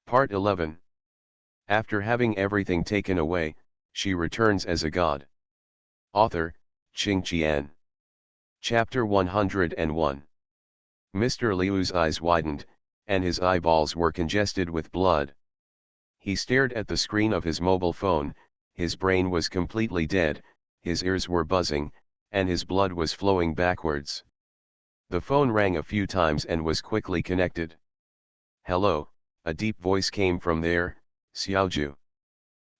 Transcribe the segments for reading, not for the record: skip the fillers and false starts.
Part 11. After having everything taken away, she returns as a god. Author, Qing Qian. Chapter 101. Mr. Liu's eyes widened, and his eyeballs were congested with blood. He stared at the screen of his mobile phone, his brain was completely dead, his ears were buzzing, and his blood was flowing backwards. The phone rang a few times and was quickly connected. "Hello," a deep voice came from there, "Xiaoju."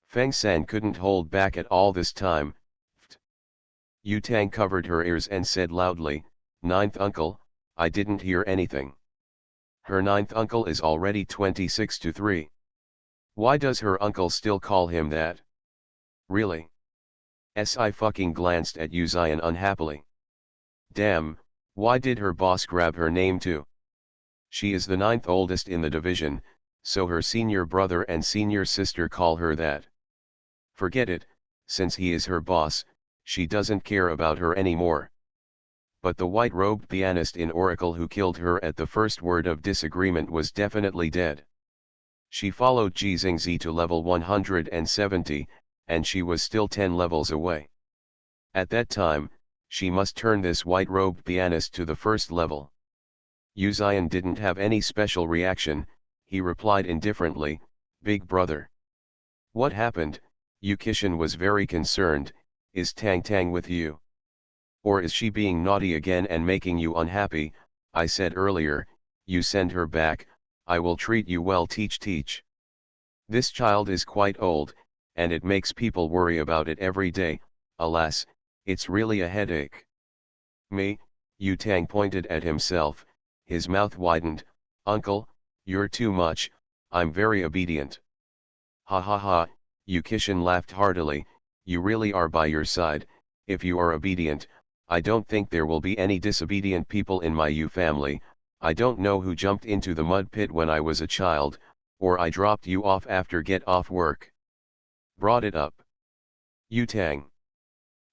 Feng San couldn't hold back at all this time. Ft. Yu Tang covered her ears and said loudly, "Ninth uncle, I didn't hear anything." Her ninth uncle is already 26 to 3. Why does her uncle still call him that? Really? Si fucking glanced at Yu Zian unhappily. Damn, why did her boss grab her name too? She is the ninth oldest in the division, so her senior brother and senior sister call her that. Forget it, since he is her boss, she doesn't care about her anymore. But the white-robed pianist in Oracle who killed her at the first word of disagreement was definitely dead. She followed Ji Xingzi to level 170, and she was still 10 levels away. At that time, she must turn this white-robed pianist to the first level. Yu Zian didn't have any special reaction, he replied indifferently, "Big brother." "What happened?" Yu Qixin was very concerned. "Is Tang Tang with you? Or is she being naughty again and making you unhappy? I said earlier, you send her back, I will treat you well. Teach. This child is quite old, and it makes people worry about it every day. Alas, it's really a headache." "Me?" Yu Tang pointed at himself, his mouth widened. "Uncle, you're too much, I'm very obedient." "Ha ha ha," Yu Qixin laughed heartily, "you really are by your side. If you are obedient, I don't think there will be any disobedient people in my Yu family. I don't know who jumped into the mud pit when I was a child, or I dropped you off after get off work. Brought it up. Yu Tang."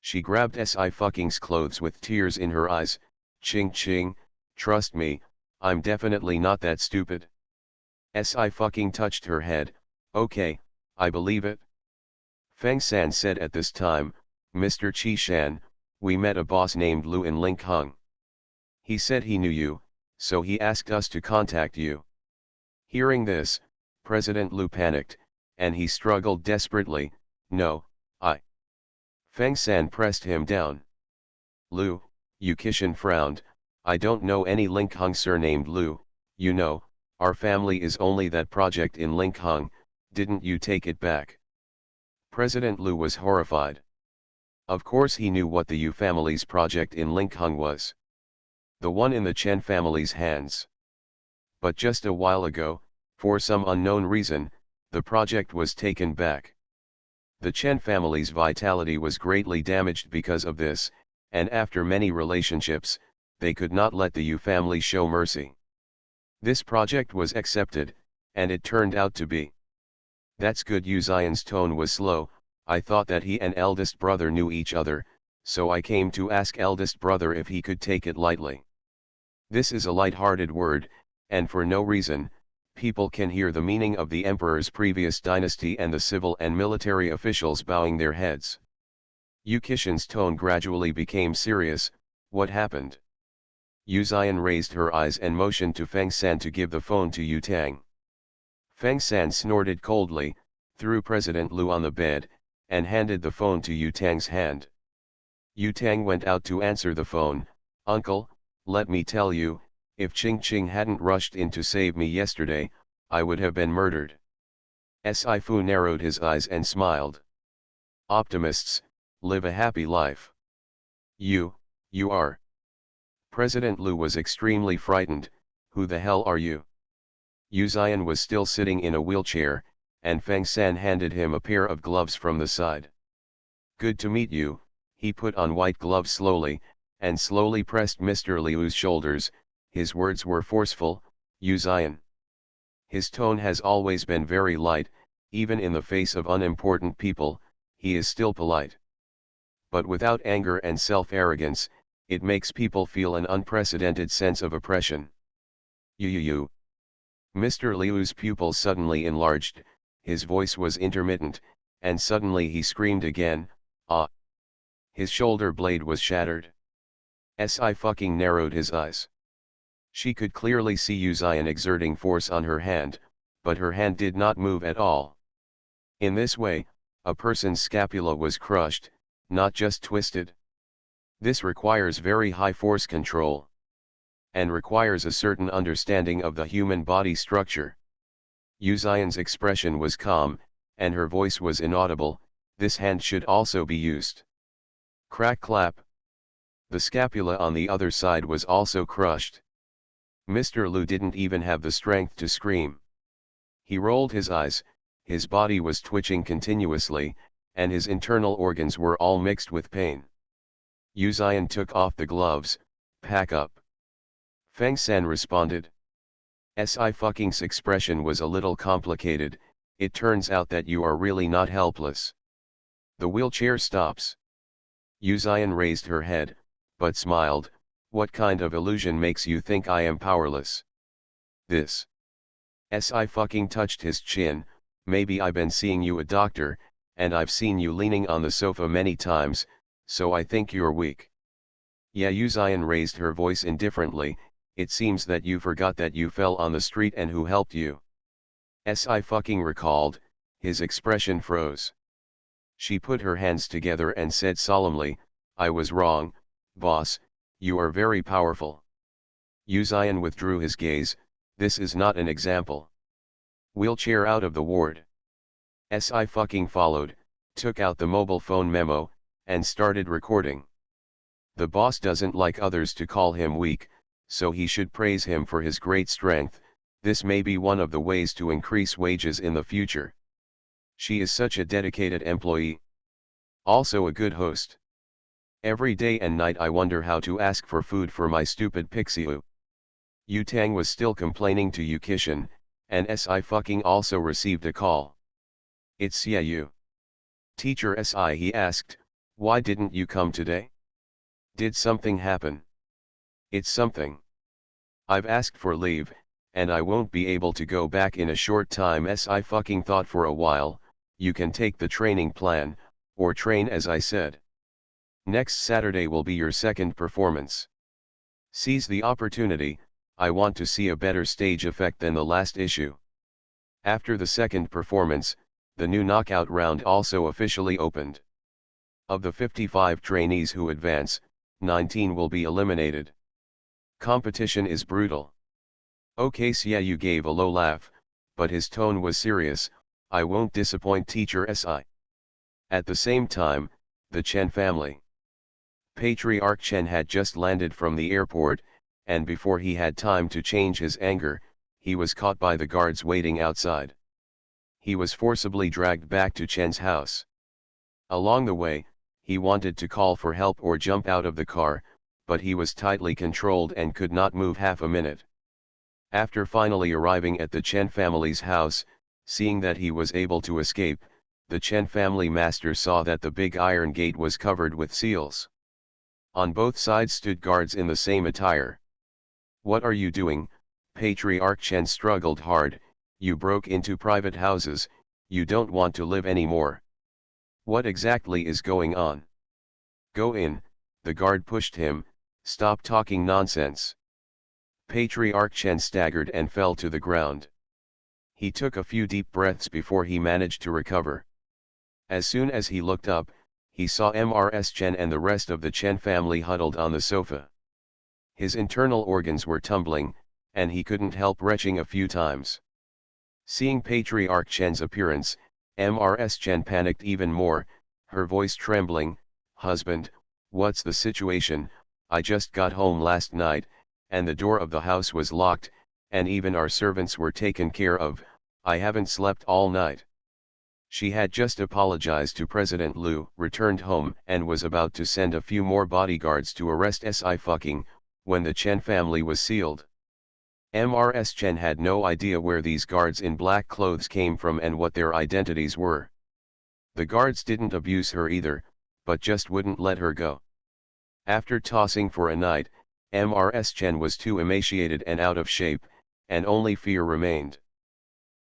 She grabbed Si fucking's clothes with tears in her eyes. Ching, trust me, I'm definitely not that stupid." Si fucking touched her head. "Okay, I believe it." Feng San said at this time, "Mr. Qi Shan, we met a boss named Lu in Linkhung. He said he knew you, so he asked us to contact you." Hearing this, President Lu panicked, and he struggled desperately. "No, I." Feng San pressed him down. "Lu," Yu Qixin frowned, "I don't know any Linkhung surnamed Lu, you know, our family is only that project in Linkhung, didn't you take it back?" President Lu was horrified. Of course he knew what the Yu family's project in Linkhung was. The one in the Chen family's hands. But just a while ago, for some unknown reason, the project was taken back. The Chen family's vitality was greatly damaged because of this, and after many relationships, they could not let the Yu family show mercy. This project was accepted, and it turned out to be. "That's good." Yu Zian's tone was slow. "I thought that he and eldest brother knew each other, so I came to ask eldest brother if he could take it lightly." This is a light-hearted word, and for no reason. People can hear the meaning of the emperor's previous dynasty and the civil and military officials bowing their heads. Yu Qixin's tone gradually became serious. "What happened?" Yu Zian raised her eyes and motioned to Feng San to give the phone to Yu Tang. Feng San snorted coldly, threw President Lu on the bed, and handed the phone to Yu Tang's hand. Yu Tang went out to answer the phone. "Uncle, let me tell you, if Qing hadn't rushed in to save me yesterday, I would have been murdered." Si Fu narrowed his eyes and smiled. "Optimists, live a happy life. You are." President Lu was extremely frightened. "Who the hell are you?" Yu Zian was still sitting in a wheelchair, and Feng San handed him a pair of gloves from the side. "Good to meet you." He put on white gloves slowly, and slowly pressed Mr. Liu's shoulders. His words were forceful. "Yu Zian." His tone has always been very light, even in the face of unimportant people, he is still polite. But without anger and self-arrogance, it makes people feel an unprecedented sense of oppression. "You. Mr. Liu's pupils suddenly enlarged, his voice was intermittent, and suddenly he screamed again, ah! His shoulder blade was shattered. Si fucking narrowed his eyes. She could clearly see Uzion exerting force on her hand, but her hand did not move at all. In this way, a person's scapula was crushed, not just twisted. This requires very high force control, and requires a certain understanding of the human body structure. Uzion's expression was calm, and her voice was inaudible. This hand should also be used. Crack clap. The scapula on the other side was also crushed. Mr. Liu didn't even have the strength to scream. He rolled his eyes, his body was twitching continuously, and his internal organs were all mixed with pain. Uzion took off the gloves. Pack up. Feng San responded. Si fucking's expression was a little complicated. It turns out that you are really not helpless. The wheelchair stops. Uzion raised her head, but smiled. What kind of illusion makes you think I am powerless? This. Si fucking touched his chin. Maybe I've been seeing you a doctor, and I've seen you leaning on the sofa many times, so I think you're weak. Yeah, Uzion raised her voice indifferently. It seems that you forgot that you fell on the street and who helped you. Si fucking recalled, his expression froze. She put her hands together and said solemnly, I was wrong, boss, you are very powerful. Uzion withdrew his gaze. This is not an example. Wheelchair out of the ward. Si fucking followed, took out the mobile phone memo, and started recording. The boss doesn't like others to call him weak, so he should praise him for his great strength. This may be one of the ways to increase wages in the future. She is such a dedicated employee. Also a good host. Every day and night I wonder how to ask for food for my stupid Pixiu. Yu Tang was still complaining to Yu Kishan, and Si fucking also received a call. It's Yu. Teacher Si, he asked, why didn't you come today? Did something happen? It's something. I've asked for leave, and I won't be able to go back in a short time. Si fucking thought for a while. You can take the training plan, or train as I said. Next Saturday will be your second performance. Seize the opportunity. I want to see a better stage effect than the last issue. After the second performance, the new knockout round also officially opened. Of the 55 trainees who advance, 19 will be eliminated. Competition is brutal. Okay, Xiaoyu gave a low laugh, but his tone was serious. I won't disappoint Teacher Si. At the same time, the Chen family. Patriarch Chen had just landed from the airport, and before he had time to change his anger, he was caught by the guards waiting outside. He was forcibly dragged back to Chen's house. Along the way, he wanted to call for help or jump out of the car, but he was tightly controlled and could not move half a minute. After finally arriving at the Chen family's house, seeing that he was able to escape, the Chen family master saw that the big iron gate was covered with seals. On both sides stood guards in the same attire. What are you doing? Patriarch Chen struggled hard. You broke into private houses, you don't want to live anymore. What exactly is going on? Go in, the guard pushed him. Stop talking nonsense. Patriarch Chen staggered and fell to the ground. He took a few deep breaths before he managed to recover. As soon as he looked up, he saw Mrs. Chen and the rest of the Chen family huddled on the sofa. His internal organs were tumbling, and he couldn't help retching a few times. Seeing Patriarch Chen's appearance, Mrs. Chen panicked even more, her voice trembling. Husband, what's the situation? I just got home last night, and the door of the house was locked, and even our servants were taken care of. I haven't slept all night. She had just apologized to President Liu, returned home, and was about to send a few more bodyguards to arrest Si fucking, when the Chen family was sealed. Mrs. Chen had no idea where these guards in black clothes came from and what their identities were. The guards didn't abuse her either, but just wouldn't let her go. After tossing for a night, Mrs. Chen was too emaciated and out of shape, and only fear remained.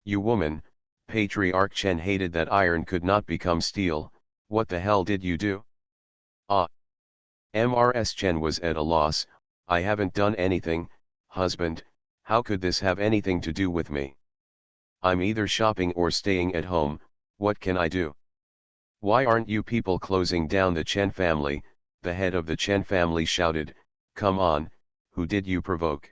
You woman, Patriarch Chen hated that iron could not become steel. What the hell did you do? Ah. Mrs. Chen was at a loss. I haven't done anything, husband, how could this have anything to do with me? I'm either shopping or staying at home, what can I do? Why aren't you people closing down the Chen family? The head of the Chen family shouted, come on, who did you provoke?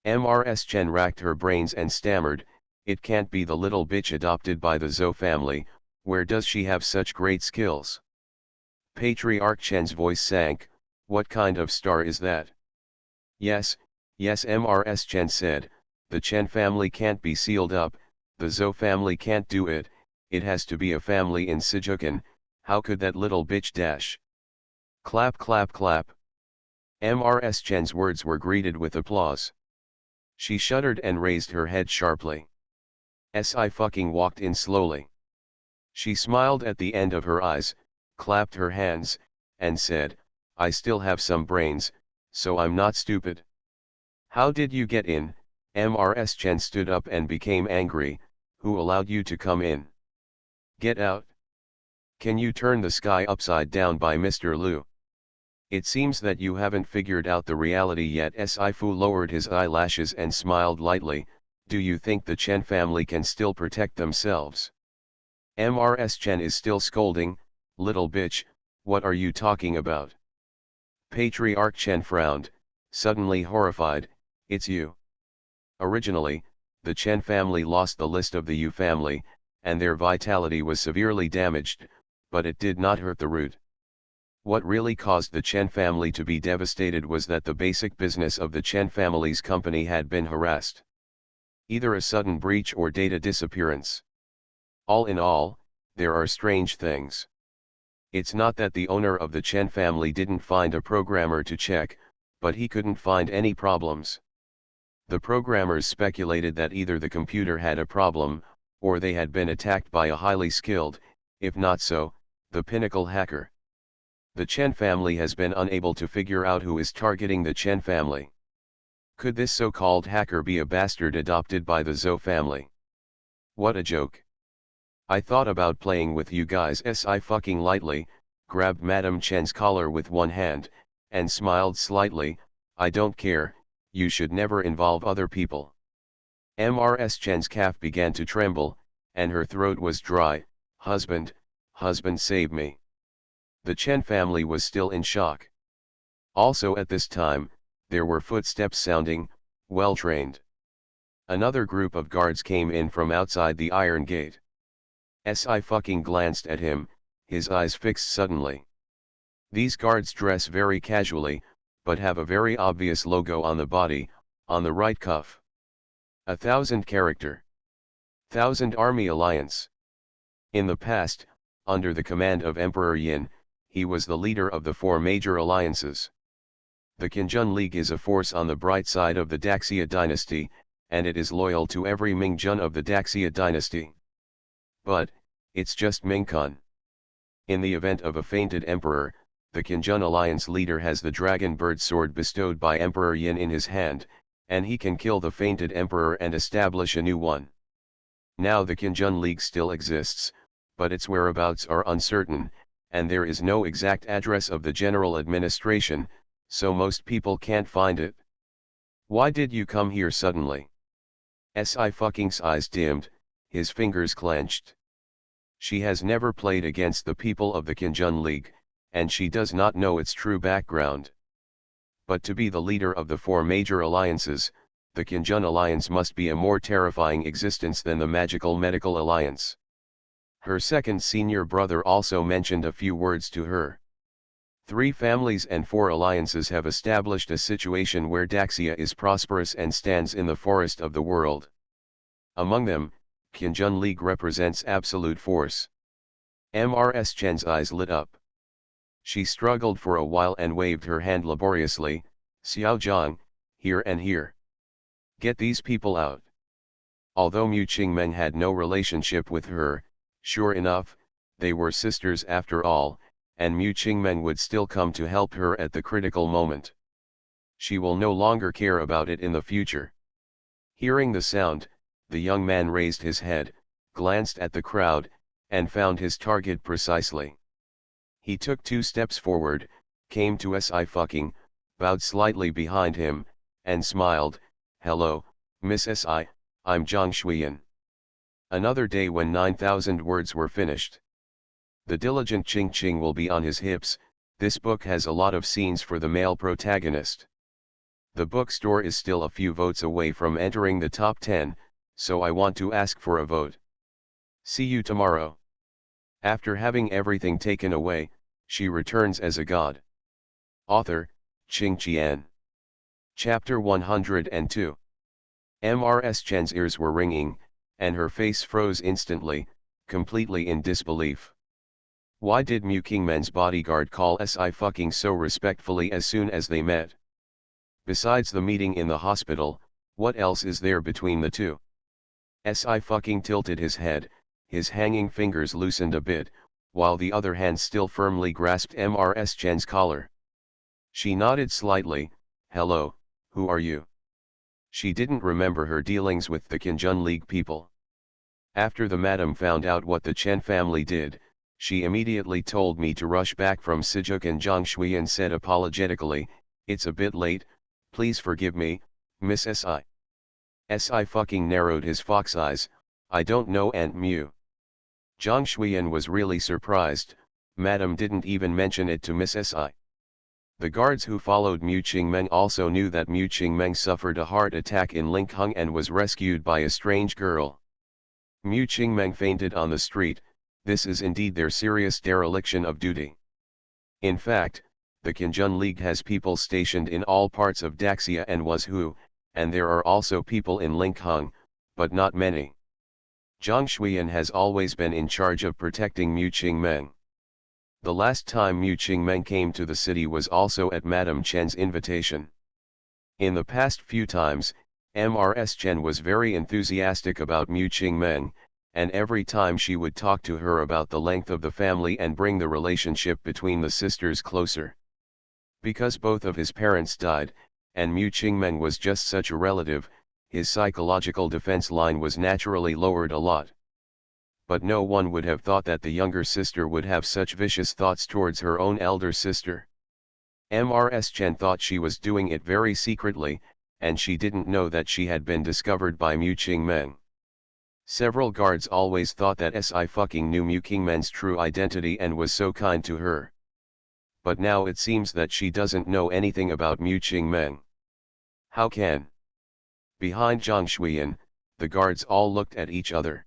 Mrs. Chen racked her brains and stammered, it can't be the little bitch adopted by the Zhou family, where does she have such great skills? Patriarch Chen's voice sank, what kind of star is that? Yes, Mrs. Chen said, the Chen family can't be sealed up, the Zhou family can't do it, it has to be a family in Sichuan, how could that little bitch dash? Clap clap clap. Mrs. Chen's words were greeted with applause. She shuddered and raised her head sharply. Sci-fi walked in slowly. She smiled at the end of her eyes, clapped her hands, and said, I still have some brains, so I'm not stupid. How did you get in? Mrs. Chen stood up and became angry, who allowed you to come in? Get out. Can you turn the sky upside down by Mr. Liu? It seems that you haven't figured out the reality yet. Sci-fi lowered his eyelashes and smiled lightly, do you think the Chen family can still protect themselves? Mrs. Chen is still scolding, little bitch, what are you talking about? Patriarch Chen frowned, suddenly horrified, it's you. Originally, the Chen family lost the list of the Yu family, and their vitality was severely damaged, but it did not hurt the root. What really caused the Chen family to be devastated was that the basic business of the Chen family's company had been harassed. Either a sudden breach or data disappearance. All in all, there are strange things. It's not that the owner of the Chen family didn't find a programmer to check, but he couldn't find any problems. The programmers speculated that either the computer had a problem, or they had been attacked by a highly skilled, if not so, the pinnacle hacker. The Chen family has been unable to figure out who is targeting the Chen family. Could this so-called hacker be a bastard adopted by the Zhou family? What a joke. I thought about playing with you guys. Sci-fi lightly, grabbed Madame Chen's collar with one hand, and smiled slightly, I don't care, you should never involve other people. Mrs. Chen's calf began to tremble, and her throat was dry, husband save me. The Chen family was still in shock. Also at this time, there were footsteps sounding, well trained. Another group of guards came in from outside the iron gate. Sci-fi glanced at him, his eyes fixed suddenly. These guards dress very casually, but have a very obvious logo on the body, on the right cuff. 1,000 character. 1,000 Army Alliance. In the past, under the command of Emperor Yin, he was the leader of the 4 major alliances. The Qinjun League is a force on the bright side of the Daxia dynasty, and it is loyal to every Mingjun of the Daxia dynasty. But, it's just Mingkun. In the event of a fainted emperor, the Qinjun alliance leader has the dragon bird sword bestowed by Emperor Yin in his hand, and he can kill the fainted emperor and establish a new one. Now the Qinjun League still exists, but its whereabouts are uncertain, and there is no exact address of the general administration, so most people can't find it. Why did you come here suddenly? Sci-fi's eyes dimmed, his fingers clenched. She has never played against the people of the Qinjun League, and she does not know its true background. But to be the leader of the 4 major alliances, the Qinjun Alliance must be a more terrifying existence than the Magical Medical Alliance. Her second senior brother also mentioned a few words to her. 3 families and 4 alliances have established a situation where Daxia is prosperous and stands in the forest of the world. Among them, Qinjun League represents absolute force. Mrs. Chen's eyes lit up. She struggled for a while and waved her hand laboriously, Xiaozhang, here and here. Get these people out. Although Mu Qingmeng had no relationship with her, sure enough, they were sisters after all, and Mu Qingmeng would still come to help her at the critical moment. She will no longer care about it in the future. Hearing the sound, the young man raised his head, glanced at the crowd, and found his target precisely. He took 2 steps forward, came to Si fucking, bowed slightly behind him, and smiled. "Hello, Miss Si, I'm Zhang Shuiyan." Another day when 9,000 words were finished. The diligent Ching Ching will be on his hips. This book has a lot of scenes for the male protagonist. The bookstore is still a few votes away from entering the top 10, so I want to ask for a vote. See you tomorrow. After having everything taken away, she returns as a god. Author, Ching Qian. Chapter 102. Mrs. Chen's ears were ringing, and her face froze instantly, completely in disbelief. Why did Mu Kingmen's bodyguard call Si fucking so respectfully as soon as they met? Besides the meeting in the hospital, what else is there between the two? Si fucking tilted his head, his hanging fingers loosened a bit, while the other hand still firmly grasped Mrs. Chen's collar. She nodded slightly. "Hello, who are you?" She didn't remember her dealings with the Qinjun League people. After the madam found out what the Chen family did, she immediately told me to rush back from Sijuk, and Zhang Shuiyan said apologetically, "It's a bit late, please forgive me, Miss Si." Si fucking narrowed his fox eyes. "I don't know Aunt Mu." Zhang Shuiyan was really surprised. Madam didn't even mention it to Miss Si. The guards who followed Mu Qingmeng also knew that Mu Qingmeng suffered a heart attack in Linkhung and was rescued by a strange girl. Mu Qingmeng fainted on the street. This is indeed their serious dereliction of duty. In fact, the Qinjun League has people stationed in all parts of Daxia and Wuzhou, and there are also people in Linkhung, but not many. Zhang Shuiyan has always been in charge of protecting Mu Qingmeng. The last time Mu Qingmeng came to the city was also at Madame Chen's invitation. In the past few times, Mrs. Chen was very enthusiastic about Mu Qingmeng, and every time she would talk to her about the length of the family and bring the relationship between the sisters closer. Because both of his parents died, and Mu Qingmeng was just such a relative, his psychological defense line was naturally lowered a lot. But no one would have thought that the younger sister would have such vicious thoughts towards her own elder sister. Mrs. Chen thought she was doing it very secretly, and she didn't know that she had been discovered by Mu Qingmeng. Several guards always thought that Si fucking knew Mu Qingmeng's true identity and was so kind to her. But now it seems that she doesn't know anything about Mu Qingmeng. How can? Behind Zhang Shuiyan, the guards all looked at each other.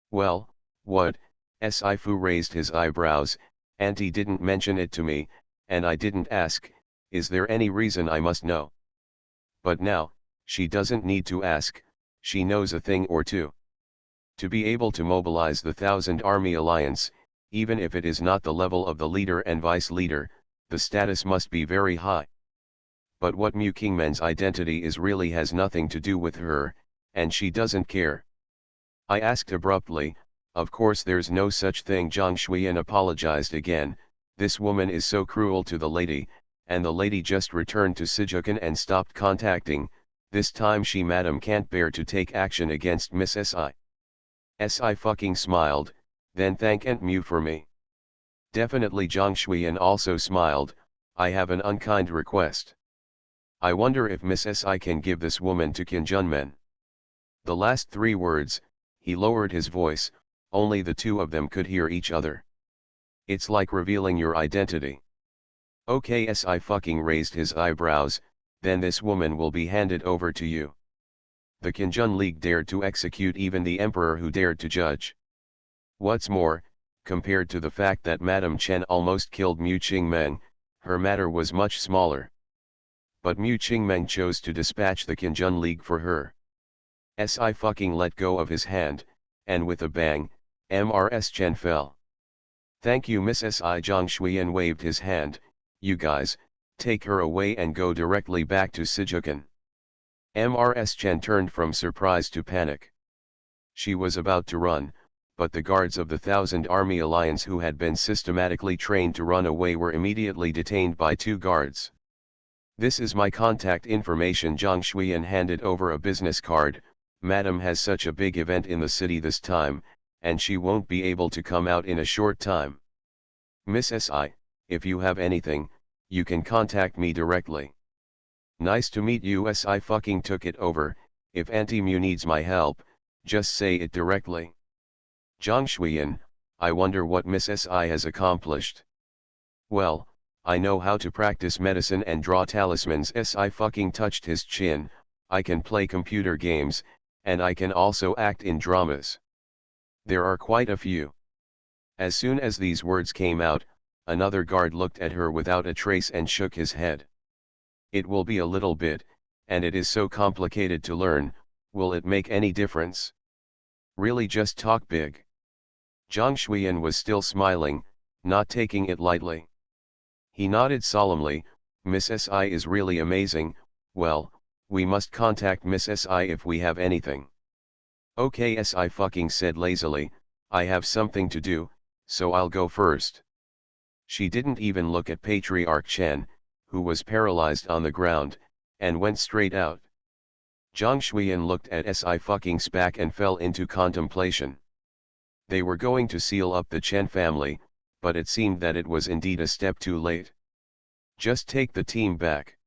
"Well, what?" Si Fu raised his eyebrows. "Auntie didn't mention it to me, and I didn't ask. Is there any reason I must know?" But now, she doesn't need to ask, she knows a thing or two. To be able to mobilize the 1,000 Army Alliance, even if it is not the level of the leader and vice leader, the status must be very high. But what Mu Qingmen's identity is really has nothing to do with her, and she doesn't care. I asked abruptly. "Of course there's no such thing." Zhang Shuiyan apologized again. "This woman is so cruel to the lady, and the lady just returned to Sijukan and stopped contacting. This time she madam can't bear to take action against Miss Si." Si fucking smiled. "Then thank Aunt Mu for me." Definitely Zhang Shuiyan also smiled. "I have an unkind request. I wonder if Miss Si can give this woman to Qinjun men." The last 3 words, he lowered his voice, only the two of them could hear each other. "It's like revealing your identity." Okay, Si fucking raised his eyebrows. "Then this woman will be handed over to you." The Qinjun League dared to execute even the emperor who dared to judge. What's more, compared to the fact that Madame Chen almost killed Mu Qingmeng, her matter was much smaller. But Mu Qingmeng chose to dispatch the Qinjun League for her. Si fucking let go of his hand, and with a bang, Mrs. Chen fell. "Thank you Miss Si." Zhang Shuiyan waved his hand. "You guys, take her away and go directly back to Sijukan." Mrs. Chen turned from surprise to panic. She was about to run, but the guards of the 1,000 Army Alliance who had been systematically trained to run away were immediately detained by 2 guards. This is my contact information. Zhang Shuiyan handed over a business card. Madam has such a big event in the city this time, and she won't be able to come out in a short time. Miss Si, if you have anything, you can contact me directly. Nice to meet you. Si fucking took it over. If Auntie Mu needs my help, just say it directly. Zhang Shuiyan, I wonder what Miss Si has accomplished. Well, I know how to practice medicine and draw talismans. Si fucking touched his chin. I can play computer games, and I can also act in dramas. There are quite a few. As soon as these words came out, another guard looked at her without a trace and shook his head. It will be a little bit, and it is so complicated to learn. Will it make any difference? Really, just talk big. Zhang Shuiyan was still smiling, not taking it lightly. He nodded solemnly. Miss Si is really amazing. Well, we must contact Miss Si if we have anything. Okay, Si fucking said lazily, I have something to do, so I'll go first. She didn't even look at Patriarch Chen, who was paralyzed on the ground, and went straight out. Zhang Shuiyan looked at Si fucking's back and fell into contemplation. They were going to seal up the Chen family, but it seemed that it was indeed a step too late. Just take the team back.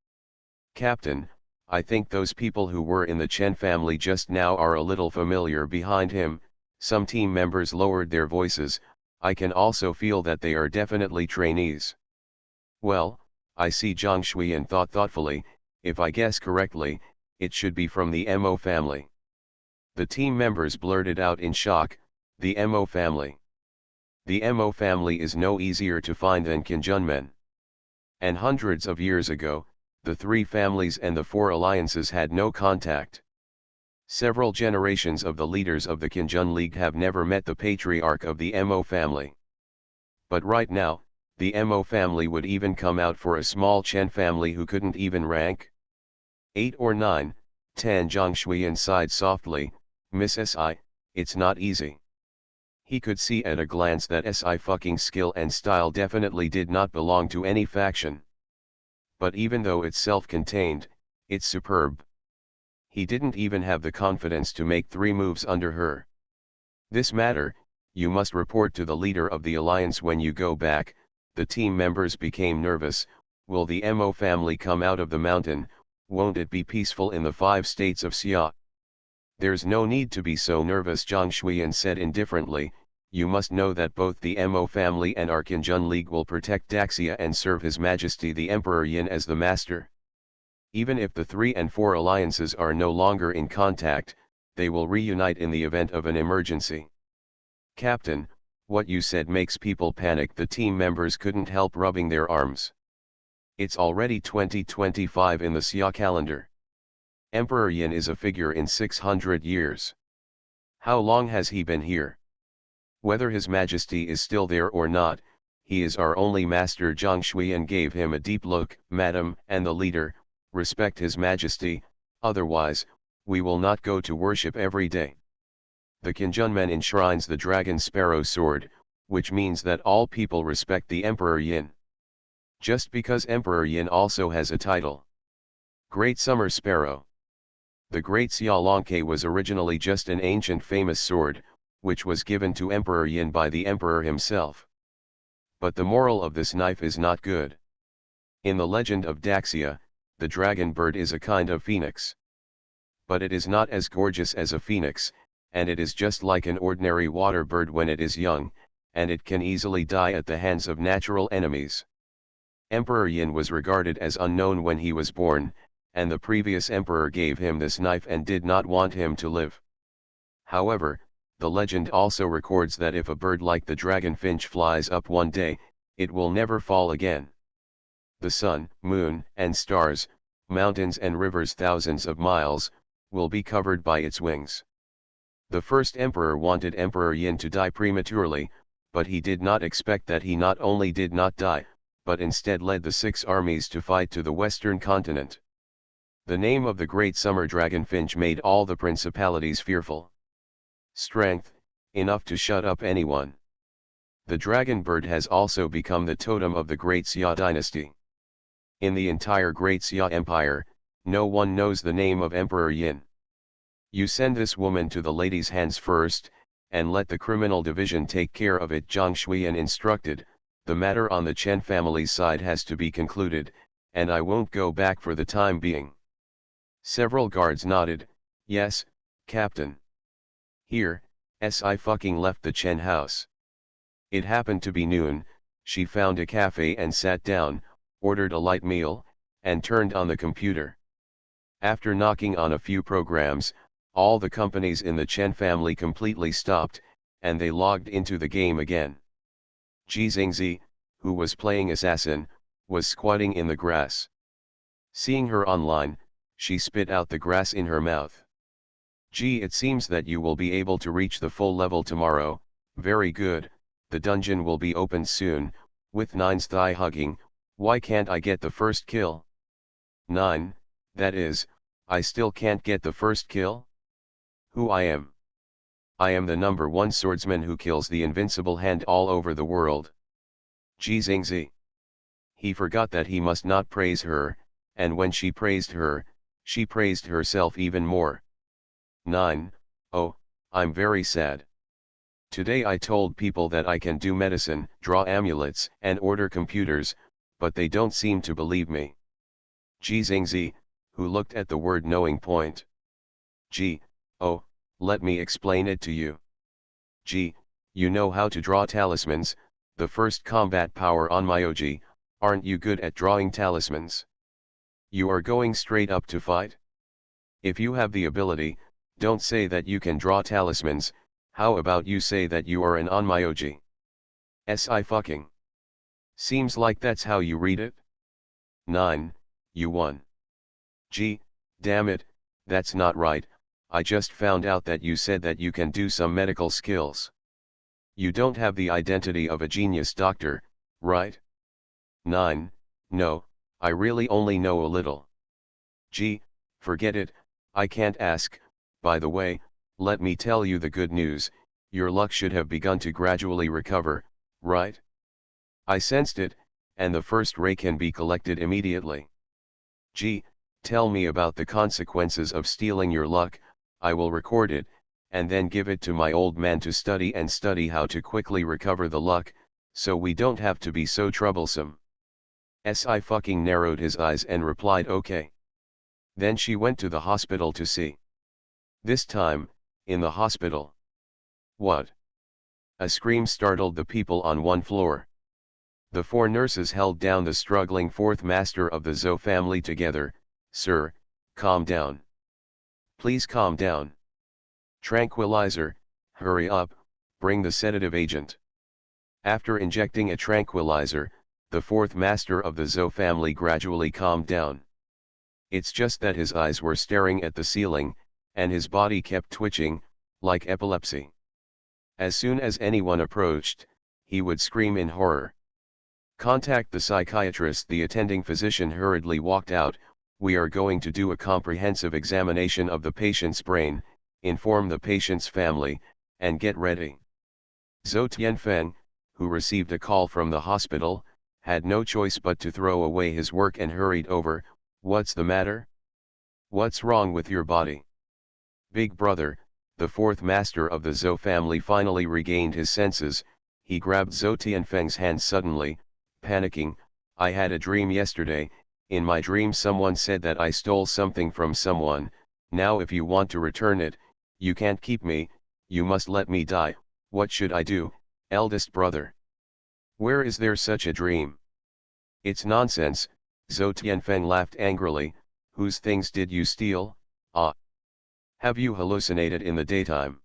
Captain, I think those people who were in the Chen family just now are a little familiar. Behind him, some team members lowered their voices. I can also feel that they are definitely trainees. Well, I see. Zhang Shuiyan thought thoughtfully, if I guess correctly, it should be from the Mo family. The team members blurted out in shock, the Mo family. The Mo family is no easier to find than Kinjunmen. And hundreds of years ago, the three families and the four alliances had no contact. Several generations of the leaders of the Kinjun League have never met the patriarch of the Mo family. But right now, the Mo family would even come out for a small Chen family who couldn't even rank 8 or 9, 10. Zhang Shuiyan sighed softly. Miss Si, it's not easy. He could see at a glance that Si fucking skill and style definitely did not belong to any faction. But even though it's self-contained, it's superb. He didn't even have the confidence to make 3 moves under her. This matter, you must report to the leader of the alliance when you go back. The team members became nervous. Will the Mo family come out of the mountain? Won't it be peaceful in the 5 states of Xia? There's no need to be so nervous, Zhang Shuiyan said indifferently. You must know that both the Mo family and our Kinjun League will protect Daxia and serve His Majesty the Emperor Yin as the master. Even if the 3 and 4 alliances are no longer in contact, they will reunite in the event of an emergency. Captain, what you said makes people panic. The team members couldn't help rubbing their arms. It's already 2025 in the Xia calendar. Emperor Yin is a figure in 600 years. How long has he been here? Whether His Majesty is still there or not, he is our only master. Zhang Shuiyan gave him a deep look. Madam and the leader, respect His Majesty, otherwise, we will not go to worship every day. The Kinjunmen enshrines the dragon sparrow sword, which means that all people respect the Emperor Yin. Just because Emperor Yin also has a title. Great Summer Sparrow. The Great Xia Longke was originally just an ancient famous sword, which was given to Emperor Yin by the Emperor himself. But the moral of this knife is not good. In the legend of Daxia, the dragon bird is a kind of phoenix. But it is not as gorgeous as a phoenix, and it is just like an ordinary water bird when it is young, and it can easily die at the hands of natural enemies. Emperor Yin was regarded as unknown when he was born, and the previous emperor gave him this knife and did not want him to live. However, the legend also records that if a bird like the dragonfinch flies up one day, it will never fall again. The sun, moon, and stars, mountains and rivers thousands of miles, will be covered by its wings. The first emperor wanted Emperor Yin to die prematurely, but he did not expect that he not only did not die, but instead led the 6 armies to fight to the western continent. The name of the great summer dragonfinch made all the principalities fearful. Strength, enough to shut up anyone. The dragon bird has also become the totem of the great Xia dynasty. In the entire Great Xia Empire, no one knows the name of Emperor Yin. You send this woman to the lady's hands first, and let the criminal division take care of it. Zhang Shuiyan instructed. The matter on the Chen family's side has to be concluded, and I won't go back for the time being. Several guards nodded. Yes, Captain. Here, Sci-fi left the Chen house. It happened to be noon. She found a cafe and sat down, ordered a light meal, and turned on the computer. After knocking on a few programs, all the companies in the Chen family completely stopped, and they logged into the game again. Ji Xingzi, who was playing assassin, was squatting in the grass. Seeing her online, she spit out the grass in her mouth. Ji, it seems that you will be able to reach the full level tomorrow. Very good, the dungeon will be opened soon. With Nine's thigh hugging, why can't I get the first kill? Nine, that is, I still can't get the first kill? Who I am? I am the #1 swordsman who kills the invincible hand all over the world. Ji Xingzi. He forgot that he must not praise her, and when she praised her, she praised herself even more. 9. Oh, I'm very sad. Today I told people that I can do medicine, draw amulets, and order computers, but they don't seem to believe me. Ji Xingzi, who looked at the word knowing point. Ji, oh, let me explain it to you. Ji, you know how to draw talismans, the first combat power on Myoji. Aren't you good at drawing talismans? You are going straight up to fight? If you have the ability, don't say that you can draw talismans. How about you say that you are an onmyoji? Sci-fi. Seems like that's how you read it? 9, you won. Gee, damn it, that's not right. I just found out that you said that you can do some medical skills. You don't have the identity of a genius doctor, right? 9, no, I really only know a little. Gee, forget it, I can't ask. By the way, let me tell you the good news, your luck should have begun to gradually recover, right? I sensed it, and the first ray can be collected immediately. Gee, tell me about the consequences of stealing your luck. I will record it, and then give it to my old man to study and study how to quickly recover the luck, so we don't have to be so troublesome. Sci narrowed his eyes and replied okay. Then she went to the hospital to see. This time, in the hospital. What? A scream startled the people on one floor. The 4 nurses held down the struggling 4th master of the Zhou family together. Sir, calm down. Please calm down. Tranquilizer, hurry up, bring the sedative agent. After injecting a tranquilizer, the 4th master of the Zhou family gradually calmed down. It's just that his eyes were staring at the ceiling, and his body kept twitching, like epilepsy. As soon as anyone approached, he would scream in horror. Contact the psychiatrist. The attending physician hurriedly walked out. We are going to do a comprehensive examination of the patient's brain, inform the patient's family, and get ready. Zhou Tianfeng, who received a call from the hospital, had no choice but to throw away his work and hurried over. What's the matter? What's wrong with your body? Big brother, the 4th master of the Zhou family finally regained his senses. He grabbed Zhou Tianfeng's hand suddenly, panicking. I had a dream yesterday. In my dream someone said that I stole something from someone. Now if you want to return it, you can't keep me, you must let me die. What should I do, eldest brother? Where is there such a dream? It's nonsense. Zhou Tianfeng laughed angrily. Whose things did you steal? Ah. Have you hallucinated in the daytime?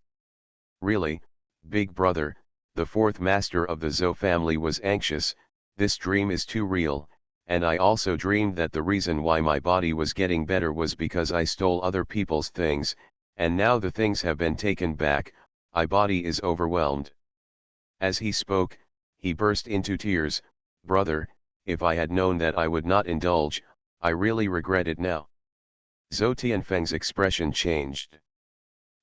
Really, big brother, the 4th master of the Zhou family was anxious. This dream is too real, and I also dreamed that the reason why my body was getting better was because I stole other people's things, and now the things have been taken back. My body is overwhelmed. As he spoke, he burst into tears. Brother, if I had known that I would not indulge, I really regret it now. Zhou Tianfeng's expression changed.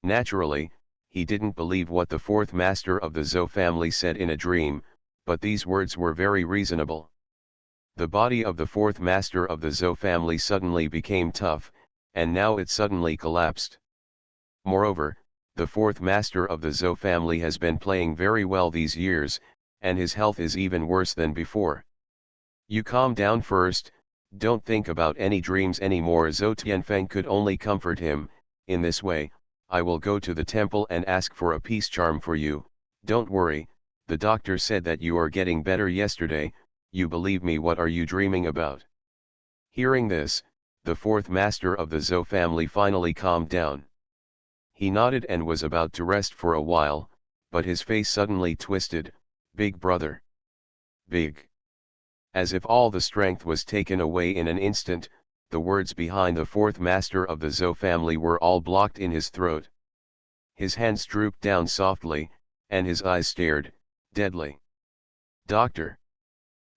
Naturally, he didn't believe what the 4th master of the Zhou family said in a dream, but these words were very reasonable. The body of the fourth master of the Zhou family suddenly became tough, and now it suddenly collapsed. Moreover, the fourth master of the Zhou family has been playing very well these years, and his health is even worse than before. You calm down first, don't think about any dreams anymore. Zhou Tianfeng could only comfort him. In this way, I will go to the temple and ask for a peace charm for you. Don't worry, the doctor said that you are getting better yesterday. You believe me? What are you dreaming about? Hearing this, the fourth master of the Zhou family finally calmed down. He nodded and was about to rest for a while, but his face suddenly twisted. Big brother. Big. As if all the strength was taken away in an instant, the words behind the fourth master of the Zhou family were all blocked in his throat. His hands drooped down softly, and his eyes stared, deadly. Doctor!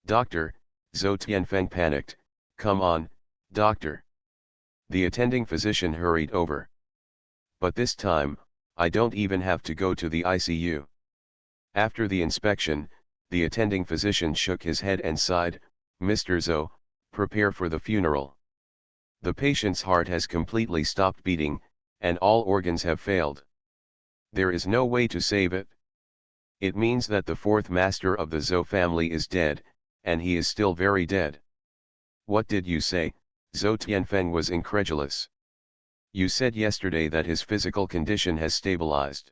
Doctor! Zhou Tianfeng panicked. Come on, doctor! The attending physician hurried over. But this time, I don't even have to go to the ICU. After the inspection, the attending physician shook his head and sighed. Mr. Zhou, prepare for the funeral. The patient's heart has completely stopped beating, and all organs have failed. There is no way to save it. It means that the fourth master of the Zhou family is dead, and he is still very dead. What did you say? Zhou Tianfeng was incredulous. You said yesterday that his physical condition has stabilized.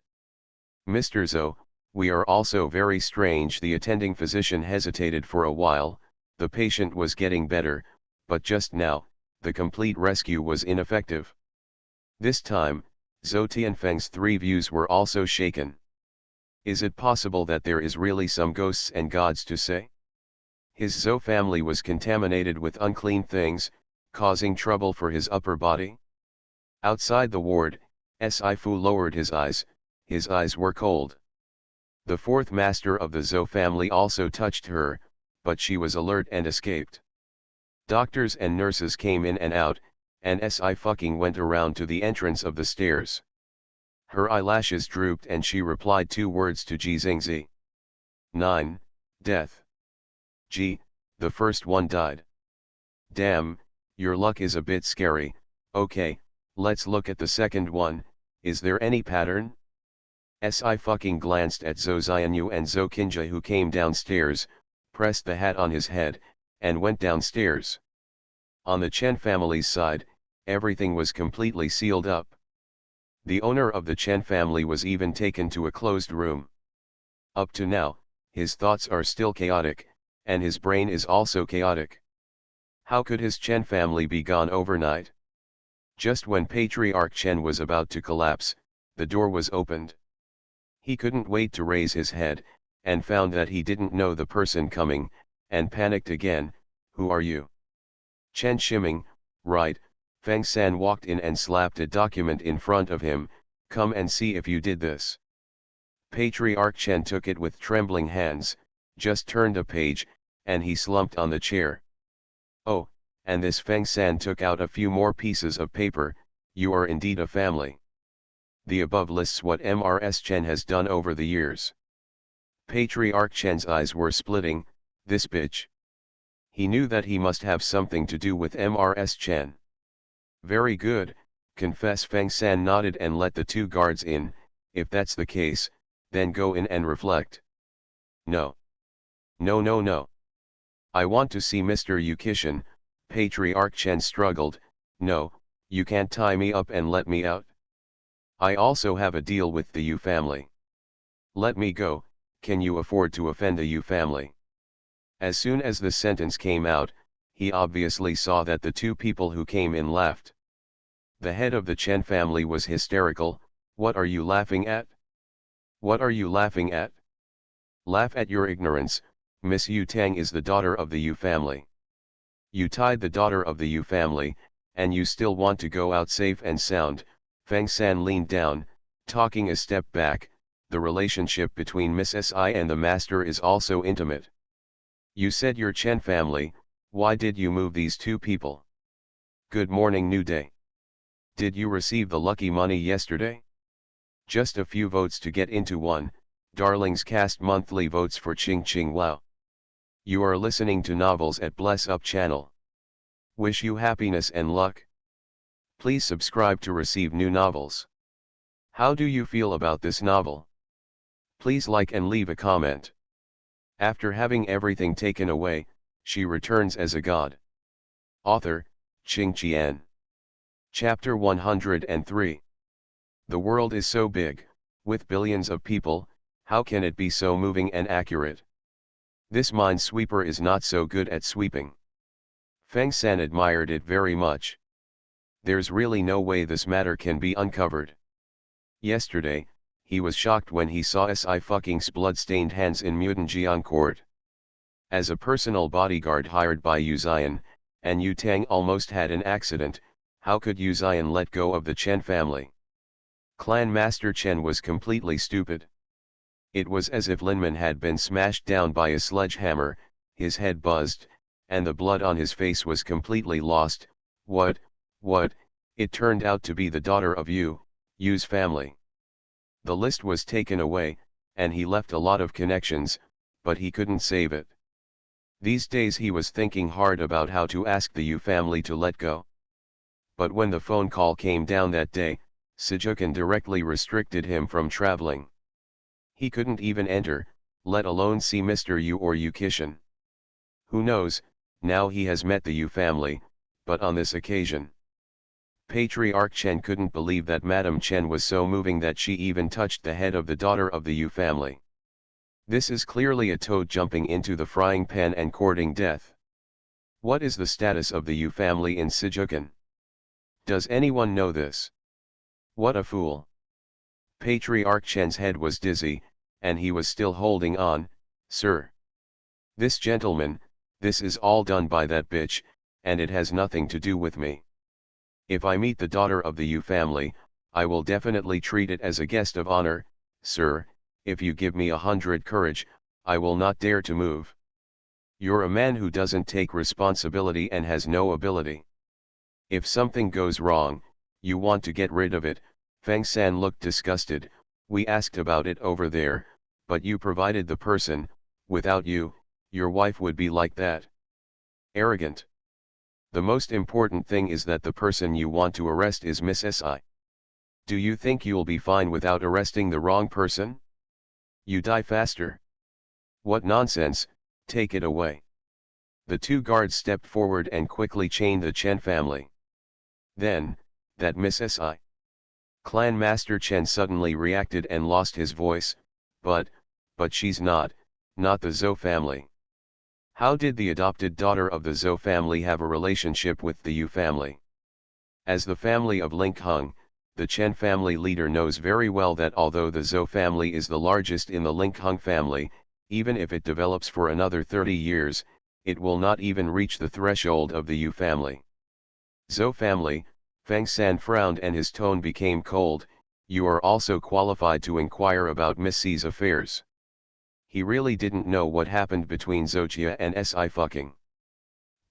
Mr. Zhou, we are also very strange. The attending physician hesitated for a while. The patient was getting better, but just now, the complete rescue was ineffective. This time, Zhou Tianfeng's three views were also shaken. Is it possible that there is really some ghosts and gods to say? His Zhou family was contaminated with unclean things, causing trouble for his upper body? Outside the ward, Sci-fi lowered his eyes were cold. The fourth master of the Zhou family also touched her, but she was alert and escaped. Doctors and nurses came in and out, and Sci-fi went around to the entrance of the stairs. Her eyelashes drooped and she replied two words to Ji Xingzi. 9. Death. Ji, the first one died. Damn, your luck is a bit scary. Okay, let's look at the second one. Is there any pattern? Sci-fi glanced at Zhou Xianyu and Zhou Qinjie, who came downstairs, pressed the hat on his head, and went downstairs. On the Chen family's side, everything was completely sealed up. The owner of the Chen family was even taken to a closed room. Up to now, his thoughts are still chaotic, and his brain is also chaotic. How could his Chen family be gone overnight? Just when Patriarch Chen was about to collapse, the door was opened. He couldn't wait to raise his head, and found that he didn't know the person coming, and panicked again. Who are you? Chen Shiming, right. Feng San walked in and slapped a document in front of him. Come and see if you did this. Patriarch Chen took it with trembling hands, just turned a page, and he slumped on the chair. Oh, and this Feng San took out a few more pieces of paper. You are indeed a family. The above lists what Mrs. Chen has done over the years. Patriarch Chen's eyes were splitting. This bitch. He knew that he must have something to do with Mrs. Chen. Very good, confess. Feng San nodded and let the two guards in. If that's the case, then go in and reflect. No. No, no, no. I want to see Mr. Yu Kishan. Patriarch Chen struggled. No, you can't tie me up and let me out. I also have a deal with the Yu family. Let me go. Can you afford to offend the Yu family? As soon as the sentence came out, he obviously saw that the two people who came in laughed. The head of the Chen family was hysterical. What are you laughing at? What are you laughing at? Laugh at your ignorance. Miss Yu Tang is the daughter of the Yu family. You tied the daughter of the Yu family, and you still want to go out safe and sound. Feng San leaned down, talking a step back. The relationship between Miss Si and the master is also intimate. You said your Chen family. Why did you move these two people? Good morning, New Day. Did you receive the lucky money yesterday? Just a few votes to get into one. Darlings cast monthly votes for Ching Ching Lao. You are listening to Novels at Bless Up channel. Wish you happiness and luck. Please subscribe to receive new novels. How do you feel about this novel? Please like and leave a comment. After having everything taken away, she returns as a god. Author, Ching Qian. Chapter 103. The world is so big, with billions of people, how can it be so moving and accurate? This minesweeper is not so good at sweeping. Feng San admired it very much. There's really no way this matter can be uncovered. Yesterday, he was shocked when he saw Sci-fi's blood-stained hands in Mutanjian court. As a personal bodyguard hired by Yu Zian, and Yu Tang almost had an accident, how could Yu Zian let go of the Chen family? Clan Master Chen was completely stupid. It was as if Linman had been smashed down by a sledgehammer, his head buzzed, and the blood on his face was completely lost. What, it turned out to be the daughter of Yu's family. The list was taken away, and he left a lot of connections, but he couldn't save it. These days he was thinking hard about how to ask the Yu family to let go. But when the phone call came down that day, Sijukan directly restricted him from traveling. He couldn't even enter, let alone see Mr. Yu or Yu Kishan. Who knows, now he has met the Yu family, but on this occasion, Patriarch Chen couldn't believe that Madame Chen was so moving that she even touched the head of the daughter of the Yu family. This is clearly a toad jumping into the frying pan and courting death. What is the status of the Yu family in Sijukan? Does anyone know this? What a fool. Patriarch Chen's head was dizzy, and he was still holding on. Sir. This gentleman, this is all done by that bitch, and it has nothing to do with me. If I meet the daughter of the Yu family, I will definitely treat it as a guest of honor. Sir, if you give me 100 courage, I will not dare to move. You're a man who doesn't take responsibility and has no ability. If something goes wrong, you want to get rid of it. Feng San looked disgusted. We asked about it over there, but you provided the person. Without you, your wife would be like that. Arrogant. The most important thing is that the person you want to arrest is Miss Si. Do you think you'll be fine without arresting the wrong person? You die faster. What nonsense, take it away. The two guards stepped forward and quickly chained the Chen family. Then, that Miss Si. Clan Master Chen suddenly reacted and lost his voice. But she's not the Zhou family. How did the adopted daughter of the Zhou family have a relationship with the Yu family? As the family of Ling Hung, the Chen family leader knows very well that although the Zhou family is the largest in the Ling Hung family, even if it develops for another 30 years, it will not even reach the threshold of the Yu family. Zhou family, Feng San frowned and his tone became cold. You are also qualified to inquire about Miss C's affairs. He really didn't know what happened between Zhouqia and Si.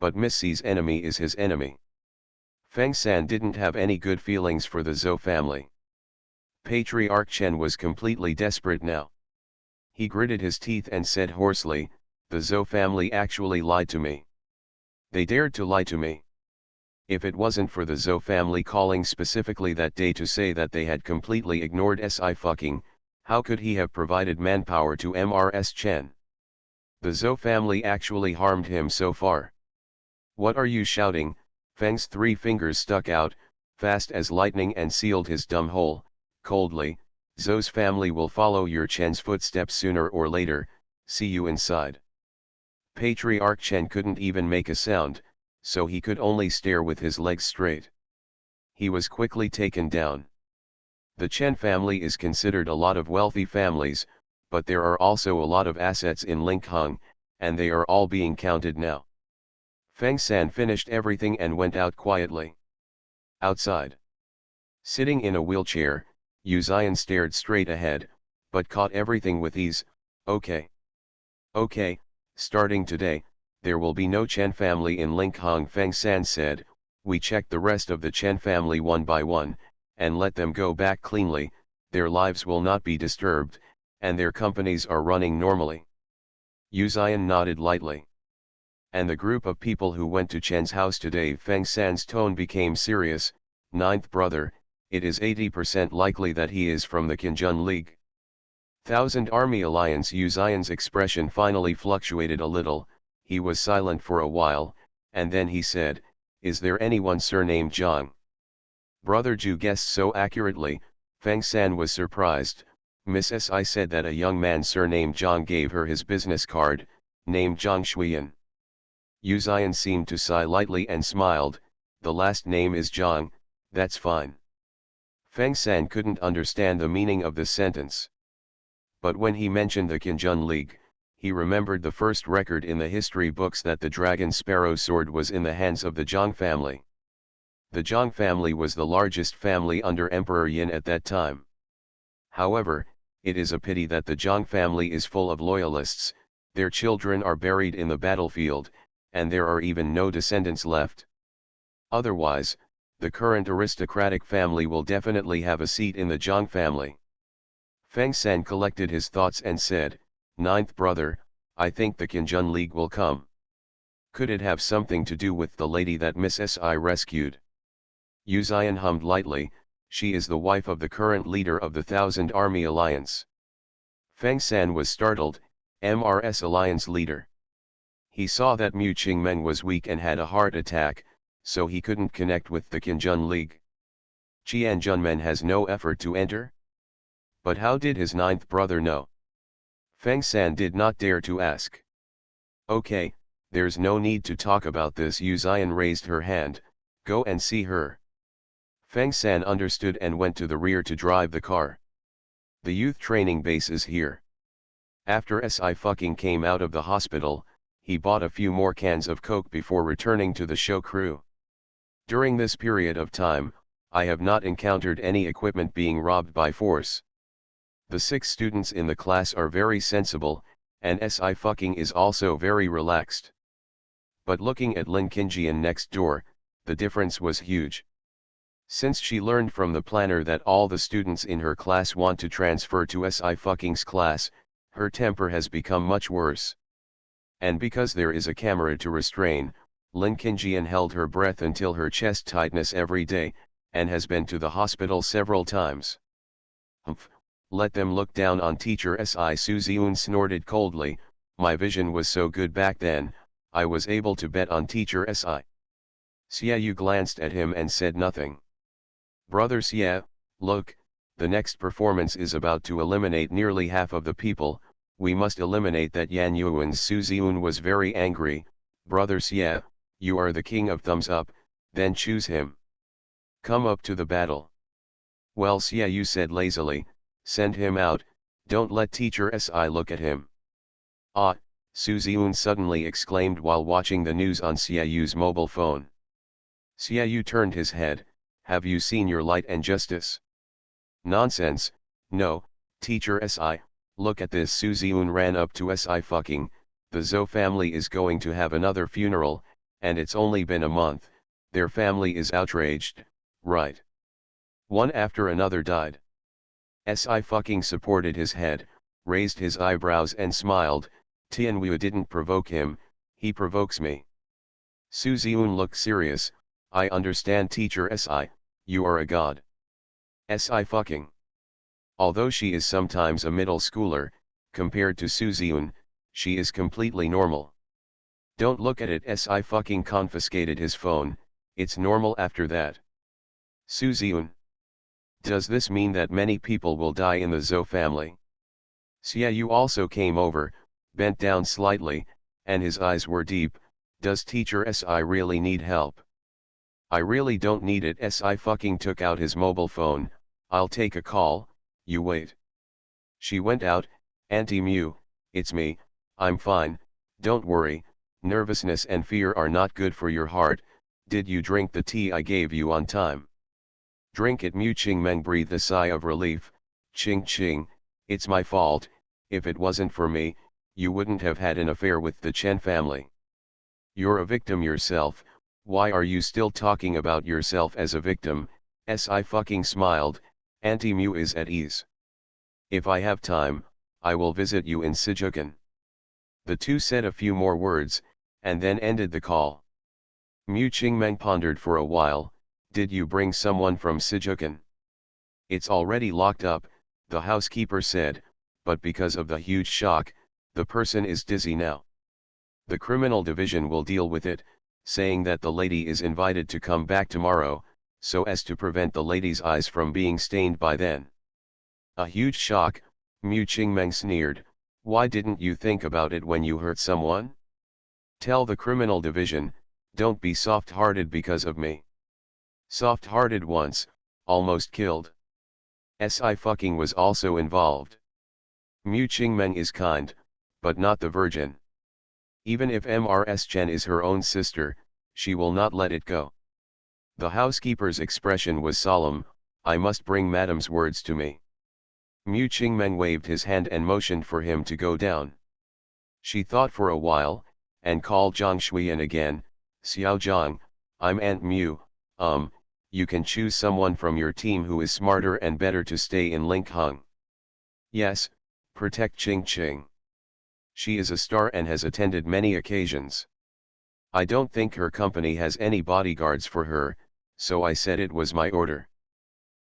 But Miss C's enemy is his enemy. Feng San didn't have any good feelings for the Zhou family. Patriarch Chen was completely desperate now. He gritted his teeth and said hoarsely, the Zhou family actually lied to me. They dared to lie to me. If it wasn't for the Zhou family calling specifically that day to say that they had completely ignored Si, how could he have provided manpower to Mrs. Chen? The Zhou family actually harmed him so far. What are you shouting? Feng's 3 fingers stuck out, fast as lightning and sealed his dumb hole, coldly. Zhou's family will follow your Chen's footsteps sooner or later, see you inside. Patriarch Chen couldn't even make a sound, so he could only stare with his legs straight. He was quickly taken down. The Chen family is considered a lot of wealthy families, but there are also a lot of assets in Ling Hung, and they are all being counted now. Feng San finished everything and went out quietly. Outside, sitting in a wheelchair, Yu Zian stared straight ahead, but caught everything with ease. Okay, starting today, there will be no Chen family in Ling Hong. Feng San said. We checked the rest of the Chen family one by one, and let them go back cleanly. Their lives will not be disturbed, and their companies are running normally. Yu Ziyan nodded lightly. And the group of people who went to Chen's house today. Feng San's tone became serious. Ninth brother, it is 80% likely that he is from the Qinjun League. Thousand Army Alliance. Yu Ziyan's expression finally fluctuated a little. He was silent for a while, and then he said, "Is there anyone surnamed Zhang?" Brother Ju guessed so accurately. Feng San was surprised. Miss Si said that a young man surnamed Zhang gave her his business card, named Zhang Shuiyan. Yu Ziyan seemed to sigh lightly and smiled. "The last name is Zhang, that's fine." Feng San couldn't understand the meaning of this sentence. But when he mentioned the Qinjun League, he remembered the first record in the history books that the dragon sparrow sword was in the hands of the Zhang family. The Zhang family was the largest family under Emperor Yin at that time. However, it is a pity that the Zhang family is full of loyalists. Their children are buried in the battlefield, and there are even no descendants left. Otherwise, the current aristocratic family will definitely have a seat in the Zhang family. Feng San collected his thoughts and said, "Ninth brother, I think the Qinjun League will come. Could it have something to do with the lady that Miss Si rescued?" Yu Ziyan hummed lightly. "She is the wife of the current leader of the Thousand Army Alliance." Feng San was startled. "MRS Alliance leader?" He saw that Mu Qingmeng was weak and had a heart attack, so he couldn't connect with the Qinjun League. Qian Junmen has no effort to enter? But how did his ninth brother know? Feng San did not dare to ask. "Okay, there's no need to talk about this." Yu Ziyan raised her hand. "Go and see her." Feng San understood and went to the rear to drive the car. "The youth training base is here." After Si came out of the hospital, he bought a few more cans of Coke before returning to the show crew. "During this period of time, I have not encountered any equipment being robbed by force. The 6 students in the class are very sensible, and Si is also very relaxed." But looking at Lin Qingjian next door, the difference was huge. Since she learned from the planner that all the students in her class want to transfer to Si class, her temper has become much worse. And because there is a camera to restrain, Lin Qingjian held her breath until her chest tightness every day, and has been to the hospital several times. "Humph, let them look down on teacher Si." Su Ziun snorted coldly. "My vision was so good back then, I was able to bet on teacher Si." Xiaoyu glanced at him and said nothing. "Brother Xia, look, the next performance is about to eliminate nearly half of the people. We must eliminate that Yan Yuan's." Su Ziun was very angry. "Brother Xia, you are the king of thumbs up, then choose him. Come up to the battle." "Well," Xiaoyu said lazily, "send him out, don't let teacher Si look at him." "Ah," Su Ziun suddenly exclaimed while watching the news on Xiaoyu's mobile phone. Xiaoyu turned his head. "Have you seen your light and justice?" "Nonsense, no, teacher Si, look at this." Su Ziun ran up to Si. "The Zhou family is going to have another funeral, and it's only been a month. Their family is outraged, right? One after another died." Si supported his head, raised his eyebrows and smiled. "Tianwu didn't provoke him, he provokes me." Su Ziun looked serious. "I understand teacher Si, you are a god." Si. Although she is sometimes a middle schooler, compared to Su Ziun, she is completely normal. "Don't look at it." Si confiscated his phone. "It's normal after that." Su Ziun. "Does this mean that many people will die in the Zhou family?" Xiaoyu also came over, bent down slightly, and his eyes were deep. "Does teacher Si really need help?" "I really don't need it." Si took out his mobile phone. "I'll take a call, you wait." She went out. "Auntie Mew, it's me, I'm fine, don't worry, nervousness and fear are not good for your heart. Did you drink the tea I gave you on time?" "Drink it." Mu Qingmeng breathed a sigh of relief. "Qing, it's my fault. If it wasn't for me, you wouldn't have had an affair with the Chen family. You're a victim yourself. Why are you still talking about yourself as a victim?" Si smiled. "Auntie Mew is at ease. If I have time, I will visit you in Sijukan." The two said a few more words, and then ended the call. Mu Qingmeng pondered for a while. Did you bring someone from Sijukan? It's already locked up, the housekeeper said, but because of the huge shock, the person is dizzy now. The criminal division will deal with it, saying that the lady is invited to come back tomorrow, so as to prevent the lady's eyes from being stained by then. A huge shock, Mu Qingmeng sneered. Why didn't you think about it when you hurt someone? Tell the criminal division, don't be soft-hearted because of me. Soft-hearted once, almost killed. Sci-fi was also involved. Mu Qingmeng is kind, but not the virgin. Even if Mrs. Chen is her own sister, she will not let it go. The housekeeper's expression was solemn. I must bring madam's words to me. Mu Qingmeng waved his hand and motioned for him to go down. She thought for a while, and called Zhang Shuiyan again. Xiao Zhang, I'm Aunt Mu, you can choose someone from your team who is smarter and better to stay in Linkheng. Yes, protect Qing Qing. She is a star and has attended many occasions. I don't think her company has any bodyguards for her, so I said it was my order.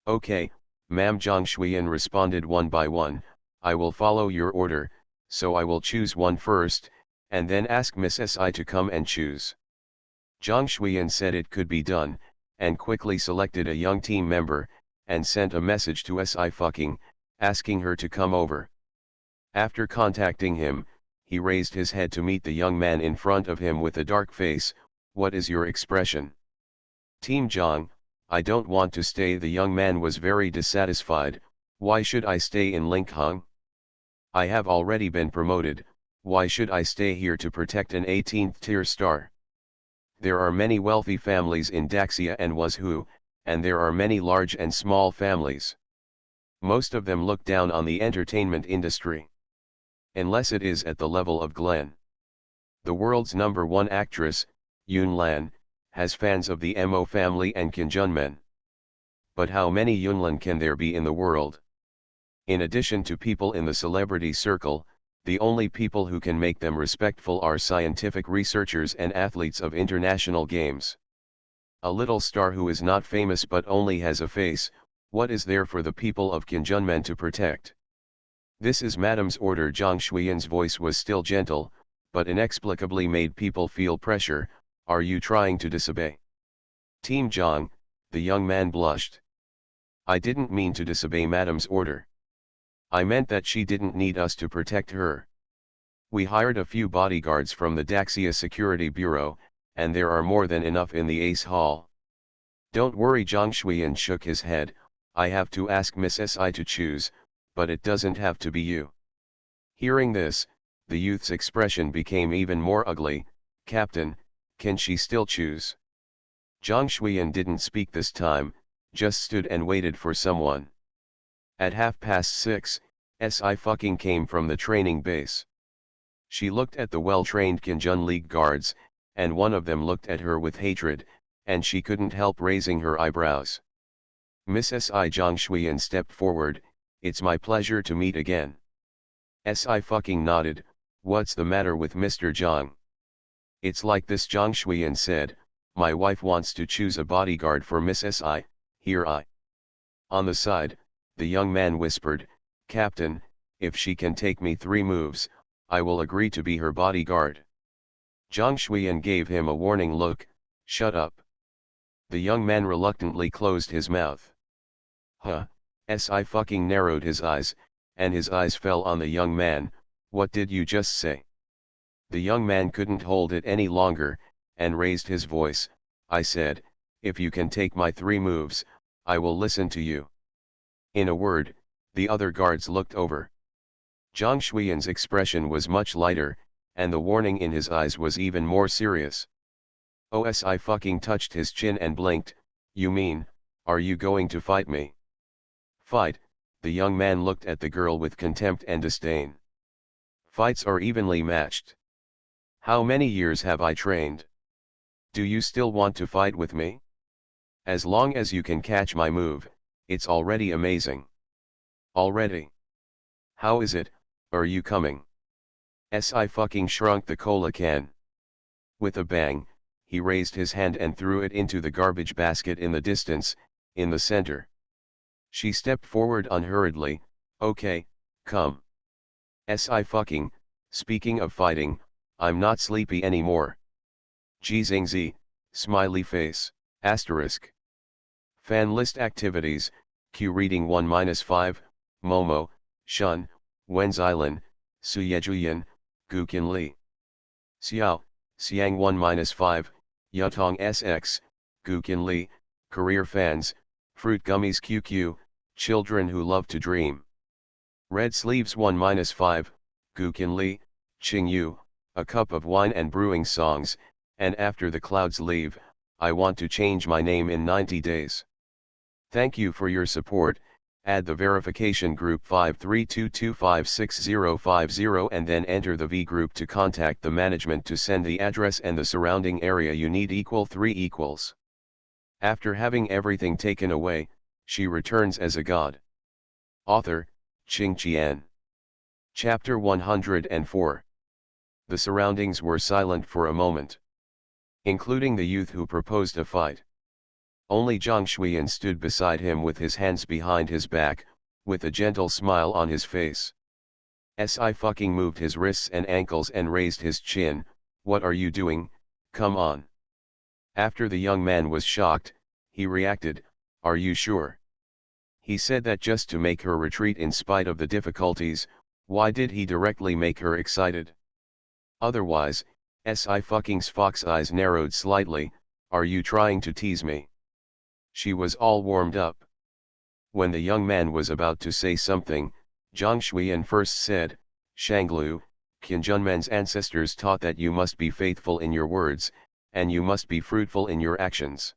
Okay, ma'am. Zhang Shuiyan responded one by one. I will follow your order, so I will choose one first, and then ask Miss Si to come and choose. Zhang Shuiyan said it could be done, and quickly selected a young team member, and sent a message to Si, asking her to come over. After contacting him, he raised his head to meet the young man in front of him with a dark face. What is your expression? Team Zhang, I don't want to stay. The young man was very dissatisfied. Why should I stay in Linkheng? I have already been promoted. Why should I stay here to protect an 18th tier star? There are many wealthy families in Daxia and Wuzhou, and there are many large and small families. Most of them look down on the entertainment industry. Unless it is at the level of Glenn. The world's #1 actress, Yun Lan, has fans of the Mo family and Kinjunmen. But how many Yunlan can there be in the world? In addition to people in the celebrity circle, the only people who can make them respectful are scientific researchers and athletes of international games. A little star who is not famous but only has a face, what is there for the people of Kinjunmen to protect? This is Madam's order. Zhang Shuiyan's voice was still gentle, but inexplicably made people feel pressure. Are you trying to disobey? Team Zhang, the young man blushed. I didn't mean to disobey Madam's order. I meant that she didn't need us to protect her. We hired a few bodyguards from the Daxia Security Bureau, and there are more than enough in the Ace Hall. Don't worry. Zhang Shuiyan shook his head. I have to ask Miss Si to choose, but it doesn't have to be you. Hearing this, the youth's expression became even more ugly. Captain, can she still choose? Zhang Shuiyan didn't speak this time, just stood and waited for someone. At 6:30, Si came from the training base. She looked at the well-trained Kinjun League guards, and one of them looked at her with hatred, and she couldn't help raising her eyebrows. Miss Si. Zhang Shuiyan stepped forward. It's my pleasure to meet again. Si nodded. What's the matter with Mr. Zhang? It's like this. Zhang Shuiyan said, my wife wants to choose a bodyguard for Miss Si, here I. On the side, the young man whispered, Captain, if she can take me 3 moves, I will agree to be her bodyguard. Zhang Shuiyan gave him a warning look. Shut up. The young man reluctantly closed his mouth. Huh, Si narrowed his eyes, and his eyes fell on the young man. What did you just say? The young man couldn't hold it any longer, and raised his voice. I said, if you can take my 3 moves, I will listen to you. In a word, the other guards looked over. Zhang Shuiyan's expression was much lighter, and the warning in his eyes was even more serious. Si touched his chin and blinked. You mean, are you going to fight me? Fight? The young man looked at the girl with contempt and disdain. Fights are evenly matched. How many years have I trained? Do you still want to fight with me? As long as you can catch my move, it's already amazing. Already? How is it, are you coming? Si fucking shrunk the cola can. With a bang, he raised his hand and threw it into the garbage basket in the distance, in the center. She stepped forward unhurriedly. Okay, come. Si fucking, speaking of fighting, I'm not sleepy anymore. Gzingzi, smiley face, asterisk. Fan list activities, Q reading 1-5, Momo, Shun, Wenzailan, Suyejuyan, Gukin Li. Xiao, Xiang 1-5, Yutong SX, Gukin Li, Career Fans, Fruit Gummies QQ, Children Who Love to Dream. Red Sleeves 1-5, Gukin Li, Qing Yu, A Cup of Wine and Brewing Songs, and After the Clouds Leave, I Want to Change My Name in 90 Days. Thank you for your support. Add the verification group 532256050 and then enter the V group to contact the management to send the address and the surrounding area you need =3. After having everything taken away, she returns as a god. Author, Qing Qian. Chapter 104. The surroundings were silent for a moment. Including the youth who proposed a fight. Only Zhang Shuiyan stood beside him with his hands behind his back, with a gentle smile on his face. Si fucking moved his wrists and ankles and raised his chin. What are you doing? Come on. After the young man was shocked, he reacted, are you sure? He said that just to make her retreat in spite of the difficulties. Why did he directly make her excited? Otherwise, Si fucking's fox eyes narrowed slightly. Are you trying to tease me? She was all warmed up. When the young man was about to say something, Zhang Shuiyan first said, Shanglu, Qinjunmen's ancestors taught that you must be faithful in your words, and you must be fruitful in your actions.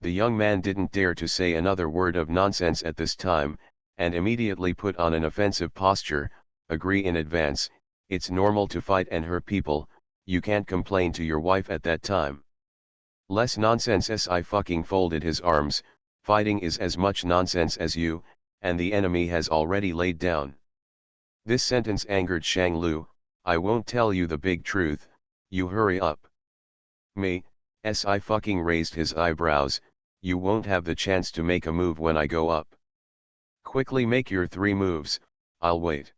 The young man didn't dare to say another word of nonsense at this time, and immediately put on an offensive posture. Agree in advance, it's normal to fight and hurt people, you can't complain to your wife at that time. Less nonsense. Si fucking folded his arms. Fighting is as much nonsense as you, and the enemy has already laid down. This sentence angered Shang Lu. I won't tell you the big truth, you hurry up. Me, Si fucking raised his eyebrows, you won't have the chance to make a move when I go up. Quickly make your 3 moves, I'll wait.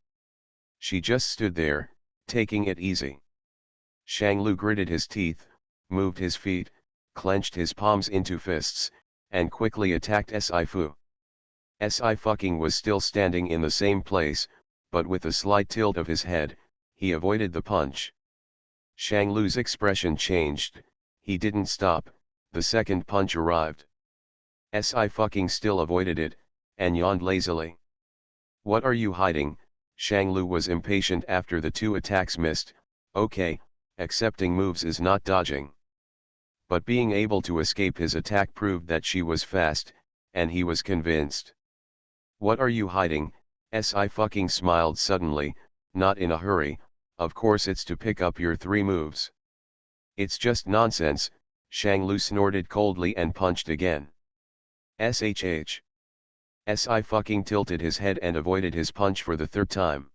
She just stood there, taking it easy. Shang Lu gritted his teeth, moved his feet, clenched his palms into fists, and quickly attacked Si Fu. Si fucking was still standing in the same place, but with a slight tilt of his head, he avoided the punch. Shang Lu's expression changed, he didn't stop, the second punch arrived. Si fucking still avoided it, and yawned lazily. What are you hiding? Shang Lu was impatient after the 2 attacks missed. Okay, accepting moves is not dodging. But being able to escape his attack proved that she was fast, and he was convinced. What are you hiding? Si fucking smiled suddenly, not in a hurry, of course it's to pick up your 3 moves. It's just nonsense, Shang Lu snorted coldly and punched again. SHH. Si fucking tilted his head and avoided his punch for the 3rd time.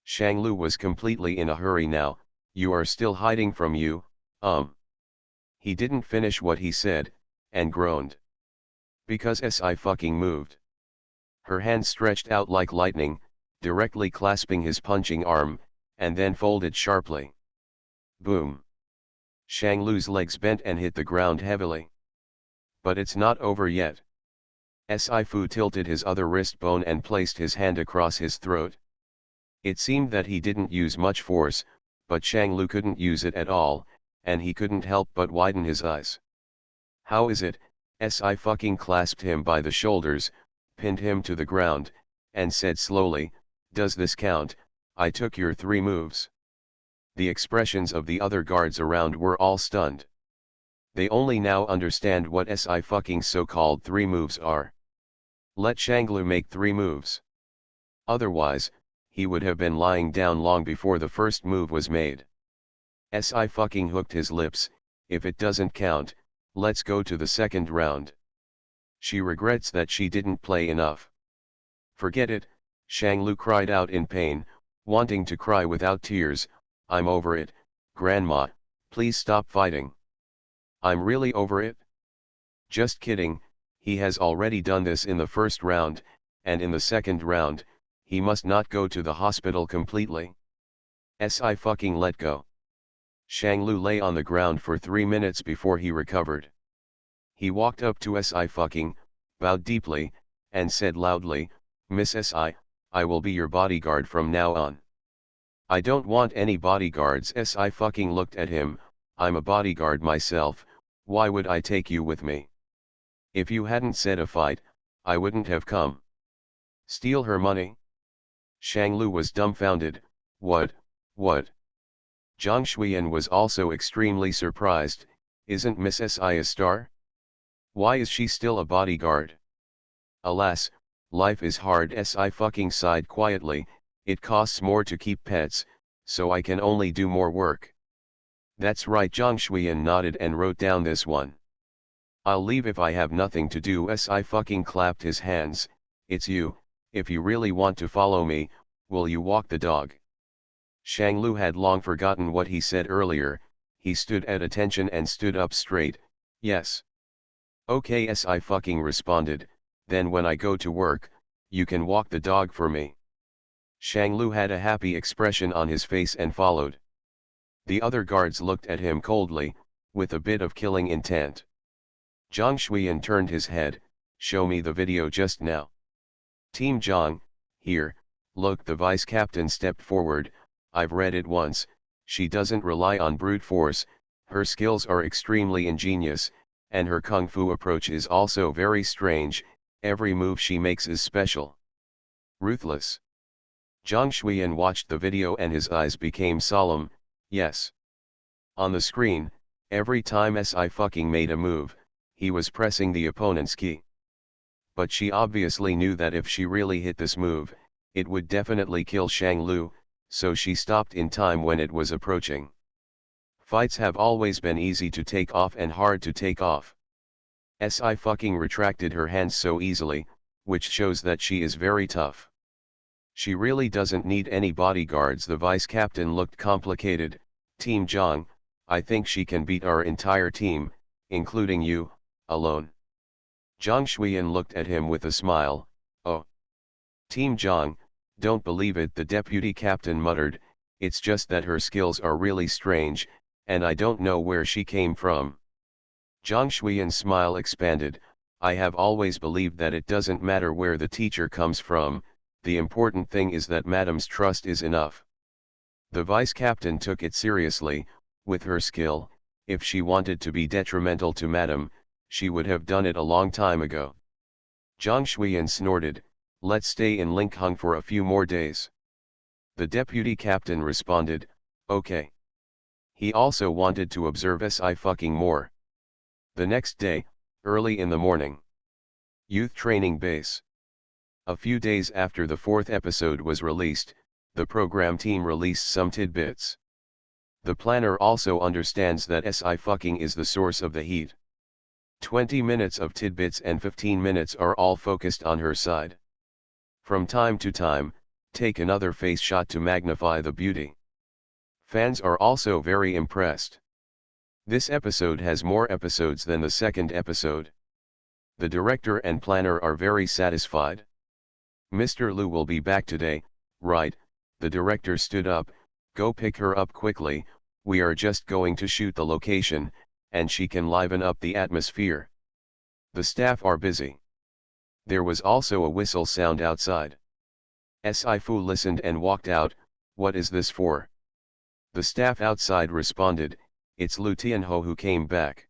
Shang Lu was completely in a hurry now. You are still hiding from you, He didn't finish what he said, and groaned. Because Si fucking moved. Her hand stretched out like lightning, directly clasping his punching arm, and then folded sharply. Boom. Shang Lu's legs bent and hit the ground heavily. But it's not over yet. Si Fu tilted his other wrist bone and placed his hand across his throat. It seemed that he didn't use much force, but Shang Lu couldn't use it at all, and he couldn't help but widen his eyes. How is it? Si fucking clasped him by the shoulders, pinned him to the ground, and said slowly, does this count? I took your 3 moves. The expressions of the other guards around were all stunned. They only now understand what Si fucking so-called 3 moves are. Let Shanglu make 3 moves. Otherwise, he would have been lying down long before the first move was made. Si fucking hooked his lips, if it doesn't count, let's go to the 2nd round. She regrets that she didn't play enough. Forget it, Shang Lu cried out in pain, Wanting to cry without tears, I'm over it, Grandma, please stop fighting. I'm really over it. Just kidding, he has already done this in the first round, and in the second round, he must not go to the hospital completely. Si fucking let go. Shanglu lay on the ground for 3 minutes before he recovered. He walked up to Si fucking, bowed deeply, and said loudly, Miss Si, I will be your bodyguard from now on. I don't want any bodyguards. Si fucking looked at him, I'm a bodyguard myself, why would I take you with me? If you hadn't said a fight, I wouldn't have come. Steal her money? Shanglu was dumbfounded, what? Zhang Shuiyan was also extremely surprised, isn't Miss Si a star? Why is she still a bodyguard? Alas, life is hard. Si fucking sighed quietly, it costs more to keep pets, so I can only do more work. That's right. Zhang Shuiyan nodded and wrote down this one. I'll leave if I have nothing to do. Si fucking clapped his hands, it's you, if you really want to follow me, will you walk the dog? Shanglu had long forgotten what he said earlier, he stood at attention and stood up straight, yes. Okay. Si fucking responded, then when I go to work, you can walk the dog for me. Shanglu had a happy expression on his face and followed. The other guards looked at him coldly, with a bit of killing intent. Zhang Shuiyan turned his head, show me the video just now. Team Zhang, here, look. The vice captain stepped forward, I've read it once, she doesn't rely on brute force, her skills are extremely ingenious, and her kung fu approach is also very strange, every move she makes is special. Ruthless. Zhang Shuiyan watched the video and his eyes became solemn, yes. On the screen, every time Si fucking made a move, he was pressing the opponent's key. But she obviously knew that if she really hit this move, it would definitely kill Shanglu, so she stopped in time when it was approaching. Fights have always been easy to take off and hard to take off. Si fucking retracted her hands so easily, which shows that she is very tough. She really doesn't need any bodyguards. The vice captain looked complicated, Team Zhang, I think she can beat our entire team, including you, alone. Zhang Shuiyan looked at him with a smile, oh. Team Zhang, don't believe it, the deputy captain muttered, it's just that her skills are really strange, and I don't know where she came from. Zhang Shuiyan's smile expanded, I have always believed that it doesn't matter where the teacher comes from, the important thing is that madam's trust is enough. The vice captain took it seriously, with her skill, if she wanted to be detrimental to madam, she would have done it a long time ago. Zhang Shuiyan snorted, let's stay in Linkhung for a few more days. The deputy captain responded, okay. He also wanted to observe Si fucking more. The next day, early in the morning. Youth Training Base. A few days after the 4th episode was released, the program team released some tidbits. The planner also understands that Si fucking is the source of the heat. 20 minutes of tidbits and 15 minutes are all focused on her side. From time to time, take another face shot to magnify the beauty. Fans are also very impressed. This episode has more episodes than the 2nd episode. The director and planner are very satisfied. Mr. Liu will be back today, right? The director stood up, go pick her up quickly, we are just going to shoot the location, and she can liven up the atmosphere. The staff are busy. There was also a whistle sound outside. Si Fu listened and walked out, what is this for? The staff outside responded, it's Lu Tianho who came back.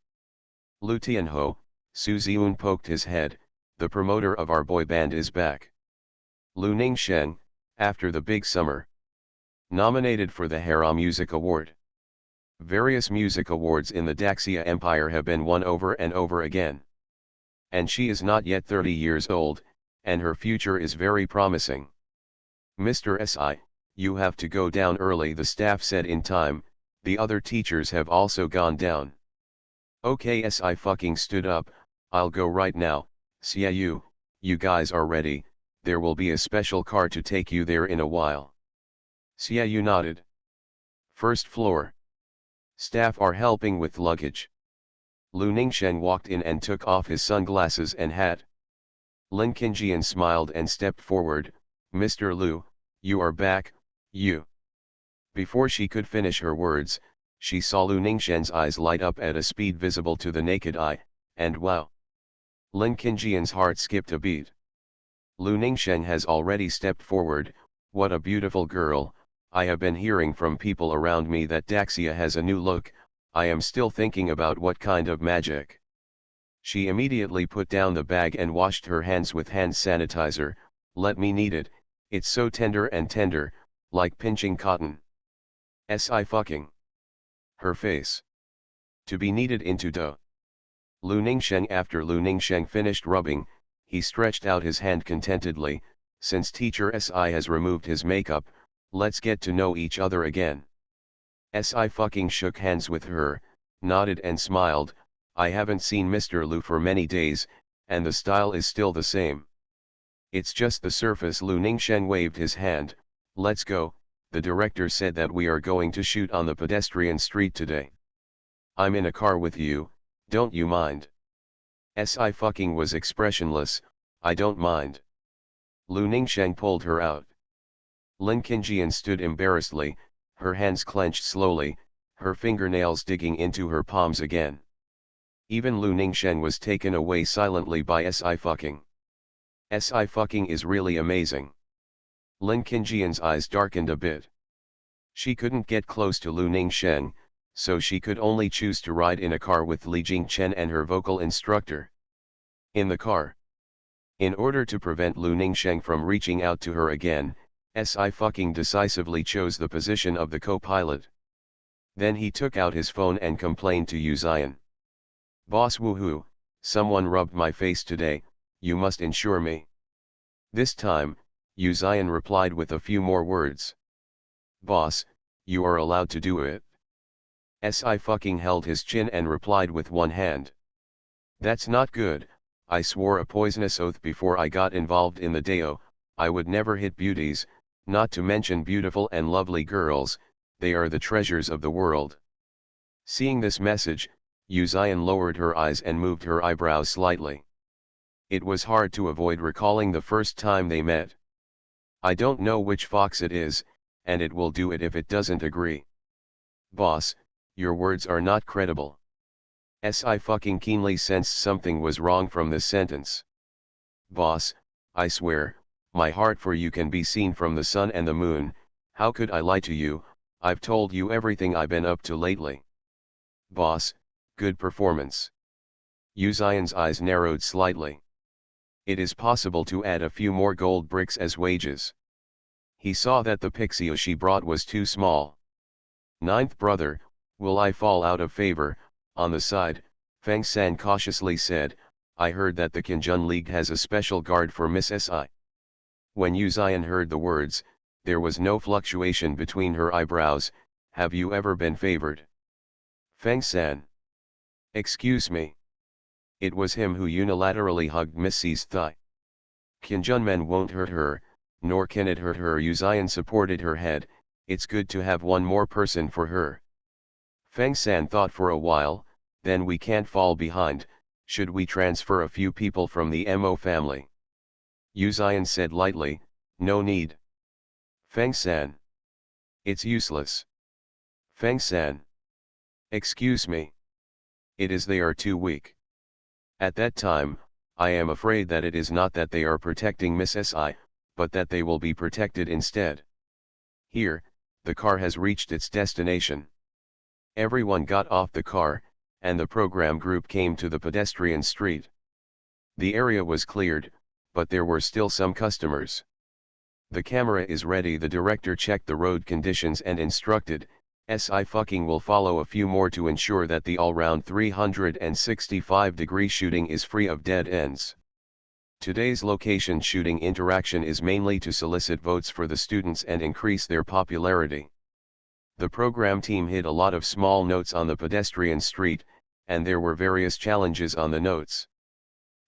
Lu Tianho, Su Ziun poked his head, the promoter of our boy band is back. Lu Ningsheng, after the big summer. Nominated for the Hera Music Award. Various music awards in the Daxia Empire have been won over and over again. And she is not yet 30 years old, and her future is very promising. Mr. Si, you have to go down early, the staff said in time, the other teachers have also gone down. Okay. Si fucking stood up, I'll go right now, Xiaoyu, you guys are ready, there will be a special car to take you there in a while. Xia Yu nodded. First floor. Staff are helping with luggage. Lu Ningsheng walked in and took off his sunglasses and hat. Lin Qingjian smiled and stepped forward. Mr. Lu, you are back, you. Before she could finish her words, she saw Lu Ningsheng's eyes light up at a speed visible to the naked eye, and wow! Lin Qingjian's heart skipped a beat. Lu Ningsheng has already stepped forward. What a beautiful girl. I have been hearing from people around me that Daxia has a new look. I am still thinking about what kind of magic. She immediately put down the bag and washed her hands with hand sanitizer. Let me knead it, it's so tender and tender, like pinching cotton. Si fucking. Her face. To be kneaded into dough. Lu Ningsheng. After Lu Ningsheng finished rubbing, he stretched out his hand contentedly. Since teacher Si has removed his makeup, let's get to know each other again. Si fucking shook hands with her, nodded and smiled. I haven't seen Mr. Lu for many days, and the style is still the same. It's just the surface. Lu Ningsheng waved his hand. Let's go. The director said that we are going to shoot on the pedestrian street today. I'm in a car with you, don't you mind? Si fucking was expressionless. I don't mind. Lu Ningsheng pulled her out. Lin Qingjian stood embarrassedly, her hands clenched slowly, her fingernails digging into her palms again. Even Lu Ningsheng was taken away silently by Si fucking. Si fucking is really amazing. Lin Qingjian's eyes darkened a bit. She couldn't get close to Lu Ningsheng, so she could only choose to ride in a car with Li Jingchen and her vocal instructor. In the car. In order to prevent Lu Ningsheng from reaching out to her again, Si fucking decisively chose the position of the co-pilot. Then he took out his phone and complained to Yu Zion. Boss woohoo, someone rubbed my face today, you must insure me. This time, Yu Zion replied with a few more words. Boss, you are allowed to do it. Si fucking held his chin and replied with one hand. That's not good. I swore a poisonous oath before I got involved in the Dao, I would never hit beauties, not to mention beautiful and lovely girls, they are the treasures of the world. Seeing this message, Yu Zion lowered her eyes and moved her eyebrows slightly. It was hard to avoid recalling the first time they met. I don't know which fox it is, and it will do it if it doesn't agree. Boss, your words are not credible. Si fucking keenly sensed something was wrong from this sentence. Boss, I swear, my heart for you can be seen from the sun and the moon, how could I lie to you? I've told you everything I've been up to lately. Boss, good performance. Yu Zion's eyes narrowed slightly. It is possible to add a few more gold bricks as wages. He saw that the pixie she brought was too small. Ninth brother, will I fall out of favor? On the side, Feng San cautiously said, I heard that the Qinjun League has a special guard for Miss Si. When Yu Zion heard the words, there was no fluctuation between her eyebrows. Have you ever been favored? Feng San. Excuse me. It was him who unilaterally hugged Miss Si's thigh. Qinjun men won't hurt her, nor can it hurt her. Yu Zion supported her head. It's good to have one more person for her. Feng San thought for a while, then we can't fall behind, should we transfer a few people from the Mo family? Yu Zion said lightly, no need. Feng San. It's useless. Feng San. Excuse me. It is they are too weak. At that time, I am afraid that it is not that they are protecting Miss Si, but that they will be protected instead. Here, the car has reached its destination. Everyone got off the car, and the program group came to the pedestrian street. The area was cleared, but there were still some customers. The camera is ready. The director checked the road conditions and instructed, Si fucking will follow a few more to ensure that the all-round 365-degree shooting is free of dead ends. Today's location shooting interaction is mainly to solicit votes for the students and increase their popularity. The program team hid a lot of small notes on the pedestrian street, and there were various challenges on the notes.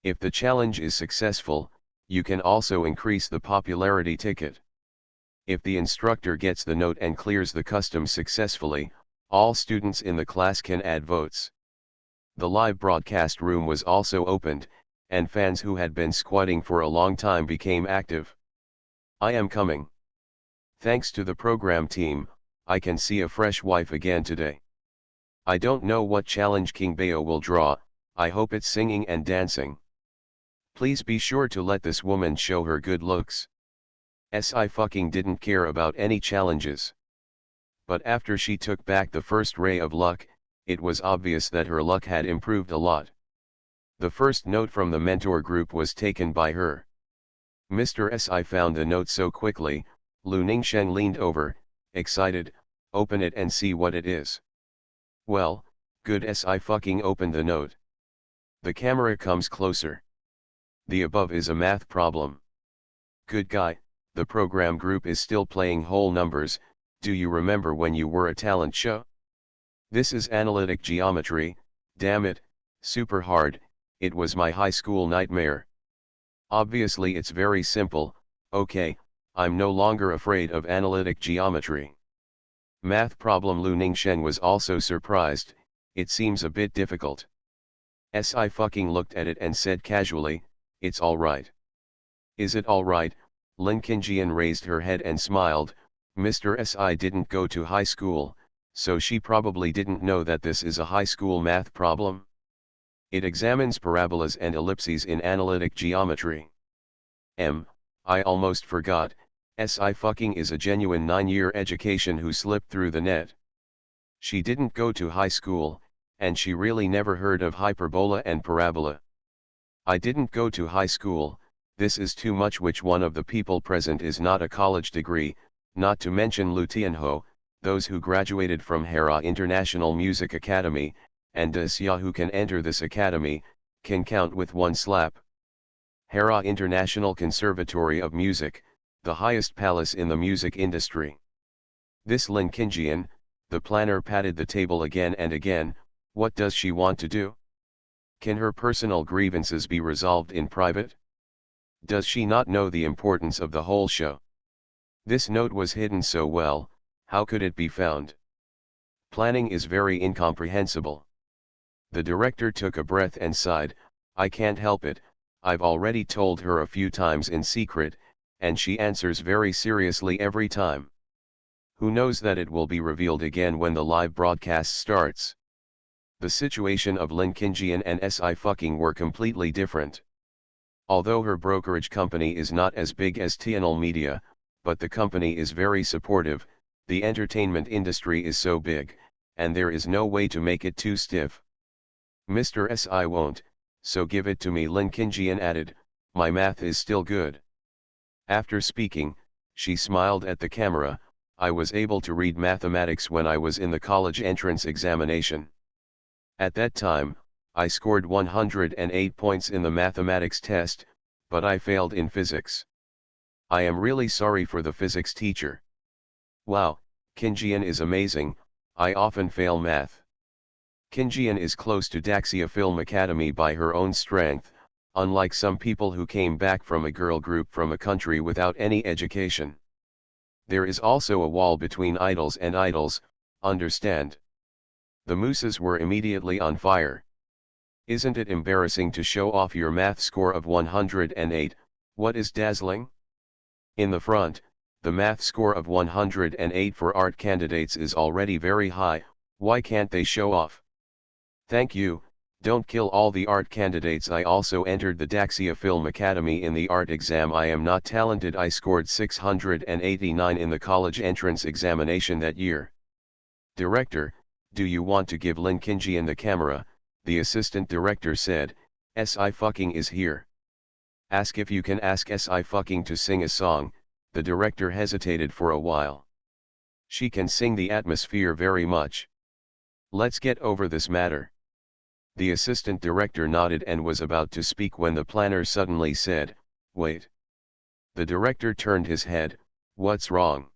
If the challenge is successful, you can also increase the popularity ticket. If the instructor gets the note and clears the custom successfully, all students in the class can add votes. The live broadcast room was also opened, and fans who had been squatting for a long time became active. I am coming. Thanks to the program team, I can see a fresh wife again today. I don't know what challenge King Bayo will draw, I hope it's singing and dancing. Please be sure to let this woman show her good looks. I fucking didn't care about any challenges. But after she took back the first ray of luck, it was obvious that her luck had improved a lot. The first note from the mentor group was taken by her. Mr. Si found the note so quickly, Lu Ningsheng leaned over, excited, open it and see what it is. Well, good. Si fucking opened the note. The camera comes closer. The above is a math problem. Good guy, the program group is still playing whole numbers. Do you remember when you were a talent show? This is analytic geometry, damn it, super hard, it was my high school nightmare. Obviously it's very simple, okay, I'm no longer afraid of analytic geometry. Math problem. Lu Ningsheng was also surprised, it seems a bit difficult. Si fucking looked at it and said casually, it's alright. Is it alright? Lin Qingjian raised her head and smiled. Mr. Si didn't go to high school, so she probably didn't know that this is a high school math problem. It examines parabolas and ellipses in analytic geometry. I almost forgot, Si fucking is a genuine 9-year education who slipped through the net. She didn't go to high school, and she really never heard of hyperbola and parabola. I didn't go to high school, this is too much. Which one of the people present is not a college degree, not to mention Lu Tianho, those who graduated from Hera International Music Academy, and Xia who can enter this academy, can count with one slap. Hera International Conservatory of Music, the highest palace in the music industry. This Lin Qingjian, the planner patted the table again and again. What does she want to do? Can her personal grievances be resolved in private? Does she not know the importance of the whole show? This note was hidden so well, how could it be found? Planning is very incomprehensible. The director took a breath and sighed, I can't help it, I've already told her a few times in secret, and she answers very seriously every time. Who knows that it will be revealed again when the live broadcast starts? The situation of Lin Qingjian and Si fucking were completely different. Although her brokerage company is not as big as TNL Media, but the company is very supportive, the entertainment industry is so big, and there is no way to make it too stiff. Mr. Si won't, so give it to me. Lin Qingjian added, my math is still good. After speaking, she smiled at the camera, I was able to read mathematics when I was in the college entrance examination. At that time, I scored 108 points in the mathematics test, but I failed in physics. I am really sorry for the physics teacher. Wow, Qingjian is amazing, I often fail math. Qingjian is close to Daxia Film Academy by her own strength, unlike some people who came back from a girl group from a country without any education. There is also a wall between idols and idols, understand? The mooses were immediately on fire. Isn't it embarrassing to show off your math score of 108, what is dazzling? In the front, the math score of 108 for art candidates is already very high, why can't they show off? Thank you, don't kill all the art candidates. I also entered the Daxia Film Academy in the art exam. I am not talented. I scored 689 in the college entrance examination that year. Director, do you want to give Lin Qingjian the camera? The assistant director said, Si fucking is here. Ask if you can ask Si fucking to sing a song. The director hesitated for a while. She can sing the atmosphere very much. Let's get over this matter. The assistant director nodded and was about to speak when the planner suddenly said, wait. The director turned his head, what's wrong?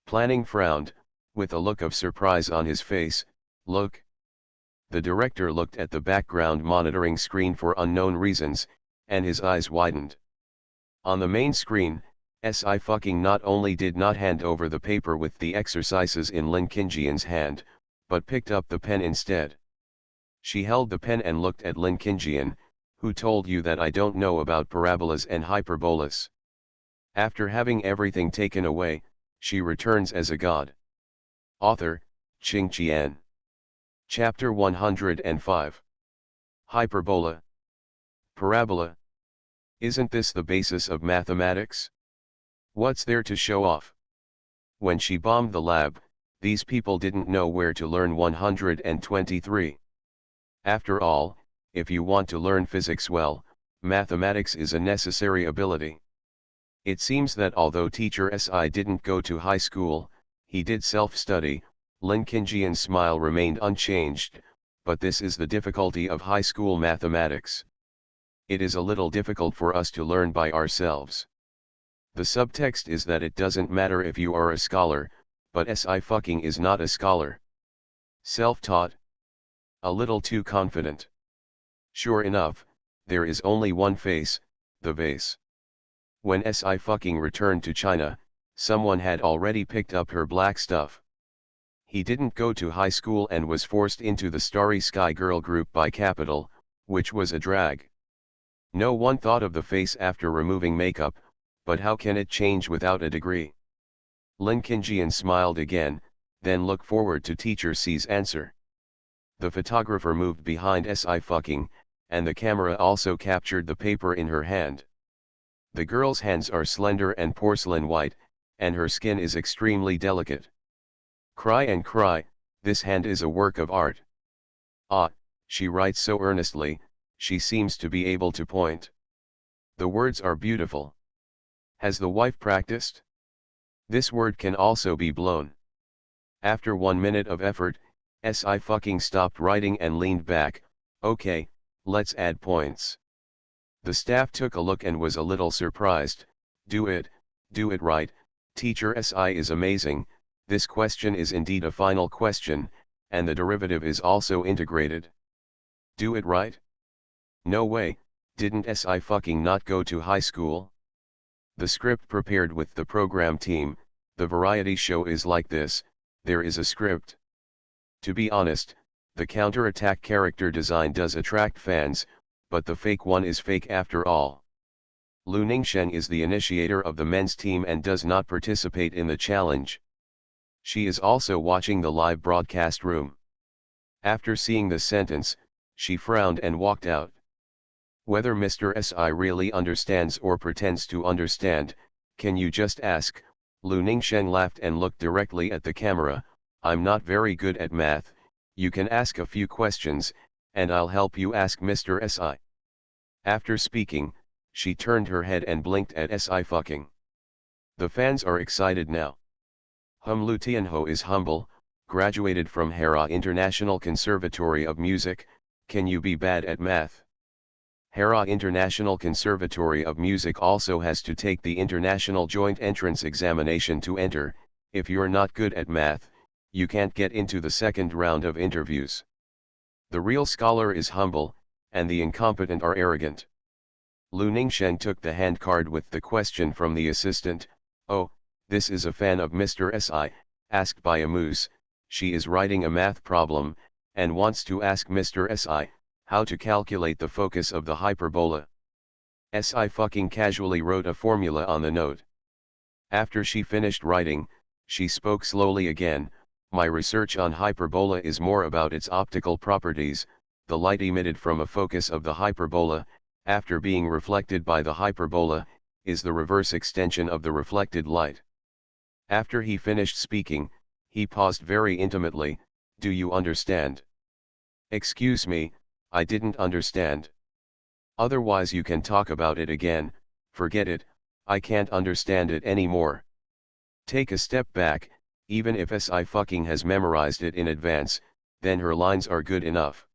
Planning frowned, with a look of surprise on his face, look. The director looked at the background monitoring screen for unknown reasons, and his eyes widened. On the main screen, Si fucking not only did not hand over the paper with the exercises in Lin Kinjian's hand, but picked up the pen instead. She held the pen and looked at Lin Kinjian, who told you that I don't know about parabolas and hyperbolas. After having everything taken away, she returns as a god. Author, Qing Qian. Chapter 105. Hyperbola. Parabola. Isn't this the basis of mathematics? What's there to show off? When she bombed the lab, these people didn't know where to learn 123. After all, if you want to learn physics well, mathematics is a necessary ability. It seems that although teacher Si didn't go to high school, he did self-study. Lin Kinjian's smile remained unchanged, but this is the difficulty of high school mathematics. It is a little difficult for us to learn by ourselves. The subtext is that it doesn't matter if you are a scholar, but Si fucking is not a scholar. Self-taught? A little too confident. Sure enough, there is only one face, the vase. When Si fucking returned to China, someone had already picked up her black stuff. He didn't go to high school and was forced into the Starry Sky Girl group by Capital, which was a drag. No one thought of the face after removing makeup, but how can it change without a degree? Lin Kinjian smiled again, then looked forward to teacher C's answer. The photographer moved behind Si fucking, and the camera also captured the paper in her hand. The girl's hands are slender and porcelain white, and her skin is extremely delicate. Cry and cry, this hand is a work of art. Ah, she writes so earnestly, she seems to be able to point. The words are beautiful. Has the wife practiced? This word can also be blown. After 1 minute of effort, Si fucking stopped writing and leaned back. Okay, let's add points. The staff took a look and was a little surprised. Do it right, teacher Si is amazing. This question is indeed a final question, and the derivative is also integrated. Do it right? No way, didn't Si fucking not go to high school? The script prepared with the program team, the variety show is like this, there is a script. To be honest, the counter-attack character design does attract fans, but the fake one is fake after all. Lu Ningsheng is the initiator of the men's team and does not participate in the challenge. She is also watching the live broadcast room. After seeing the sentence, she frowned and walked out. Whether Mr. Si really understands or pretends to understand, can you just ask? Lu Ningsheng laughed and looked directly at the camera. I'm not very good at math, you can ask a few questions, and I'll help you ask Mr. Si. After speaking, she turned her head and blinked at Si fucking. The fans are excited now. Lu Tianho is humble, graduated from Hera International Conservatory of Music. Can you be bad at math? Hera International Conservatory of Music also has to take the International Joint Entrance Examination to enter. If you're not good at math, you can't get into the second round of interviews. The real scholar is humble, and the incompetent are arrogant. Lu Ningsheng took the handcard with the question from the assistant. Oh, this is a fan of Mr. Si, asked by a moose. She is writing a math problem, and wants to ask Mr. Si, how to calculate the focus of the hyperbola. Si fucking casually wrote a formula on the note. After she finished writing, she spoke slowly again. My research on hyperbola is more about its optical properties. The light emitted from a focus of the hyperbola, after being reflected by the hyperbola, is the reverse extension of the reflected light. After he finished speaking, he paused very intimately. Do you understand? Excuse me, I didn't understand. Otherwise you can talk about it again. Forget it, I can't understand it anymore. Take a step back. Even if Si fucking has memorized it in advance, then her lines are good enough.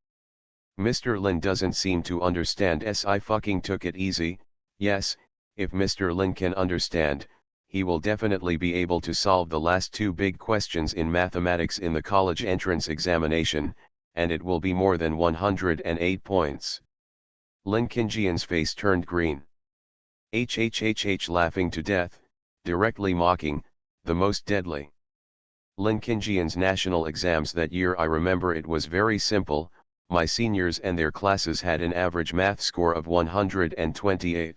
Mr. Lin doesn't seem to understand. Si fucking took it easy. Yes, if Mr. Lin can understand, he will definitely be able to solve the last 2 big questions in mathematics in the college entrance examination, and it will be more than 108 points. Lin Kinjian's face turned green. Laughing to death, directly mocking, the most deadly. Lin Qingjian's national exams that year, I remember it was very simple. My seniors and their classes had an average math score of 128.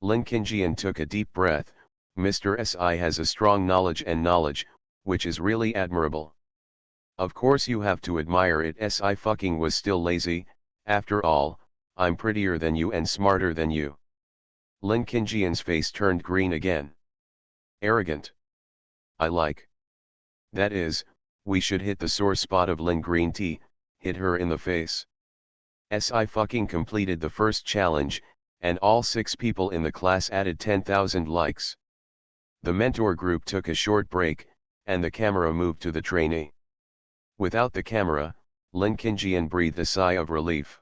Lin Qingjian took a deep breath. Mr. Si has a strong knowledge, which is really admirable. Of course you have to admire it. Si fucking was still lazy. After all, I'm prettier than you and smarter than you. Lin Qingjian's face turned green again. Arrogant. I like. That is, we should hit the sore spot of Lin green tea, hit her in the face. Si fucking completed the first challenge, and all 6 people in the class added 10,000 likes. The mentor group took a short break, and the camera moved to the trainee. Without the camera, Lin Qingjian breathed a sigh of relief.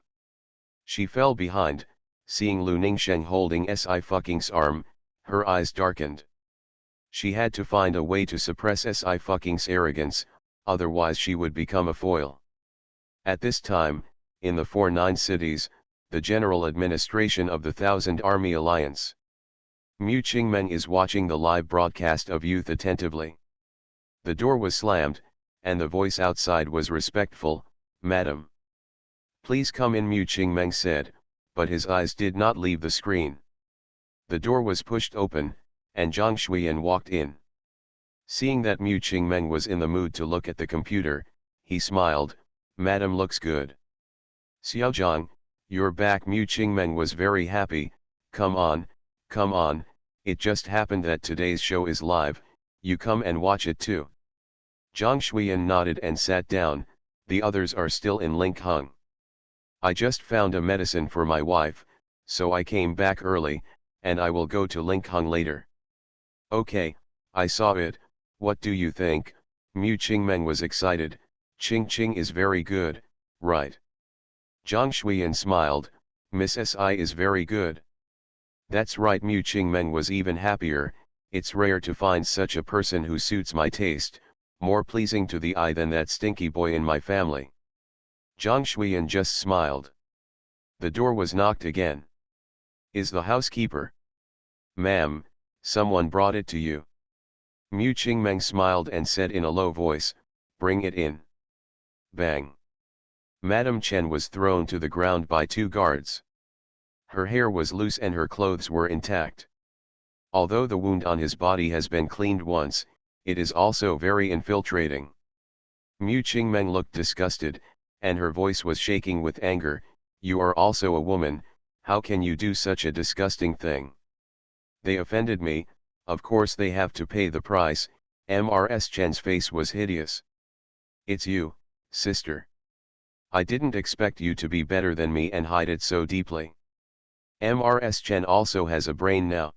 She fell behind, seeing Lu Ningsheng holding Si fucking's arm, her eyes darkened. She had to find a way to suppress Si fucking's arrogance, otherwise she would become a foil. At this time, in the 4-9 cities, the general administration of the Thousand Army Alliance. Mu Qingmeng is watching the live broadcast of youth attentively. The door was slammed, and the voice outside was respectful, "Madam. Please come in," Mu Qingmeng said, but his eyes did not leave the screen. The door was pushed open, and Zhang Shuiyan walked in. Seeing that Mu Qingmeng was in the mood to look at the computer, he smiled, "Madam looks good." "Xiaozhang, you're back." Mu Qingmeng was very happy. Come on, it just happened that today's show is live, you come and watch it too." Zhang Shuiyan nodded and sat down. "The others are still in Linkhung. I just found a medicine for my wife, so I came back early, and I will go to Linkhung later." "Okay, I saw it. What do you think?" Mu Qingmeng was excited. "Qing is very good, right?" Zhang Shuiyan smiled. "Miss Si is very good." "That's right." Mu Qingmeng was even happier. "It's rare to find such a person who suits my taste, more pleasing to the eye than that stinky boy in my family." Zhang Shuiyan just smiled. The door was knocked again. "Is the housekeeper?" "Ma'am, someone brought it to you." Mu Qingmeng smiled and said in a low voice, "Bring it in." Bang! Madame Chen was thrown to the ground by 2 guards. Her hair was loose and her clothes were intact. Although the wound on his body has been cleaned once, it is also very infiltrating. Mu Qingmeng looked disgusted, and her voice was shaking with anger. "You are also a woman, how can you do such a disgusting thing? They offended me, of course they have to pay the price." Ms. Chen's face was hideous. "It's you, sister. I didn't expect you to be better than me and hide it so deeply." Ms. Chen also has a brain now.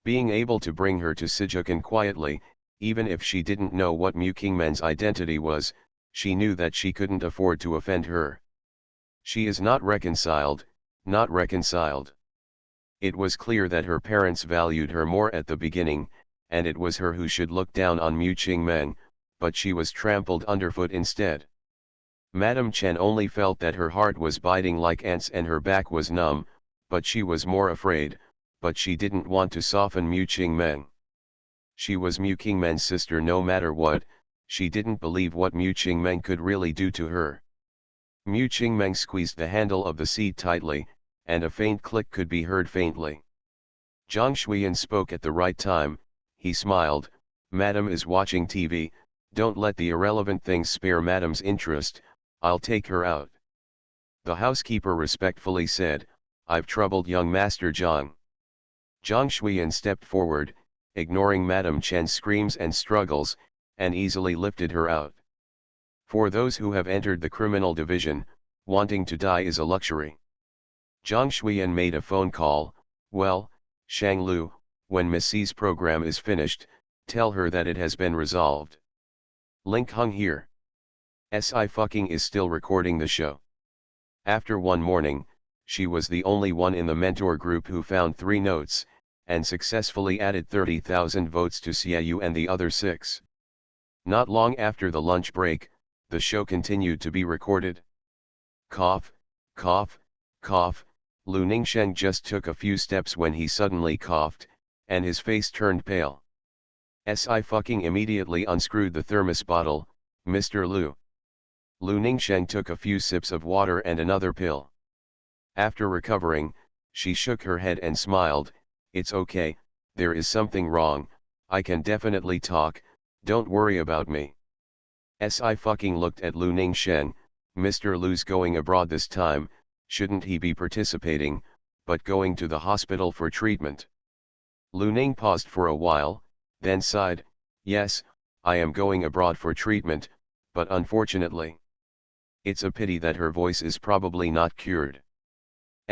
Being able to bring her to Sijukan quietly, even if she didn't know what Mu Qingmen's identity was, she knew that she couldn't afford to offend her. She is not reconciled, not reconciled. It was clear that her parents valued her more at the beginning, and it was her who should look down on Mu Qingmeng, but she was trampled underfoot instead. Madame Chen only felt that her heart was biting like ants and her back was numb, but she was more afraid, but she didn't want to soften Mu Qingmeng. She was Mu Qingmen's sister no matter what. She didn't believe what Mu Qingmeng could really do to her. Mu Qingmeng squeezed the handle of the seat tightly, and a faint click could be heard faintly. Zhang Shuiyan spoke at the right time. He smiled, "Madam is watching TV, don't let the irrelevant things spare Madam's interest, I'll take her out." The housekeeper respectfully said, "I've troubled young Master Zhang." Zhang Shuiyan stepped forward, ignoring Madame Chen's screams and struggles, and easily lifted her out. For those who have entered the criminal division, wanting to die is a luxury. Zhang Shuiyan made a phone call. "Well, Shang Lu, when Miss C's program is finished, tell her that it has been resolved." Link Hung here. Si fucking is still recording the show. After one morning, she was the only one in the mentor group who found 3 notes, and successfully added 30,000 votes to Xiaoyu and the other 6. Not long after the lunch break, the show continued to be recorded. Cough, cough, cough. Lu Ningsheng just took a few steps when he suddenly coughed, and his face turned pale. Si fucking immediately unscrewed the thermos bottle. Mr. Lu Ningsheng took a few sips of water and another pill. After recovering, she shook her head and smiled. It's okay, there is something wrong, I can definitely talk, don't worry about me. Si fucking looked at Lu Ningsheng. Mr. Lu's going abroad this time, shouldn't he be participating, but going to the hospital for treatment? Lu Ning paused for a while, then sighed, yes, I am going abroad for treatment, but unfortunately. It's a pity that her voice is probably not cured.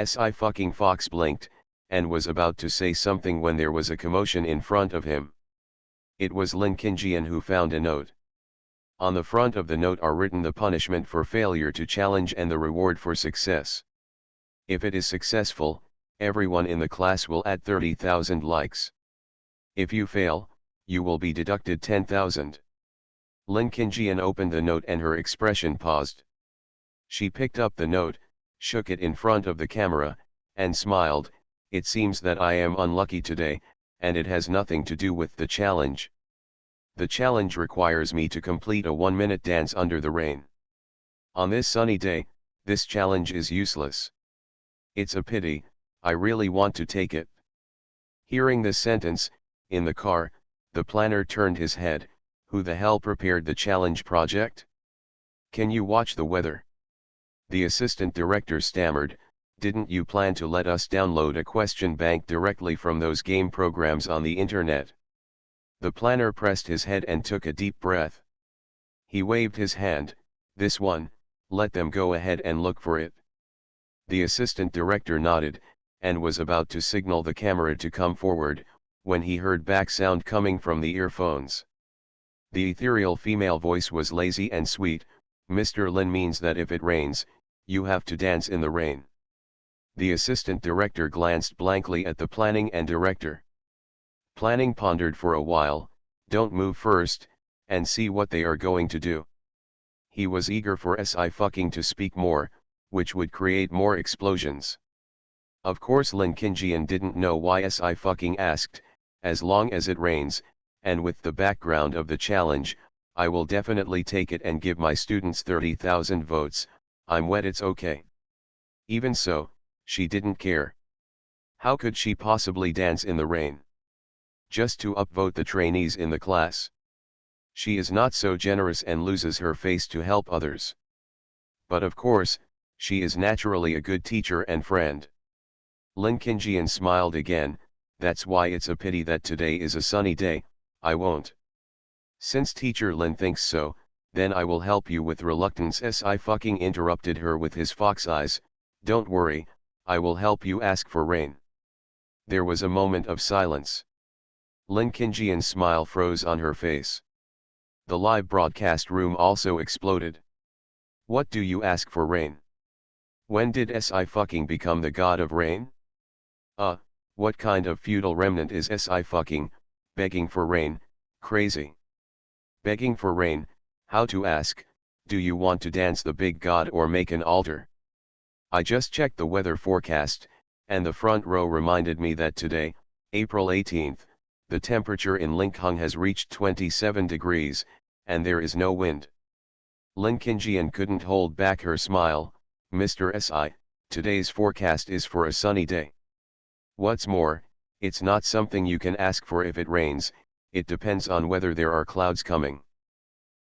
Si fucking Fox blinked, and was about to say something when there was a commotion in front of him. It was Lin Qingjian who found a note. On the front of the note are written the punishment for failure to challenge and the reward for success. If it is successful, everyone in the class will add 30,000 likes. If you fail, you will be deducted 10,000. Lin Qingjian opened the note and her expression paused. She picked up the note, shook it in front of the camera, and smiled. It seems that I am unlucky today, and it has nothing to do with the challenge. The challenge requires me to complete a 1-minute dance under the rain. On this sunny day, this challenge is useless. It's a pity, I really want to take it. Hearing this sentence, in the car, the planner turned his head. Who the hell prepared the challenge project? Can you watch the weather? The assistant director stammered, didn't you plan to let us download a question bank directly from those game programs on the internet? The planner pressed his head and took a deep breath. He waved his hand, this one, let them go ahead and look for it. The assistant director nodded, and was about to signal the camera to come forward, when he heard back sound coming from the earphones. The ethereal female voice was lazy and sweet. Mr. Lin means that if it rains, you have to dance in the rain. The assistant director glanced blankly at the planning and director. Planning pondered for a while, don't move first, and see what they are going to do. He was eager for Si fucking to speak more, which would create more explosions. Of course Lin Qingjian didn't know why Si fucking asked, as long as it rains, and with the background of the challenge, I will definitely take it and give my students 30,000 votes, I'm wet, it's okay. Even so, she didn't care. How could she possibly dance in the rain? Just to upvote the trainees in the class. She is not so generous and loses her face to help others. But of course, she is naturally a good teacher and friend. Lin Qingjian smiled again, that's why it's a pity that today is a sunny day, I won't. Since teacher Lin thinks so, then I will help you with reluctance. Si fucking interrupted her with his fox eyes, don't worry, I will help you ask for rain. There was a moment of silence. Lin Qingjian's smile froze on her face. The live broadcast room also exploded. What do you ask for rain? When did Si fucking become the god of rain? What kind of feudal remnant is Si fucking, begging for rain, crazy? Begging for rain, how to ask, do you want to dance the big god or make an altar? I just checked the weather forecast, and the front row reminded me that today, April 18th, the temperature in Linkhung has reached 27 degrees, and there is no wind. Lin Qingjian couldn't hold back her smile, Mr. Si, today's forecast is for a sunny day. What's more, it's not something you can ask for if it rains, it depends on whether there are clouds coming.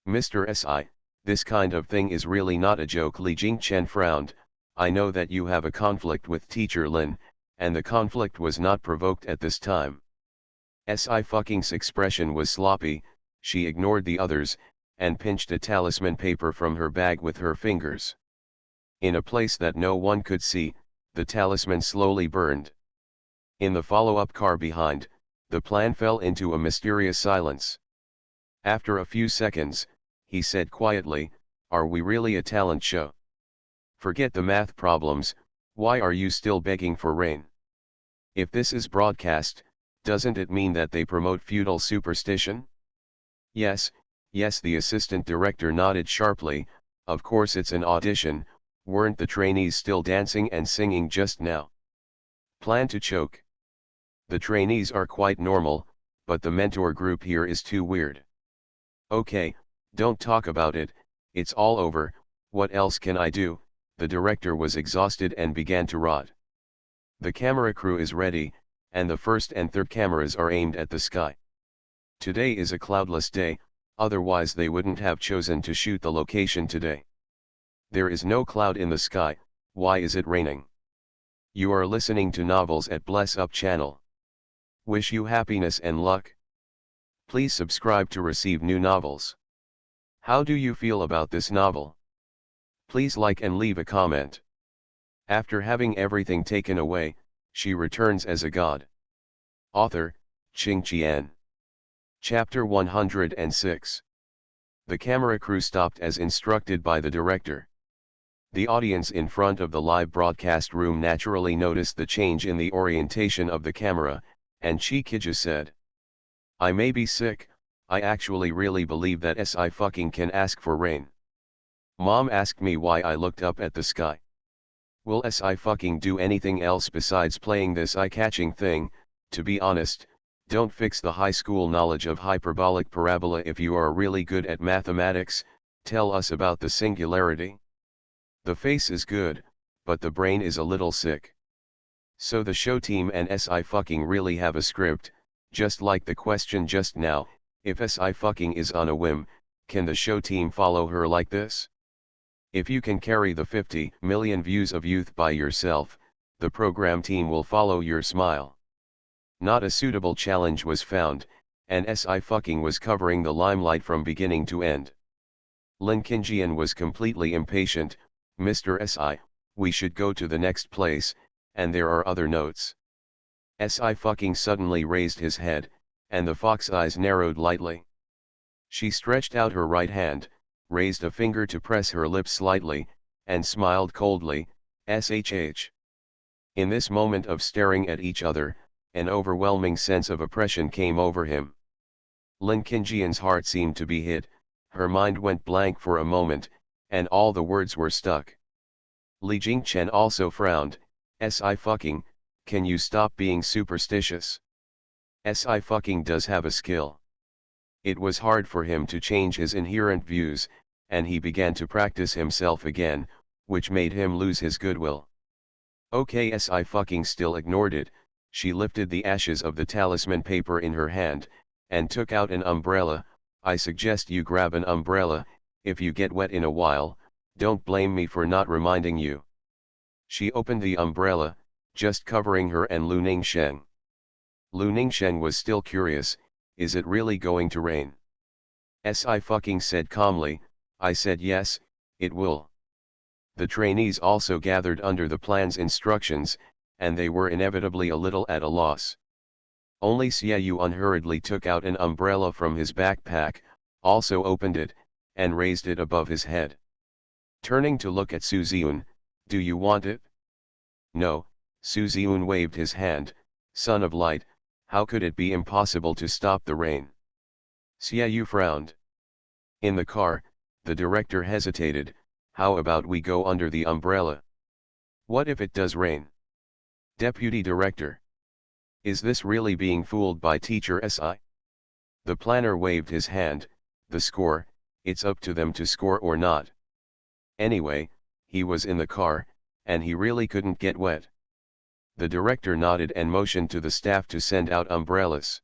Mr. Si, this kind of thing is really not a joke. Li Jingchen frowned, I know that you have a conflict with teacher Lin, and the conflict was not provoked at this time. Si fucking's expression was sloppy, she ignored the others, and pinched a talisman paper from her bag with her fingers. In a place that no one could see, the talisman slowly burned. In the follow-up car behind, the plan fell into a mysterious silence. After a few seconds, he said quietly, are we really a talent show? Forget the math problems, why are you still begging for rain? If this is broadcast, doesn't it mean that they promote feudal superstition? Yes, the assistant director nodded sharply, of course it's an audition, weren't the trainees still dancing and singing just now? Plan to choke. The trainees are quite normal, but the mentor group here is too weird. Okay, don't talk about it, it's all over, what else can I do? The director was exhausted and began to rot. The camera crew is ready, and the first and third cameras are aimed at the sky. Today is a cloudless day, otherwise they wouldn't have chosen to shoot the location today. There is no cloud in the sky, why is it raining? You are listening to Novels at Bless Up channel. Wish you happiness and luck. Please subscribe to receive new novels. How do you feel about this novel? Please like and leave a comment. After having everything taken away, she returns as a god. Author, Ching Qian. Chapter 106. The camera crew stopped as instructed by the director. The audience in front of the live broadcast room naturally noticed the change in the orientation of the camera, and Chi-Kija said, I may be sick, I actually really believe that Sci-Fi can ask for rain. Mom asked me why I looked up at the sky. Will Sci-Fi do anything else besides playing this eye-catching thing? To be honest, don't fix the high school knowledge of hyperbolic parabola if you are really good at mathematics, tell us about the singularity. The face is good, but the brain is a little sick. So the show team and Sci-Fi really have a script, just like the question just now, if Sci-Fi is on a whim, can the show team follow her like this? If you can carry the 50 million views of youth by yourself, the program team will follow your smile. Not a suitable challenge was found, and Sci-Fi was covering the limelight from beginning to end. Lin Qingjian was completely impatient. Mr. Si, we should go to the next place, and there are other notes. Sci suddenly raised his head, and the fox eyes narrowed lightly. She stretched out her right hand, raised a finger to press her lips slightly, and smiled coldly, shh. In this moment of staring at each other, an overwhelming sense of oppression came over him. Lin Qingjian's heart seemed to be hit, her mind went blank for a moment, and all the words were stuck. Li Jingchen also frowned, Sci, can you stop being superstitious? Sci does have a skill. It was hard for him to change his inherent views, and he began to practice himself again, which made him lose his goodwill. Okay, Sci still ignored it. She lifted the ashes of the talisman paper in her hand, and took out an umbrella. I suggest you grab an umbrella. If you get wet in a while, don't blame me for not reminding you. She opened the umbrella, just covering her and Lu Ningsheng. Lu Ningsheng was still curious, is it really going to rain? Sci said calmly, I said yes, it will. The trainees also gathered under the plan's instructions, and they were inevitably a little at a loss. Only Xiaoyu unhurriedly took out an umbrella from his backpack, also opened it, and raised it above his head. Turning to look at Su Ziyun, do you want it? No, Su Ziyun waved his hand, son of light, how could it be impossible to stop the rain? Xiaoyu frowned. In the car, the director hesitated, how about we go under the umbrella? What if it does rain? Deputy Director. Is this really being fooled by Teacher Si? The planner waved his hand, the score, it's up to them to score or not. Anyway, he was in the car, and he really couldn't get wet. The director nodded and motioned to the staff to send out umbrellas.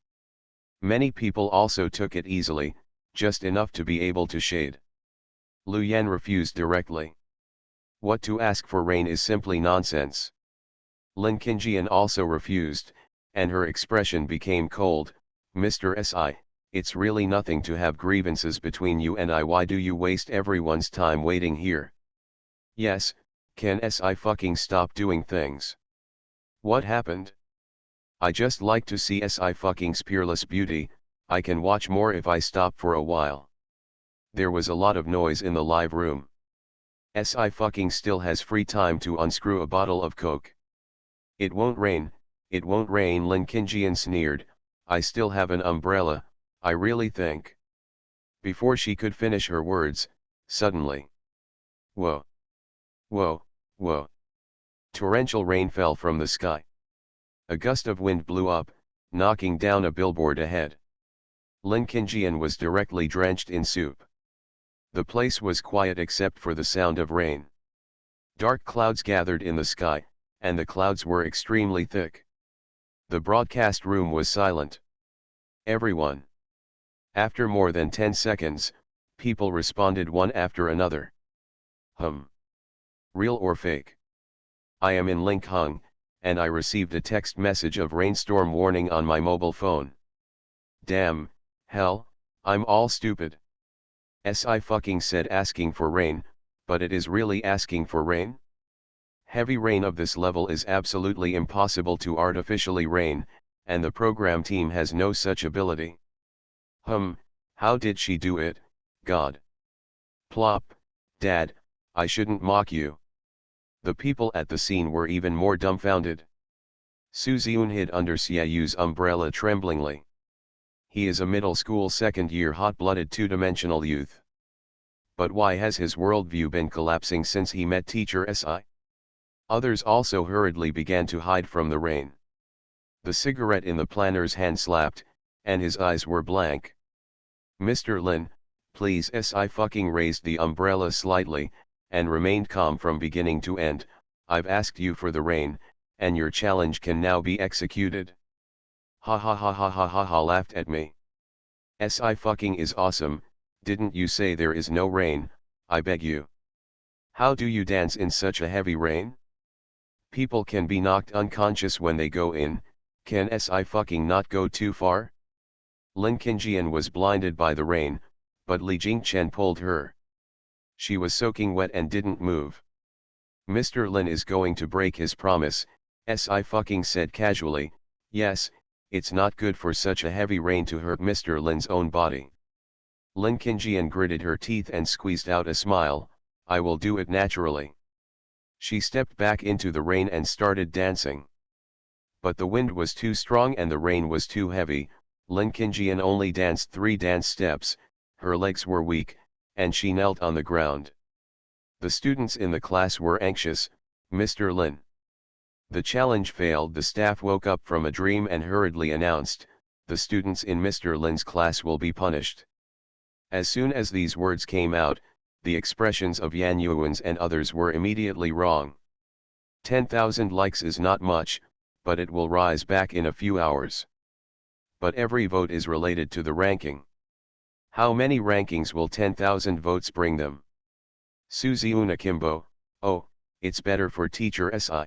Many people also took it easily, just enough to be able to shade. Lu Yan refused directly. What to ask for rain is simply nonsense. Lin Qingjian also refused, and her expression became cold. Mr. Si, it's really nothing to have grievances between you and I. Why do you waste everyone's time waiting here? Yes, can Si stop doing things? What happened? I just like to see Si's peerless beauty. I can watch more if I stop for a while. There was a lot of noise in the live room. Si still has free time to unscrew a bottle of Coke. It won't rain, Lin Qingjian sneered, I still have an umbrella, I really think. Before she could finish her words, suddenly. Whoa! Whoa, whoa! Torrential rain fell from the sky. A gust of wind blew up, knocking down a billboard ahead. Lin Qingjian was directly drenched in soup. The place was quiet except for the sound of rain. Dark clouds gathered in the sky, and the clouds were extremely thick. The broadcast room was silent. Everyone. After more than 10 seconds, people responded one after another. Real or fake? I am in Linkhung, and I received a text message of rainstorm warning on my mobile phone. Damn, hell, I'm all stupid. SI fucking said asking for rain, but it is really asking for rain? Heavy rain of this level is absolutely impossible to artificially rain, and the program team has no such ability. How did she do it, God? Plop, Dad, I shouldn't mock you. The people at the scene were even more dumbfounded. Su Ziun hid under Xiaoyu's umbrella tremblingly. He is a middle school second-year hot-blooded two-dimensional youth. But why has his worldview been collapsing since he met teacher Si? Others also hurriedly began to hide from the rain. The cigarette in the planner's hand slapped, and his eyes were blank. Mr. Lin, please. Si fucking raised the umbrella slightly, and remained calm from beginning to end. I've asked you for the rain, and your challenge can now be executed. Ha ha ha ha ha ha ha, laughed at me. Si fucking is awesome. Didn't you say there is no rain? I beg you. How do you dance in such a heavy rain? People can be knocked unconscious when they go in. Can Si fucking not go too far? Lin Qingjian was blinded by the rain, but Li Jingchen pulled her. She was soaking wet and didn't move. Mr. Lin is going to break his promise, Si fucking said casually. Yes, it's not good for such a heavy rain to hurt Mr. Lin's own body. Lin Qingjian gritted her teeth and squeezed out a smile. I will do it naturally. She stepped back into the rain and started dancing. But the wind was too strong and the rain was too heavy. Lin Qingjian only danced 3 dance steps, her legs were weak, and she knelt on the ground. The students in the class were anxious. Mr. Lin. The challenge failed. The staff woke up from a dream and hurriedly announced, the students in Mr. Lin's class will be punished. As soon as these words came out, the expressions of Yan Yuan's and others were immediately wrong. 10,000 likes is not much, but it will rise back in a few hours. But every vote is related to the ranking. How many rankings will 10,000 votes bring them? Su Ziun akimbo, oh, it's better for teacher Si.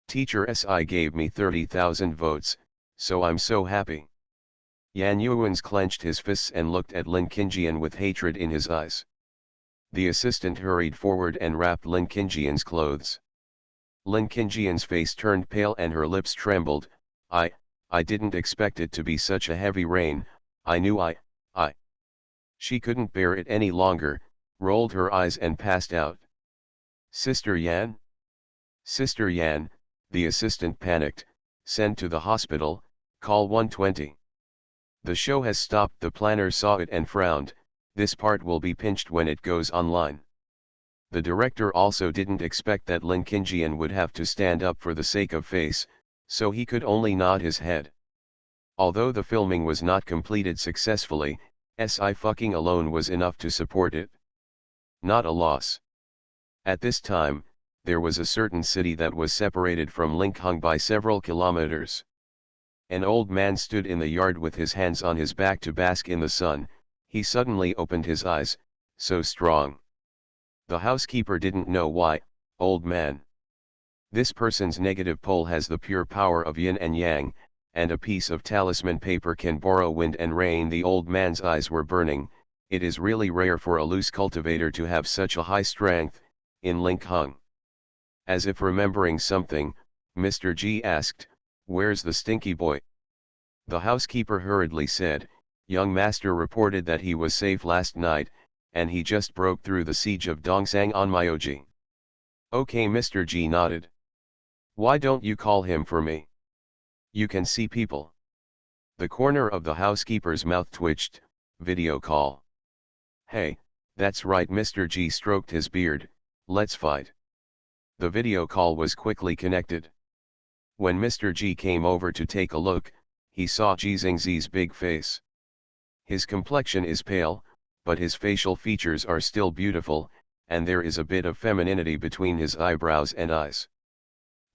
Teacher Si gave me 30,000 votes, so I'm so happy. Yan Yuan's clenched his fists and looked at Lin Qingjian with hatred in his eyes. The assistant hurried forward and wrapped Lin Qingjian's clothes. Lin Qingjian's face turned pale and her lips trembled. I didn't expect it to be such a heavy rain. I knew I. She couldn't bear it any longer, rolled her eyes and passed out. Sister Yan? Sister Yan, the assistant panicked, send to the hospital, call 120. The show has stopped. The planner saw it and frowned. This part will be pinched when it goes online. The director also didn't expect that Lin Qingjian would have to stand up for the sake of face, so he could only nod his head. Although the filming was not completed successfully, Si fucking alone was enough to support it. Not a loss. At this time, there was a certain city that was separated from Linkhung by several kilometers. An old man stood in the yard with his hands on his back to bask in the sun. He suddenly opened his eyes, so strong. The housekeeper didn't know why. Old man. This person's negative pole has the pure power of yin and yang, and a piece of talisman paper can borrow wind and rain. The old man's eyes were burning. It is really rare for a loose cultivator to have such a high strength, in Linkhung. As if remembering something, Mr. G asked, where's the stinky boy? The housekeeper hurriedly said, young master reported that he was safe last night, and he just broke through the siege of Dongsang on Myoji. Okay, Mr. G nodded. Why don't you call him for me? You can see people. The corner of the housekeeper's mouth twitched. Video call. Hey, that's right. Mr. G stroked his beard. Let's fight. The video call was quickly connected. When Mr. G came over to take a look, he saw Jizengzi's big face. His complexion is pale, but his facial features are still beautiful, and there is a bit of femininity between his eyebrows and eyes.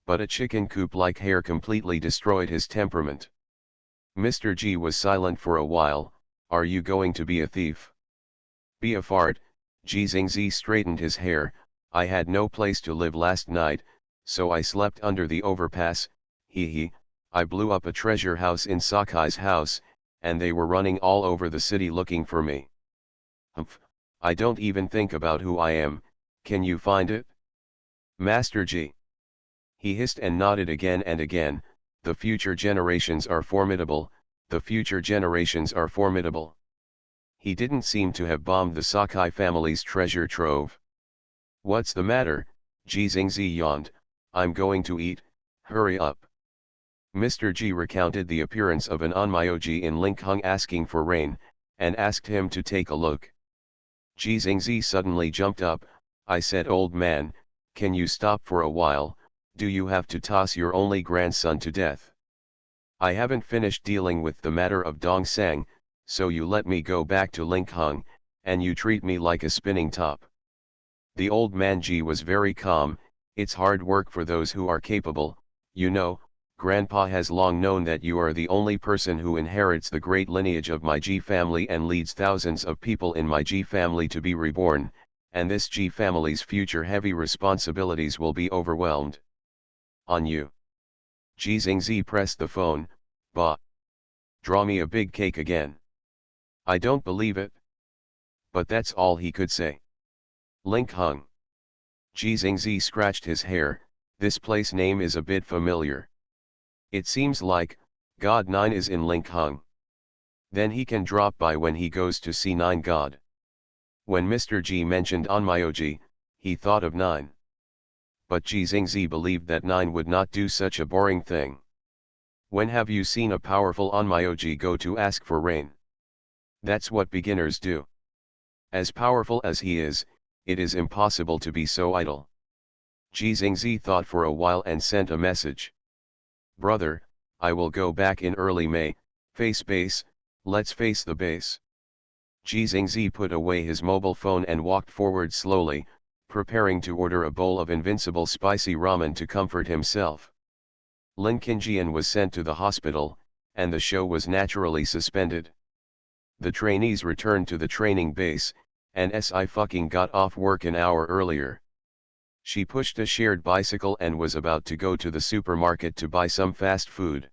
But a chicken coop-like hair completely destroyed his temperament. Mr. G was silent for a while. Are you going to be a thief? Be a fart. Jizengzi straightened his hair. I had no place to live last night, so I slept under the overpass. Hee. I blew up a treasure house in Sakai's house, and they were running all over the city looking for me. Humph, I don't even think about who I am. Can you find it? Master G. He hissed and nodded again and again. The future generations are formidable, the future generations are formidable. He didn't seem to have bombed the Sakai family's treasure trove. What's the matter? Jizengzi yawned. I'm going to eat, hurry up. Mr. G recounted the appearance of an Onmyoji in Linkhung asking for rain, and asked him to take a look. Jizengzi suddenly jumped up. I said, old man, can you stop for a while? Do you have to toss your only grandson to death? I haven't finished dealing with the matter of Dongsang, so you let me go back to Linkhung, and you treat me like a spinning top. The old man Ji was very calm. It's hard work for those who are capable, you know. Grandpa has long known that you are the only person who inherits the great lineage of my G family and leads thousands of people in my G family to be reborn, and this G family's future heavy responsibilities will be overwhelmed on you. Jizengzi pressed the phone. Bah. Draw me a big cake again. I don't believe it. But that's all he could say. Linkhung. Jizengzi scratched his hair. This place name is a bit familiar. It seems like, God 9 is in Linkhung. Then he can drop by when he goes to see 9 God. When Mr. G mentioned Onmyoji, he thought of 9. But Jizengzi believed that 9 would not do such a boring thing. When have you seen a powerful Onmyoji go to ask for rain? That's what beginners do. As powerful as he is, it is impossible to be so idle. Jizengzi thought for a while and sent a message. Brother, I will go back in early May, face base, let's face the base. Jizengzi put away his mobile phone and walked forward slowly, preparing to order a bowl of invincible spicy ramen to comfort himself. Lin Qingjian was sent to the hospital, and the show was naturally suspended. The trainees returned to the training base, and Si got off work an hour earlier. She pushed a shared bicycle and was about to go to the supermarket to buy some fast food.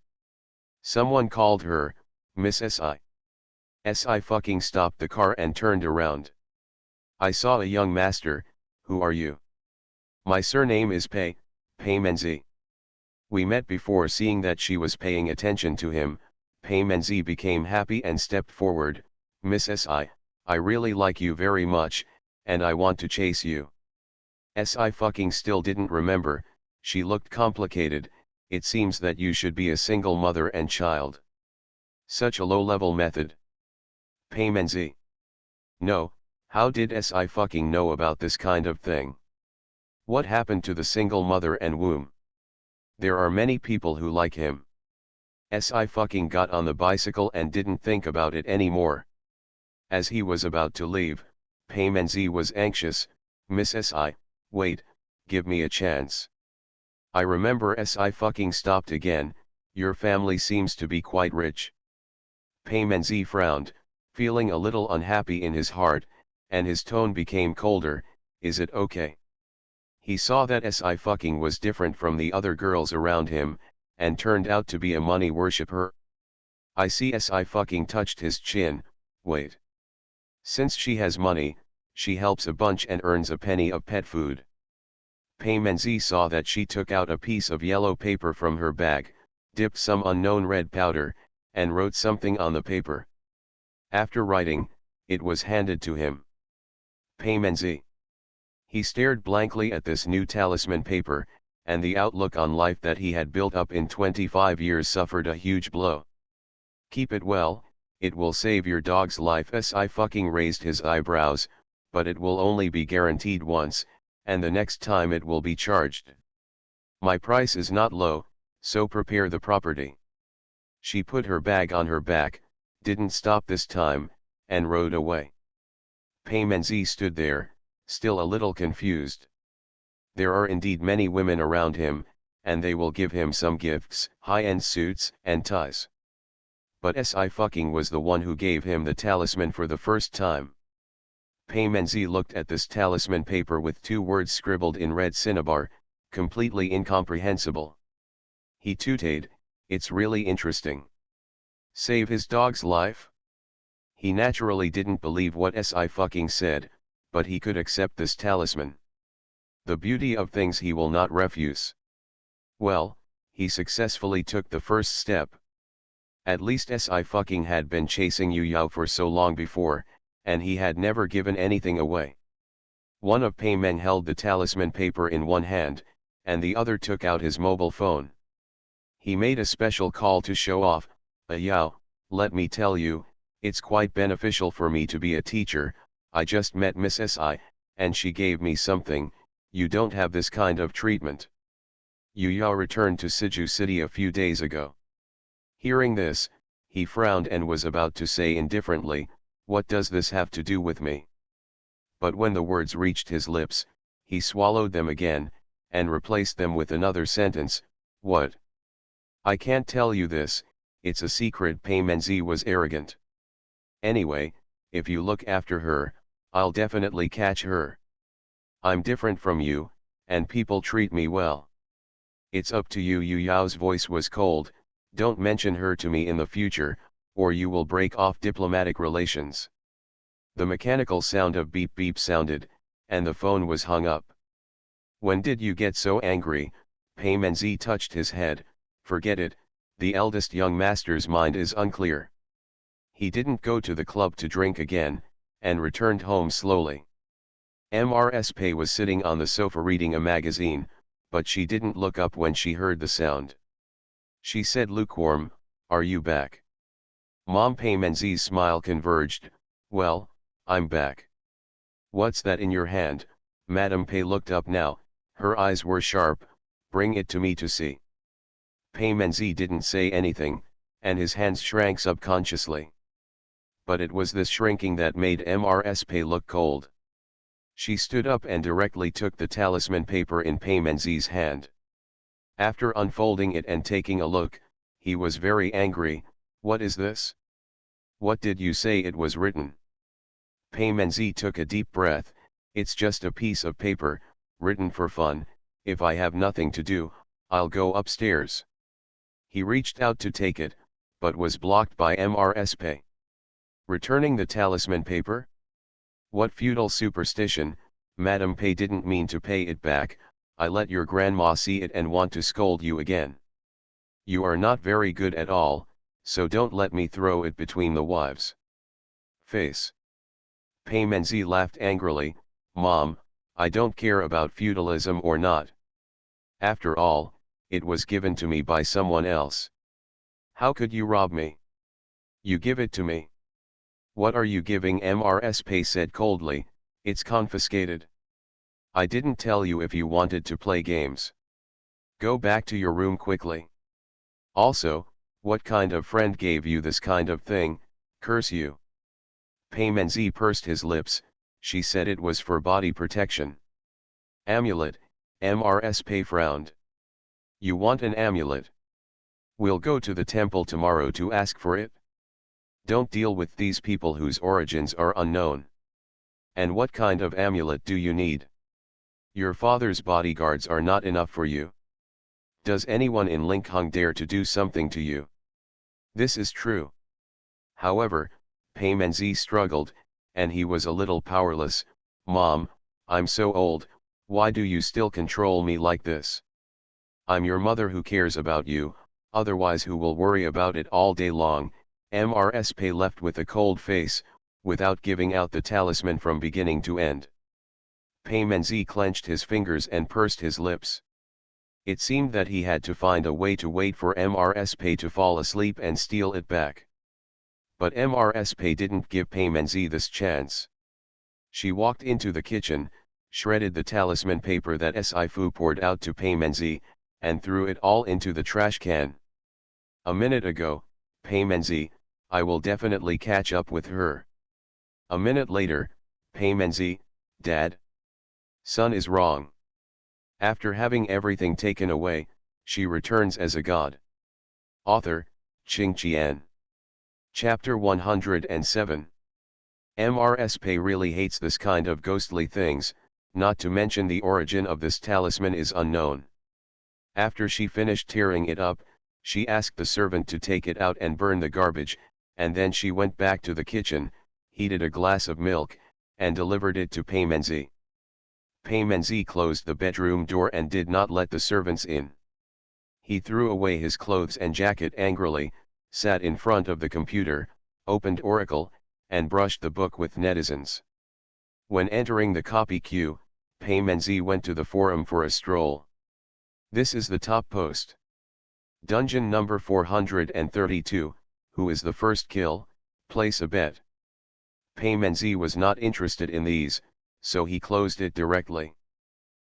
Someone called her, Miss Si. Si stopped the car and turned around. I saw a young master. Who are you? My surname is Pei Menzi. We met before. Seeing that she was paying attention to him, Pei Menzi became happy and stepped forward. Miss Si, I really like you very much, and I want to chase you. Si still didn't remember. She looked complicated. It seems that you should be a single mother and child. Such a low-level method. Pei Menzi. No, how did Si know about this kind of thing? What happened to the single mother and womb? There are many people who like him. Si got on the bicycle and didn't think about it anymore. As he was about to leave, Pei Menzi was anxious. Miss Si, wait, give me a chance. I remember. Si stopped again. Your family seems to be quite rich. Pei Menzi frowned, feeling a little unhappy in his heart, and his tone became colder. Is it okay? He saw that Si was different from the other girls around him, and turned out to be a money worshipper. I see. Si touched his chin. Wait. Since she has money, she helps a bunch and earns a penny of pet food. Pei Menzi saw that she took out a piece of yellow paper from her bag, dipped some unknown red powder, and wrote something on the paper. After writing, it was handed to him. Pei Menzi. He stared blankly at this new talisman paper, and the outlook on life that he had built up in 25 years suffered a huge blow. Keep it well, it will save your dog's life. Si raised his eyebrows, but it will only be guaranteed once, and the next time it will be charged. My price is not low, So prepare the property. She put her bag on her back, didn't stop this time, and rode away. Pei Menzi stood there, still a little confused. There are indeed many women around him, and they will give him some gifts, high-end suits and ties. But Sci-Fucking was the one who gave him the talisman for the first time. Pei Menzi looked at this talisman paper with 2 words scribbled in red cinnabar, completely incomprehensible. He tooted, "It's really interesting. Save his dog's life?" He naturally didn't believe what Sci-Fucking said, but he could accept this talisman. The beauty of things he will not refuse. Well, he successfully took the first step. At least Sci-Fucking had been chasing Yu Yao for so long before, and he had never given anything away. One of Pei Men held the talisman paper in one hand, and the other took out his mobile phone. He made a special call to show off, "Yao, let me tell you, it's quite beneficial for me to be a teacher. I just met Miss Si, and she gave me something. You don't have this kind of treatment." Yu Yao returned to Siju City a few days ago. Hearing this, he frowned and was about to say indifferently, "What does this have to do with me?" But when the words reached his lips, he swallowed them again, and replaced them with another sentence, "What? I can't tell you this, it's a secret." Pei Menzi was arrogant. "Anyway, if you look after her, I'll definitely catch her. I'm different from you, and people treat me well. It's up to you." Yu Yao's voice was cold. "Don't mention her to me in the future, or you will break off diplomatic relations." The mechanical sound of beep beep sounded, and the phone was hung up. "When did you get so angry?" Pei Menzi touched his head. "Forget it, the eldest young master's mind is unclear." He didn't go to the club to drink again, and returned home slowly. Mrs. Pei was sitting on the sofa reading a magazine, but she didn't look up when she heard the sound. She said lukewarm, "Are you back?" Mom. Pei Menzi's smile converged. "Well, I'm back." "What's that in your hand?" Madame Pei looked up now, her eyes were sharp. "Bring it to me to see." Pei Menzi didn't say anything, and his hands shrank subconsciously. But it was this shrinking that made Mrs. Pei look cold. She stood up and directly took the talisman paper in Pei Menzi's hand. After unfolding it and taking a look, he was very angry. "What is this? What did you say it was written?" Pei Menzi took a deep breath. "It's just a piece of paper, written for fun. If I have nothing to do, I'll go upstairs." He reached out to take it, but was blocked by Mrs. Pei. "Returning the talisman paper? What feudal superstition." Madame Pei didn't mean to pay it back. "I let your grandma see it and want to scold you again. You are not very good at all, so don't let me throw it between the wives' face." Pei Menzi laughed angrily. "Mom, I don't care about feudalism or not. After all, it was given to me by someone else. How could you rob me? You give it to me." "What are you giving?" Mrs. Pei said coldly. "It's confiscated. I didn't tell you if you wanted to play games. Go back to your room quickly. Also, what kind of friend gave you this kind of thing? Curse you." Pei Menzi pursed his lips. She said it was for body protection. "Amulet," Mrs. Pei frowned. "You want an amulet? We'll go to the temple tomorrow to ask for it. Don't deal with these people whose origins are unknown. And what kind of amulet do you need? Your father's bodyguards are not enough for you. Does anyone in Linkhung dare to do something to you?" This is true. However, Pei Menzi struggled, and he was a little powerless. "Mom, I'm so old, why do you still control me like this? I'm your mother who cares about you, otherwise who will worry about it all day long." Mrs. Pei left with a cold face, without giving out the talisman from beginning to end. Pei Menzi clenched his fingers and pursed his lips. It seemed that he had to find a way to wait for Mrs. Pei to fall asleep and steal it back. But Mrs. Pei didn't give Pei Menzi this chance. She walked into the kitchen, shredded the talisman paper that Sci-Fu poured out to Pei Menzi, and threw it all into the trash can. A minute ago, Paymenzi, I will definitely catch up with her. A minute later, Paymenzi, Dad. Son is wrong. After having everything taken away, she returns as a god. Author, Ching Qian. Chapter 107. MRSP really hates this kind of ghostly things, not to mention the origin of this talisman is unknown. After she finished tearing it up, she asked the servant to take it out and burn the garbage, and then she went back to the kitchen, heated a glass of milk, and delivered it to Paymenzi. Paymenzi closed the bedroom door and did not let the servants in. He threw away his clothes and jacket angrily, sat in front of the computer, opened Oracle, and brushed the book with netizens. When entering the copy queue, Paymenzi went to the forum for a stroll. This is the top post. Dungeon number 432, who is the first kill, place a bet. Paymenzi was not interested in these, so he closed it directly.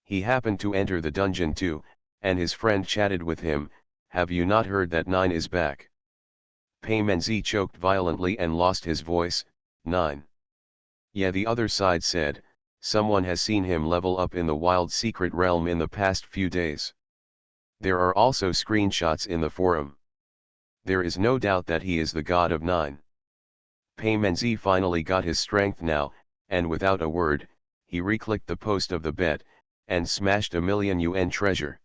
He happened to enter the dungeon too, and his friend chatted with him, "Have you not heard that 9 is back?" Paymenzi choked violently and lost his voice, "9. Yeah," the other side said, "someone has seen him level up in the wild secret realm in the past few days. There are also screenshots in the forum. There is no doubt that he is the god of 9. Paymenzi finally got his strength now, and without a word, he reclicked the post of the bet, and smashed $1,000,000 treasure.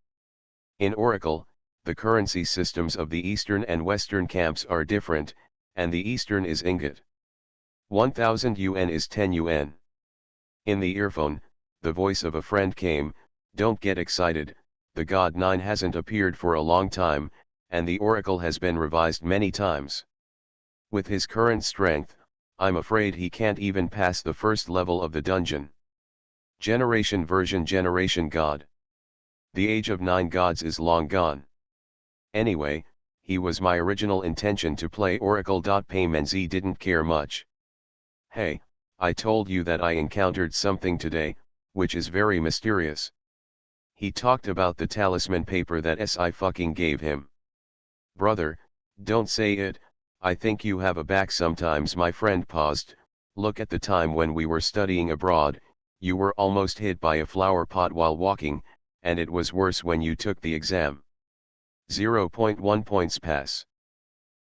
In Oracle, the currency systems of the Eastern and Western camps are different, and the Eastern is ingot. 1,000 yuan is 10 yuan. In the earphone, the voice of a friend came, "Don't get excited, the god 9 hasn't appeared for a long time, and the Oracle has been revised many times. With his current strength, I'm afraid he can't even pass the first level of the dungeon. Generation version Generation God. The age of 9 gods is long gone. Anyway, he was my original intention to play Oracle. Paymenzi didn't care much. Hey, I told you that I encountered something today, which is very mysterious. He talked about the talisman paper that Sci-fi gave him. Brother, don't say it, I think you have a back sometimes. My friend paused. Look at the time when we were studying abroad, you were almost hit by a flower pot while walking, and it was worse when you took the exam. 0.1 points pass.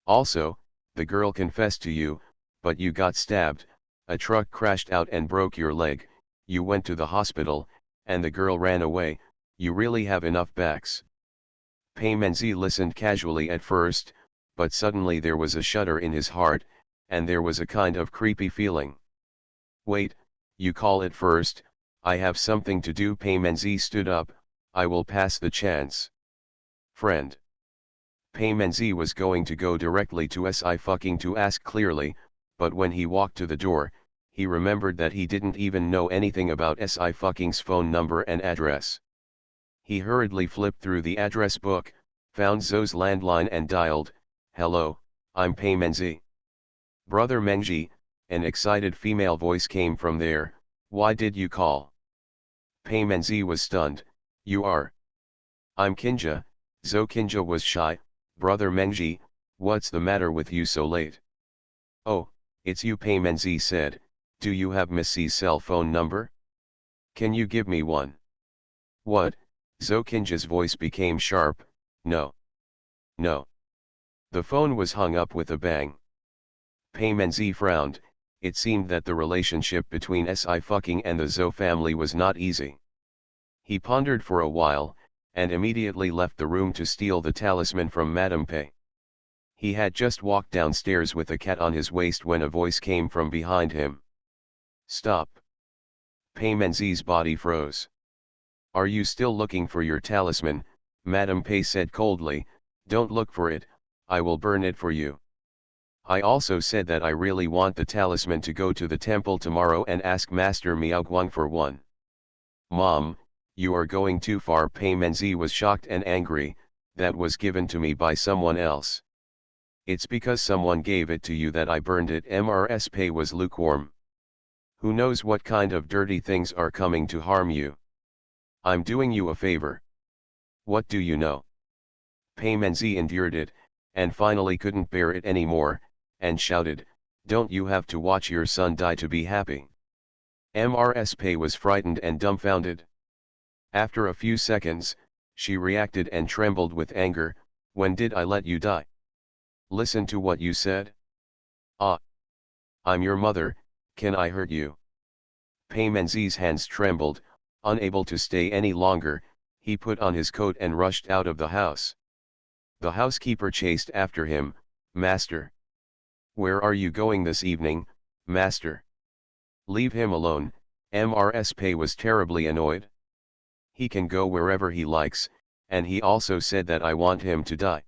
Also, the girl confessed to you, but you got stabbed, a truck crashed out and broke your leg, you went to the hospital, and the girl ran away. You really have enough backs. Paymenzi listened casually at first, but suddenly there was a shudder in his heart, and there was a kind of creepy feeling. Wait, you call it first, I have something to do. Paymenzi stood up, I will pass the chance. Friend. Paymenzi was going to go directly to Sci-fi to ask clearly, but when he walked to the door, he remembered that he didn't even know anything about Sci-fi's phone number and address. He hurriedly flipped through the address book, found Zoe's landline and dialed, "Hello, I'm Paymenzi." "Brother Mengji," an excited female voice came from there, "why did you call?" Paymenzi was stunned, "You are?" "I'm Kinja." Zoe. Kinja was shy, "Brother Mengji, what's the matter with you so late?" "Oh, it's you," Paymenzi said, "do you have Missy's cell phone number? Can you give me one?" "What?" Zoe. Kinja's voice became sharp, "No. No." The phone was hung up with a bang. Paymenzi frowned. It seemed that the relationship between Sci-fi and the Zoe family was not easy. He pondered for a while, and immediately left the room to steal the talisman from Madame Pei. He had just walked downstairs with a cat on his waist when a voice came from behind him. "Stop." Paymenzi's body froze. "Are you still looking for your talisman?" Madame Pei said coldly. "Don't look for it, I will burn it for you. I also said that I really want the talisman to go to the temple tomorrow and ask Master Miaoguang for one." "Mom, you are going too far." Paymenzi was shocked and angry, "That was given to me by someone else. It's because someone gave it to you that I burned it." Mrs. Pei was lukewarm. "Who knows what kind of dirty things are coming to harm you? I'm doing you a favor." What do you know? Pei Menzi endured it, and finally couldn't bear it anymore, and shouted, "Don't you have to watch your son die to be happy?" Mrs. Pei was frightened and dumbfounded. After a few seconds, she reacted and trembled with anger. "When did I let you die? Listen to what you said. Ah! I'm your mother, can I hurt you?" Pei Menzi's hands trembled. Unable to stay any longer, he put on his coat and rushed out of the house. The housekeeper chased after him. "Master! Where are you going this evening, master? Leave him alone." Mrs. Pei was terribly annoyed. "He can go wherever he likes, and he also said that I want him to die.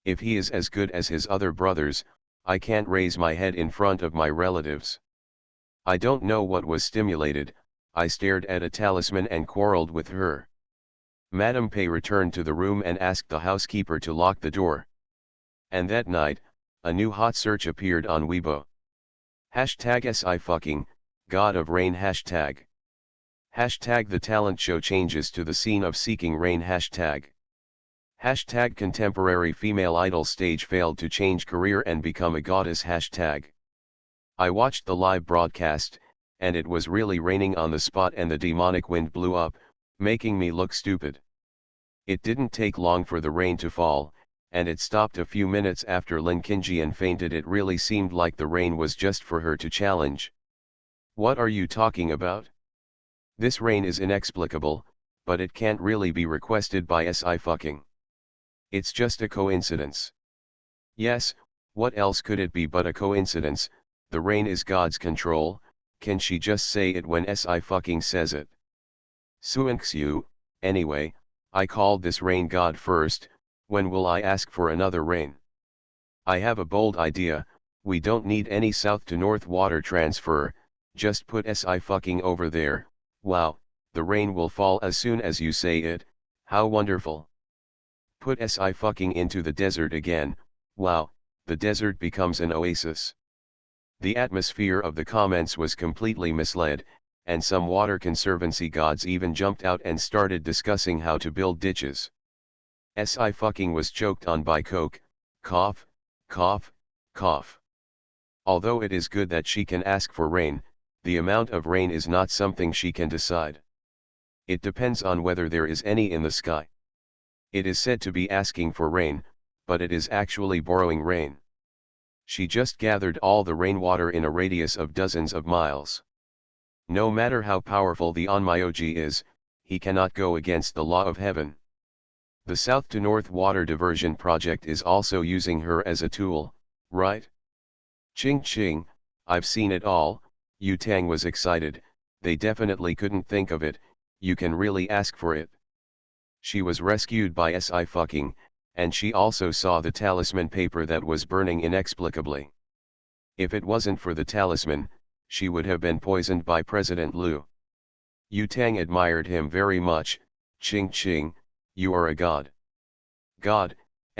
If he is as good as his other brothers, I can't raise my head in front of my relatives." I don't know what was stimulated, I stared at a talisman and quarreled with her. Madame Pei returned to the room and asked the housekeeper to lock the door. And that night, a new hot search appeared on Weibo. Hashtag #SciFucking, God of Rain hashtag. Hashtag the talent show changes to the scene of Seeking Rain hashtag. Hashtag contemporary female idol stage failed to change career and become a goddess hashtag. I watched the live broadcast, and it was really raining on the spot and the demonic wind blew up, making me look stupid. It didn't take long for the rain to fall, and it stopped a few minutes after Lin Qingjian fainted. It really seemed like the rain was just for her to challenge. What are you talking about? This rain is inexplicable, but it can't really be requested by SI-fucking. It's just a coincidence. Yes, what else could it be but a coincidence? The rain is God's control. Can she just say it when SI-fucking says it? Suanxiu, anyway, I called this rain God first. When will I ask for another rain? I have a bold idea. We don't need any south to north water transfer, just put SI-fucking over there. Wow, the rain will fall as soon as you say it. How wonderful. Put SI-fucking into the desert again. Wow, the desert becomes an oasis. The atmosphere of the comments was completely misled, and some water conservancy gods even jumped out and started discussing how to build ditches. SI-fucking was choked on by coke, cough, cough, cough. Although it is good that she can ask for rain, the amount of rain is not something she can decide. It depends on whether there is any in the sky. It is said to be asking for rain, but it is actually borrowing rain. She just gathered all the rainwater in a radius of dozens of miles. No matter how powerful the Onmyoji is, he cannot go against the law of heaven. The south to north water diversion project is also using her as a tool, right? Ching ching, I've seen it all. Yu Tang was excited. They definitely couldn't think of it. You can really ask for it. She was rescued by SI-fucking, and she also saw the talisman paper that was burning inexplicably. If it wasn't for the talisman, she would have been poisoned by President Liu. Yu Tang admired him very much. Ching ching, you are a god. God,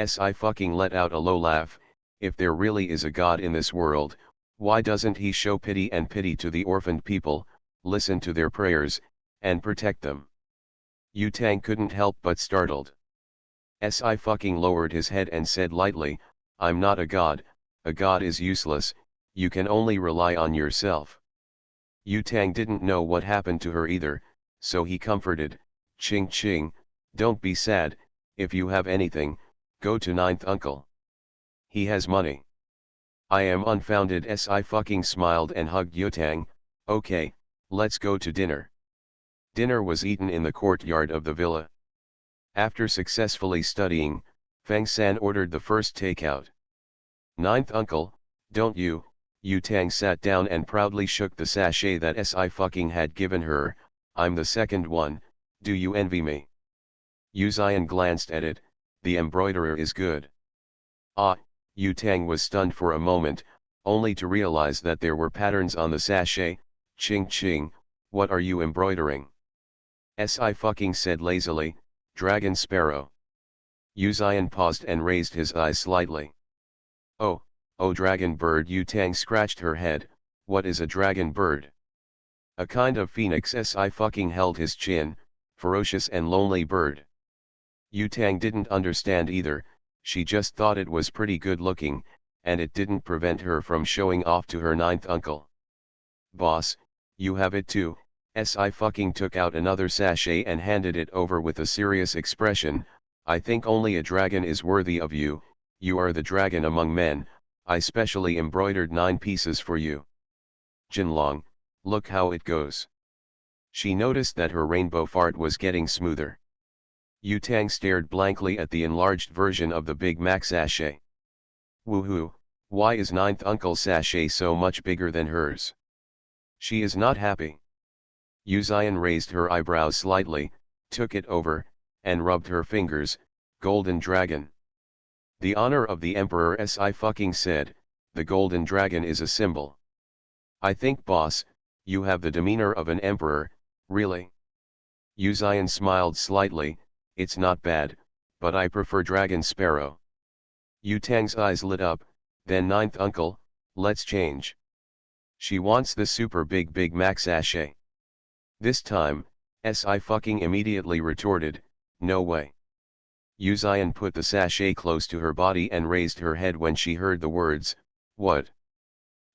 SI-fucking let out a low laugh. If there really is a god in this world, why doesn't he show pity and pity to the orphaned people, listen to their prayers, and protect them? Yu Tang couldn't help but startled. SI-fucking lowered his head and said lightly, I'm not a god is useless, you can only rely on yourself. Yu Tang didn't know what happened to her either, so he comforted, Ching ching, don't be sad, if you have anything, go to ninth uncle. He has money. I am unfounded. SI-fucking smiled and hugged Yu Tang. Okay, let's go to dinner. Dinner was eaten in the courtyard of the villa. After successfully studying, Feng San ordered the first takeout. Ninth uncle, don't you? Yu Tang sat down and proudly shook the sachet that SI-fucking had given her. I'm the second one, do you envy me? Yu Zion glanced at it, the embroiderer is good. Ah, Yu Tang was stunned for a moment, only to realize that there were patterns on the sachet. Ching ching, what are you embroidering? SI-fucking said lazily, dragon sparrow. Yu Zion paused and raised his eyes slightly. Oh dragon bird. Yu Tang scratched her head. What is a dragon bird? A kind of phoenix. SI-fucking held his chin, ferocious and lonely bird. Yu Tang didn't understand either, she just thought it was pretty good looking, and it didn't prevent her from showing off to her ninth uncle. Boss, you have it too. I fucking took out another sachet and handed it over with a serious expression. I think only a dragon is worthy of you, you are the dragon among men, I specially embroidered 9 pieces for you. Jinlong, look how it goes. She noticed that her rainbow fart was getting smoother. Yu Tang stared blankly at the enlarged version of the Big Mac sachet. Woohoo, why is ninth uncle's sachet so much bigger than hers? She is not happy. Yu Xian raised her eyebrows slightly, took it over, and rubbed her fingers. Golden dragon. The honor of the emperor, I fucking said, the golden dragon is a symbol. I think, boss, you have the demeanor of an emperor, really? Yu Xian smiled slightly. It's not bad, but I prefer dragon sparrow. Yu Tang's eyes lit up. Then ninth uncle, let's change. She wants the super Big Mac sachet. This time, I fucking immediately retorted, no way. Yu Xian put the sachet close to her body and raised her head when she heard the words, what?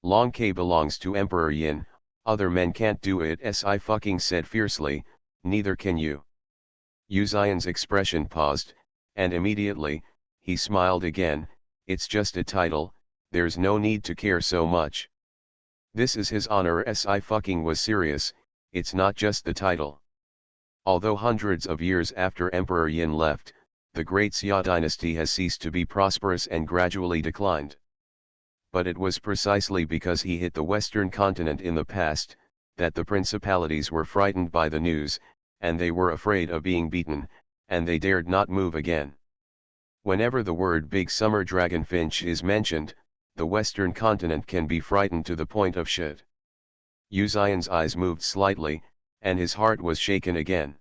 Long K belongs to Emperor Yin, other men can't do it, I fucking said fiercely, neither can you. Yu Xian's expression paused, and immediately, he smiled again. It's just a title, there's no need to care so much. This is his honor, I fucking was serious, it's not just the title. Although hundreds of years after Emperor Yin left, the great Xia dynasty has ceased to be prosperous and gradually declined. But it was precisely because he hit the western continent in the past, that the principalities were frightened by the news, and they were afraid of being beaten, and they dared not move again. Whenever the word big summer dragonfinch is mentioned, the western continent can be frightened to the point of shit. Yu Xian's eyes moved slightly, and his heart was shaken again.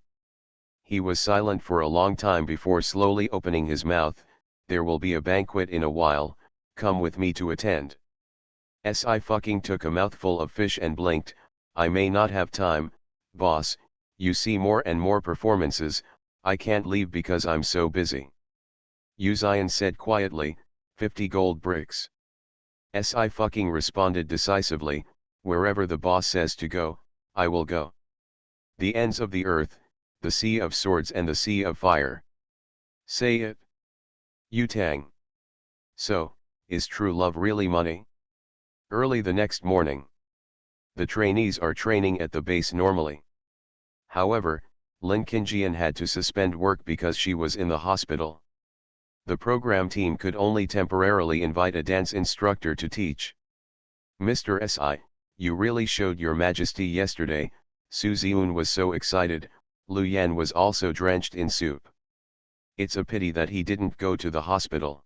He was silent for a long time before slowly opening his mouth. There will be a banquet in a while, come with me to attend. I fucking took a mouthful of fish and blinked. I may not have time, boss, you see more and more performances, I can't leave because I'm so busy. Yu Xian said quietly, 50 gold bricks. I fucking responded decisively, wherever the boss says to go, I will go. The ends of the earth, the sea of swords and the sea of fire. Say it. Yu Tang. So, is true love really money? Early the next morning. The trainees are training at the base normally. However, Lin Qingjian had to suspend work because she was in the hospital. The program team could only temporarily invite a dance instructor to teach. Mr. Si, you really showed your majesty yesterday. Su Ziun was so excited. Lu Yan was also drenched in soup. It's a pity that he didn't go to the hospital.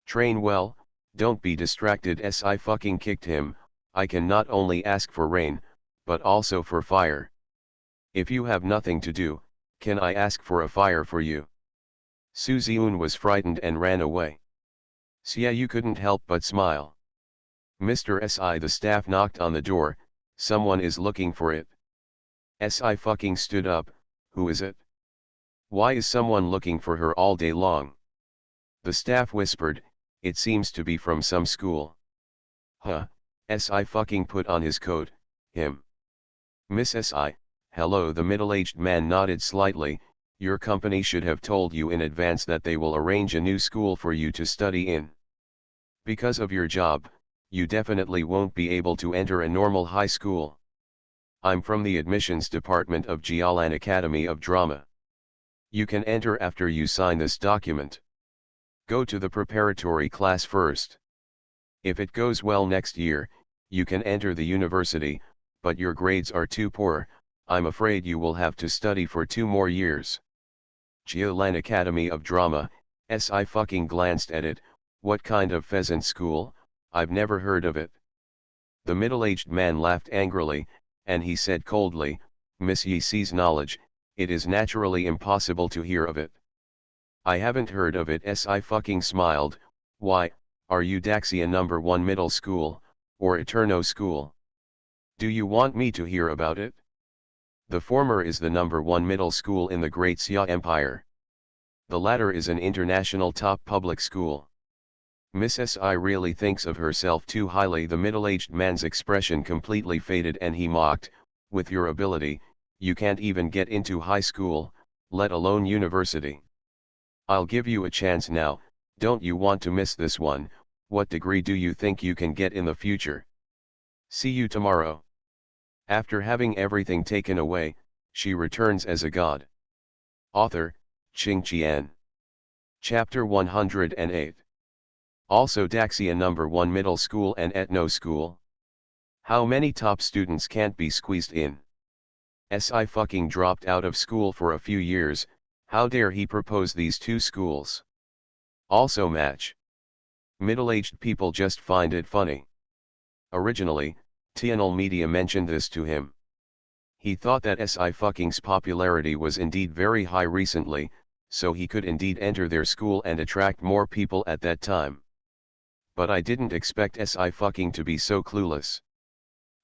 Train well, don't be distracted. I fucking kicked him. I can not only ask for rain, but also for fire. If you have nothing to do, can I ask for a fire for you? Su Ziun was frightened and ran away. Xia Yu couldn't help but smile. Mr. Si, the staff knocked on the door. Someone is looking for it. Si fucking stood up. Who is it? Why is someone looking for her all day long? The staff whispered, it seems to be from some school. Huh, Si fucking put on his coat, him. Miss Si, hello. The middle-aged man nodded slightly. Your company should have told you in advance that they will arrange a new school for you to study in. Because of your job, you definitely won't be able to enter a normal high school. I'm from the admissions department of Jialan Academy of Drama. You can enter after you sign this document. Go to the preparatory class first. If it goes well next year, you can enter the university, but your grades are too poor, I'm afraid you will have to study for 2 more years. Jialan Academy of Drama, Si fucking glanced at it. What kind of pheasant school? I've never heard of it. The middle-aged man laughed angrily, and he said coldly, Miss Yi sees knowledge, it is naturally impossible to hear of it. I haven't heard of it. Si fucking smiled. Why, are you Daxia number 1 middle school, or Eterno school? Do you want me to hear about it? The former is the number 1 middle school in the Great Xia Empire. The latter is an international top public school. Miss Si really thinks of herself too highly. The middle-aged man's expression completely faded and he mocked, with your ability, you can't even get into high school, let alone university. I'll give you a chance now, don't you want to miss this one? What degree do you think you can get in the future? See you tomorrow. After having everything taken away, she returns as a god. Author, Ching Qian. Chapter 108. Also Daxia number 1 middle school and ethno school. How many top students can't be squeezed in? Si fucking dropped out of school for a few years, how dare he propose these two schools? Also match. Middle-aged people just find it funny. Originally, Tianal Media mentioned this to him. He thought that Si fucking's popularity was indeed very high recently, so he could indeed enter their school and attract more people at that time. But I didn't expect Si fucking to be so clueless.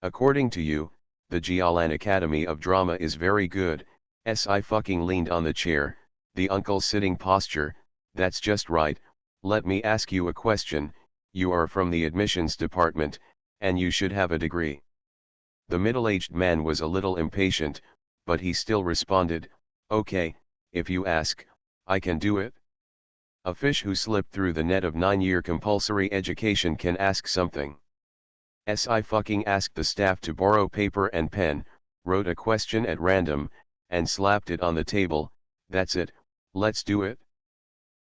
According to you, the Jialan Academy of Drama is very good. Si fucking leaned on the chair, the uncle sitting posture. That's just right. Let me ask you a question. You are from the admissions department, and you should have a degree. The middle-aged man was a little impatient, but he still responded, okay, if you ask, I can do it. A fish who slipped through the net of 9-year compulsory education can ask something. Si fucking asked the staff to borrow paper and pen, wrote a question at random, and slapped it on the table. That's it, let's do it.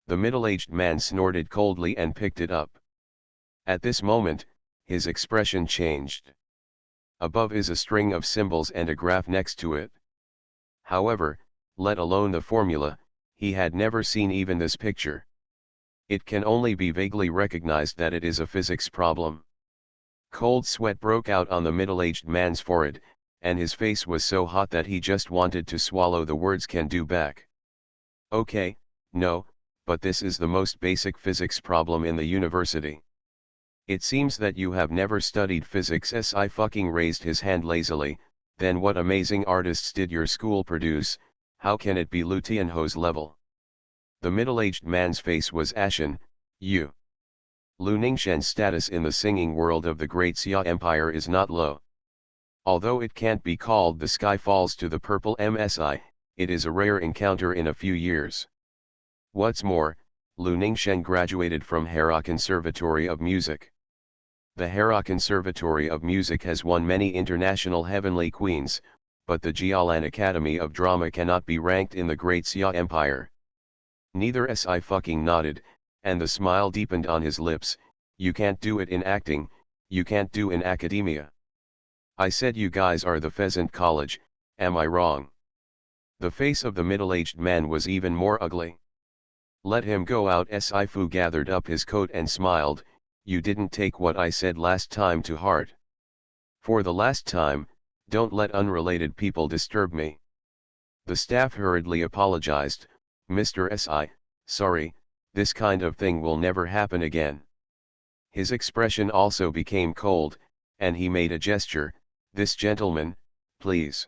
The middle-aged man snorted coldly and picked it up. At this moment, his expression changed. Above is a string of symbols and a graph next to it. However, let alone the formula, he had never seen even this picture. It can only be vaguely recognized that it is a physics problem. Cold sweat broke out on the middle-aged man's forehead, and his face was so hot that he just wanted to swallow the words can do back. Okay, no, but this is the most basic physics problem in the university. It seems that you have never studied physics. Si fucking raised his hand lazily. Then what amazing artists did your school produce? How can it be Lu Tianho's level? The middle-aged man's face was ashen. Lu Ningxian's status in the singing world of the Great Xia Empire is not low. Although it can't be called the sky falls to the purple MSI, it is a rare encounter in a few years. What's more, Lu Ningxian graduated from Hera Conservatory of Music. The Hera Conservatory of Music has won many international heavenly queens, but the Jialan Academy of Drama cannot be ranked in the Great Xia Empire. Neither Si fucking nodded, and the smile deepened on his lips. You can't do it in acting, you can't do in academia. I said you guys are the Pheasant College, am I wrong? The face of the middle-aged man was even more ugly. Let him go out. Si Fu gathered up his coat and smiled. You didn't take what I said last time to heart. For the last time, don't let unrelated people disturb me. The staff hurriedly apologized. Mr. Si, sorry, this kind of thing will never happen again. His expression also became cold, and he made a gesture. This gentleman, please.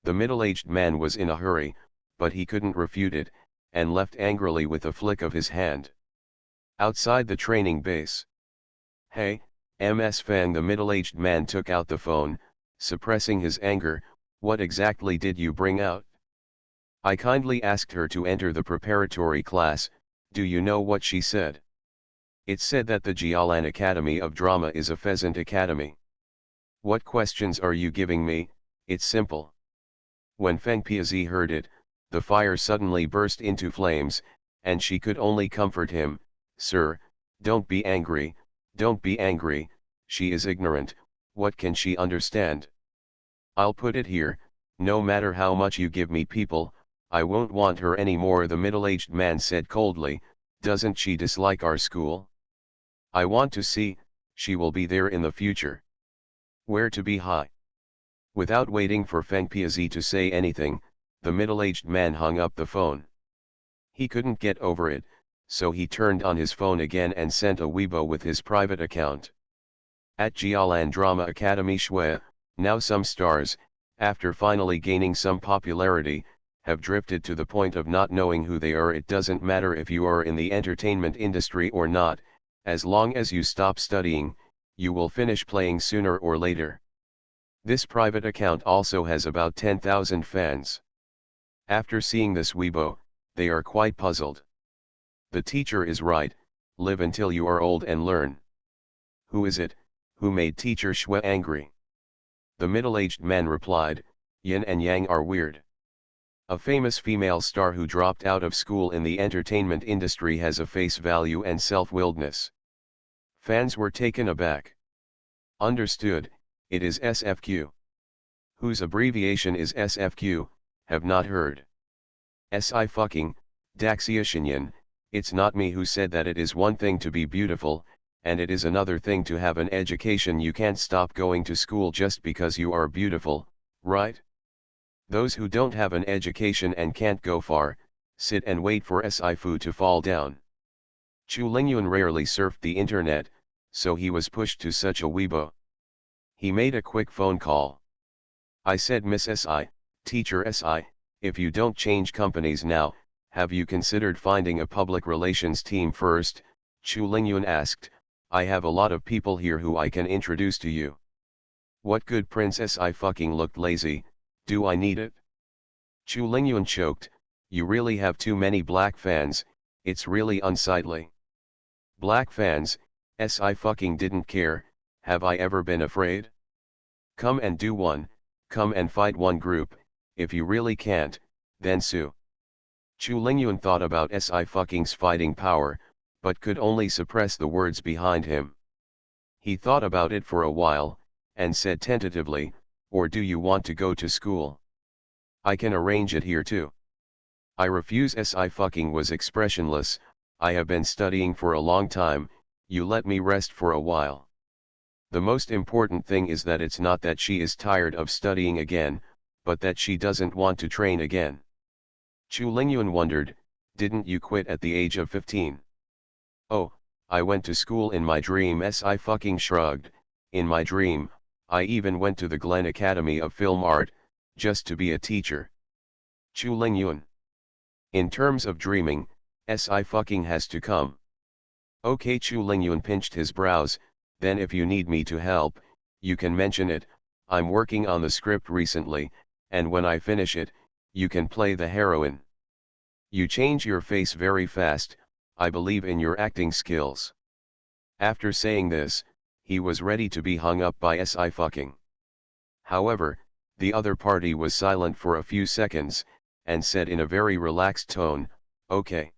The middle-aged man was in a hurry, but he couldn't refute it, and left angrily with a flick of his hand. Outside the training base. Hey, Ms. Fang. The middle-aged man took out the phone, suppressing his anger. What exactly did you bring out? I kindly asked her to enter the preparatory class. Do you know what she said? It said that the Jialan Academy of Drama is a pheasant academy. What questions are you giving me? It's simple. When Feng Piazi heard it, the fire suddenly burst into flames, and she could only comfort him. Sir, don't be angry, don't be angry, she is ignorant, what can she understand? I'll put it here, no matter how much you give me people, I won't want her anymore. The middle-aged man said coldly. Doesn't she dislike our school? I want to see, she will be there in the future. Where to be high? Without waiting for Feng Piazi to say anything, the middle-aged man hung up the phone. He couldn't get over it, so he turned on his phone again and sent a Weibo with his private account. At Jialan Drama Academy Shui, now some stars, after finally gaining some popularity, have drifted to the point of not knowing who they are. It doesn't matter if you are in the entertainment industry or not, as long as you stop studying, you will finish playing sooner or later. This private account also has about 10,000 fans. After seeing this Weibo, they are quite puzzled. The teacher is right, live until you are old and learn. Who is it, who made teacher Shui angry? The middle-aged man replied, Yin and Yang are weird. A famous female star who dropped out of school in the entertainment industry has a face value and self-willedness. Fans were taken aback. Understood, it is SFQ. Whose abbreviation is SFQ, have not heard. SI fucking, Daxia Shinyan, it's not me who said that. It is one thing to be beautiful, and it is another thing to have an education. You can't stop going to school just because you are beautiful, right? Those who don't have an education and can't go far, sit and wait for SI fu to fall down. Chu Lingyun rarely surfed the internet, so he was pushed to such a Weibo. He made a quick phone call. I said, Miss SI, Teacher SI, if you don't change companies now, have you considered finding a public relations team first? Chu Lingyun asked. I have a lot of people here who I can introduce to you. What good, Princess? I fucking looked lazy. Do I need it? Chu Lingyun choked. You really have too many black fans, it's really unsightly. Black fans, I fucking didn't care, have I ever been afraid? Come and do one, come and fight one group, if you really can't, then sue. Chu Lingyun thought about SI fucking's fighting power, but could only suppress the words behind him. He thought about it for a while, and said tentatively, or do you want to go to school? I can arrange it here too. I refuse. SI fucking was expressionless. I have been studying for a long time, you let me rest for a while. The most important thing is that it's not that she is tired of studying again, but that she doesn't want to train again. Chu Lingyun wondered, didn't you quit at the age of 15? Oh, I went to school in my dream. SI fucking shrugged, in my dream, I even went to the Glen Academy of Film Art, just to be a teacher. Chu Lingyun. In terms of dreaming, SI fucking has to come. Okay. Chu Lingyun pinched his brows, then if you need me to help, you can mention it. I'm working on the script recently, and when I finish it, you can play the heroine. You change your face very fast, I believe in your acting skills. After saying this, he was ready to be hung up by SI fucking. However, the other party was silent for a few seconds, and said in a very relaxed tone, okay.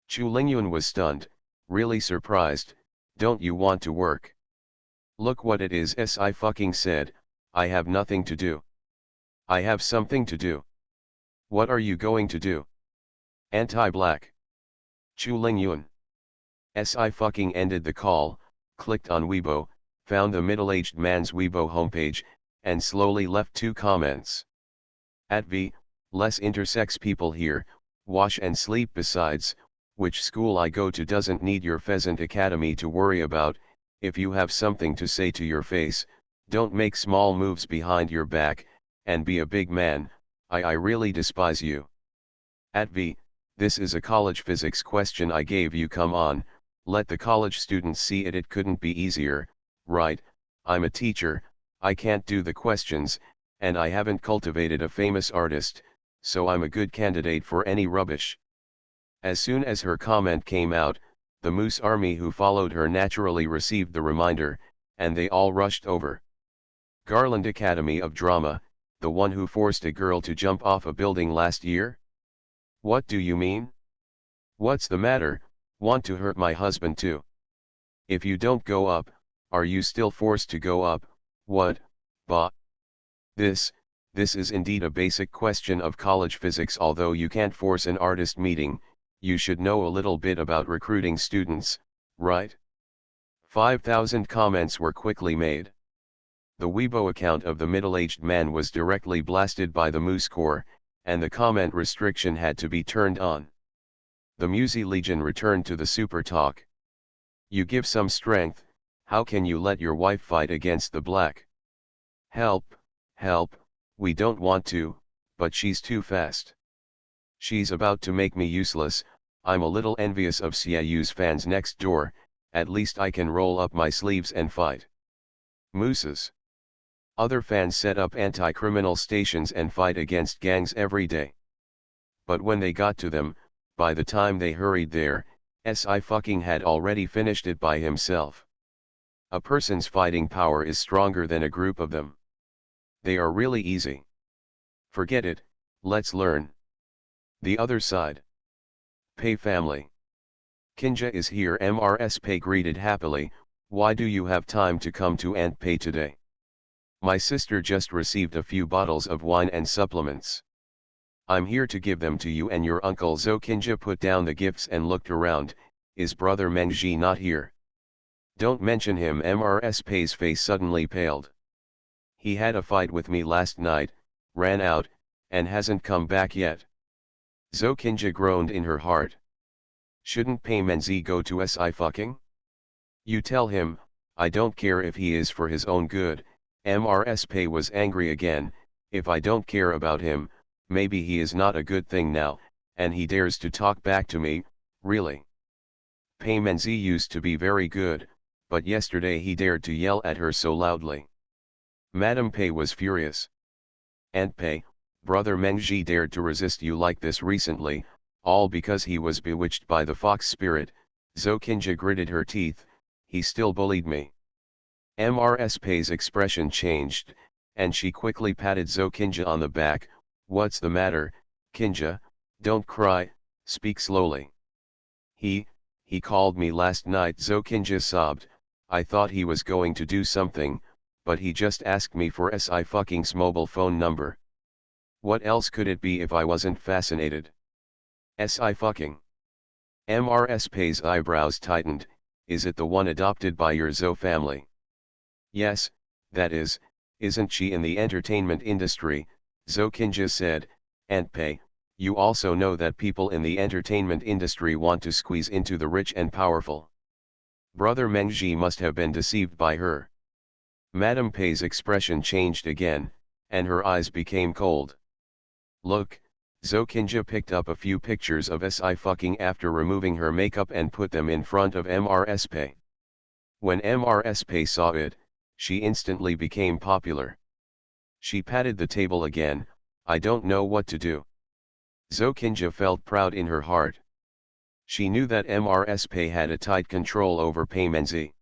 Chu Lingyun was stunned, really surprised, don't you want to work? Look what it is. SI fucking said, I have nothing to do. I have something to do. What are you going to do? Anti-black. Chu Lingyun. SI fucking ended the call, clicked on Weibo, found the middle-aged man's Weibo homepage, and slowly left 2 comments. At V, less intersex people here, wash and sleep. Besides, which school I go to doesn't need your pheasant academy to worry about. If you have something to say to your face, don't make small moves behind your back, and be a big man. I really despise you. At V, this is a college physics question I gave you. Come on, let the college students see it. It couldn't be easier, right? I'm a teacher, I can't do the questions, and I haven't cultivated a famous artist, so I'm a good candidate for any rubbish. As soon as her comment came out, the Moose Army who followed her naturally received the reminder, and they all rushed over. Garland Academy of Drama, the one who forced a girl to jump off a building last year? What do you mean? What's the matter, want to hurt my husband too? If you don't go up, are you still forced to go up? What, bah? This is indeed a basic question of college physics. Although you can't force an artist meeting, you should know a little bit about recruiting students, right? 5,000 comments were quickly made. The Weibo account of the middle-aged man was directly blasted by the Moose Corps, and the comment restriction had to be turned on. The Musée Legion returned to the Super Talk. You give some strength, how can you let your wife fight against the black? Help, help, we don't want to, but she's too fast. She's about to make me useless. I'm a little envious of CIU's fans next door, at least I can roll up my sleeves and fight. Mooses. Other fans set up anti-criminal stations and fight against gangs every day. But when they got to them, by the time they hurried there, Sci-fucking had already finished it by himself. A person's fighting power is stronger than a group of them. They are really easy. Forget it, let's learn. The other side. Pei family. Kinja is here. Mrs. Pei greeted happily. Why do you have time to come to Aunt Pei today? My sister just received a few bottles of wine and supplements. I'm here to give them to you and your uncle. Zhou. Kinja put down the gifts and looked around. Is brother Mengji not here? Don't mention him. Mrs. Pei's face suddenly paled. He had a fight with me last night, ran out, and hasn't come back yet. Zhou. Kinja groaned in her heart. Shouldn't Pei Menzi go to Sci-fucking? You tell him, I don't care if he is for his own good. Mrs. Pei was angry again. If I don't care about him, maybe he is not a good thing now, and he dares to talk back to me, really. Pei Menzi used to be very good, but yesterday he dared to yell at her so loudly. Madame Pei was furious. Aunt Pei, brother Mengji dared to resist you like this recently, all because he was bewitched by the fox spirit. Zhou. Kinja gritted her teeth. He still bullied me. Mrs. Pei's expression changed, and she quickly patted Zhou. Kinja on the back. What's the matter, Kinja? Don't cry, speak slowly. He called me last night. Zhou. Kinja sobbed. I thought he was going to do something, but he just asked me for Sci-fucking's mobile phone number. What else could it be if I wasn't fascinated? Sci-fucking. Mrs. Pei's eyebrows tightened. Is it the one adopted by your Zhou family? Yes, that is. Isn't she in the entertainment industry? Zhou. Kinja said. Aunt Pei, you also know that people in the entertainment industry want to squeeze into the rich and powerful. Brother Mengji must have been deceived by her. Madame Pei's expression changed again, and her eyes became cold. Look, Zhou. Kinja picked up a few pictures of Sci-fucking after removing her makeup and put them in front of Mrs. Pei. When Mrs. Pei saw it, she instantly became popular. She patted the table again. I don't know what to do. Zhou. Kinja felt proud in her heart. She knew that Mrs. Pei had a tight control over Pei Menzi.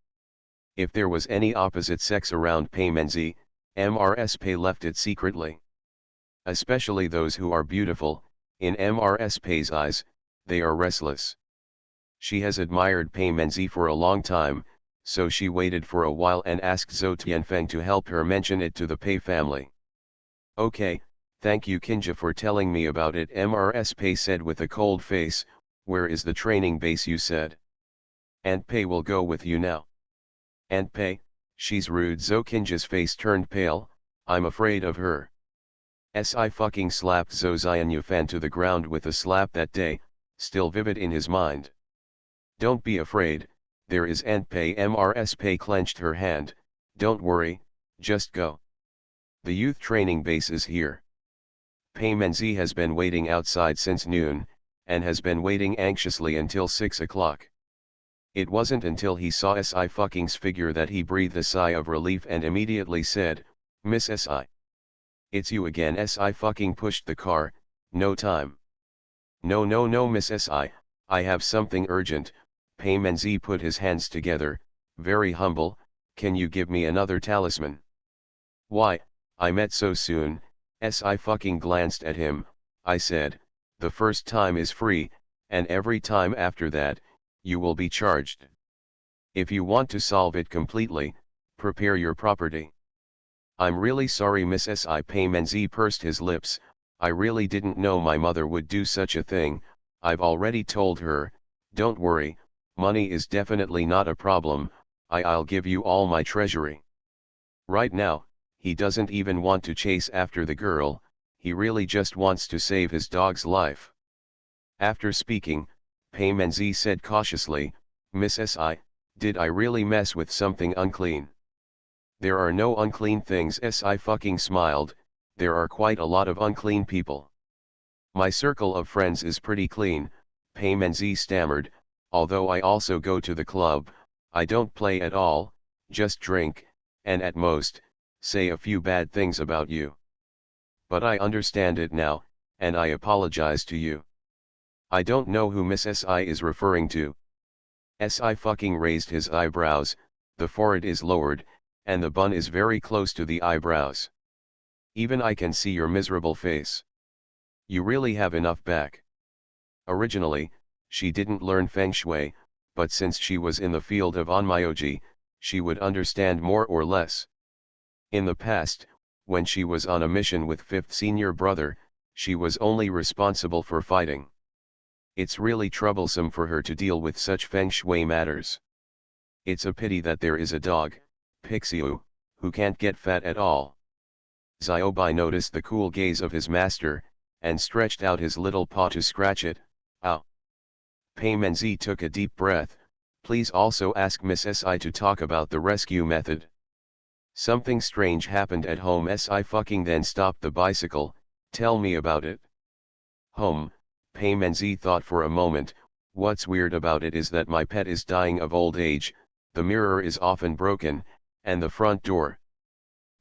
If there was any opposite sex around Pei Menzi, Mrs. Pei left it secretly. Especially those who are beautiful, in Mrs. Pei's eyes, they are restless. She has admired Pei Menzi for a long time, so she waited for a while and asked Zhou Tianfeng to help her mention it to the Pei family. Okay, thank you Kinja for telling me about it. Mrs. Pei said with a cold face. Where is the training base you said? Aunt Pei will go with you now. Aunt Pei, she's rude. Zhou. Kinja's face turned pale. I'm afraid of her. Sci-fucking slapped Zhou Xianyufan to the ground with a slap that day, still vivid in his mind. Don't be afraid, there is Aunt Pei. Mrs. Pei clenched her hand. Don't worry, just go. The youth training base is here. Pei Menzi has been waiting outside since noon, and has been waiting anxiously until 6 o'clock. It wasn't until he saw Sci-fucking's figure that he breathed a sigh of relief and immediately said, Miss Si. It's you again. Sci-fucking pushed the car. No time. No Miss Si, I have something urgent. Pei Menzi put his hands together, very humble. Can you give me another talisman? Why, I met so soon. Sci-fucking glanced at him. I said, the first time is free, and every time after that, you will be charged. If you want to solve it completely, prepare your property. I'm really sorry Miss Si. Pei Menzi pursed his lips. I really didn't know my mother would do such a thing. I've already told her, don't worry, money is definitely not a problem. I'll give you all my treasury. Right now, he doesn't even want to chase after the girl, he really just wants to save his dog's life. After speaking, Pei Menzi said cautiously, Miss Si, did I really mess with something unclean? There are no unclean things. Si fucking smiled, there are quite a lot of unclean people. My circle of friends is pretty clean, Pei Menzi stammered, although I also go to the club, I don't play at all, just drink, and at most, say a few bad things about you. But I understand it now, and I apologize to you. I don't know who Miss Si is referring to. Si fucking raised his eyebrows, the forehead is lowered, and the bun is very close to the eyebrows. Even I can see your miserable face. You really have enough back. Originally, she didn't learn Feng Shui, but since she was in the field of Onmyoji, she would understand more or less. In the past, when she was on a mission with fifth senior brother, she was only responsible for fighting. It's really troublesome for her to deal with such Feng Shui matters. It's a pity that there is a dog, Pixiu, who can't get fat at all. Xiaobai noticed the cool gaze of his master, and stretched out his little paw to scratch it. Ow! Pei Menzi took a deep breath. Please also ask Miss Si to talk about the rescue method. Something strange happened at home. Si fucking then stopped the bicycle. Tell me about it. Home, Pei Menzi thought for a moment. What's weird about it is that my pet is dying of old age, the mirror is often broken, and the front door.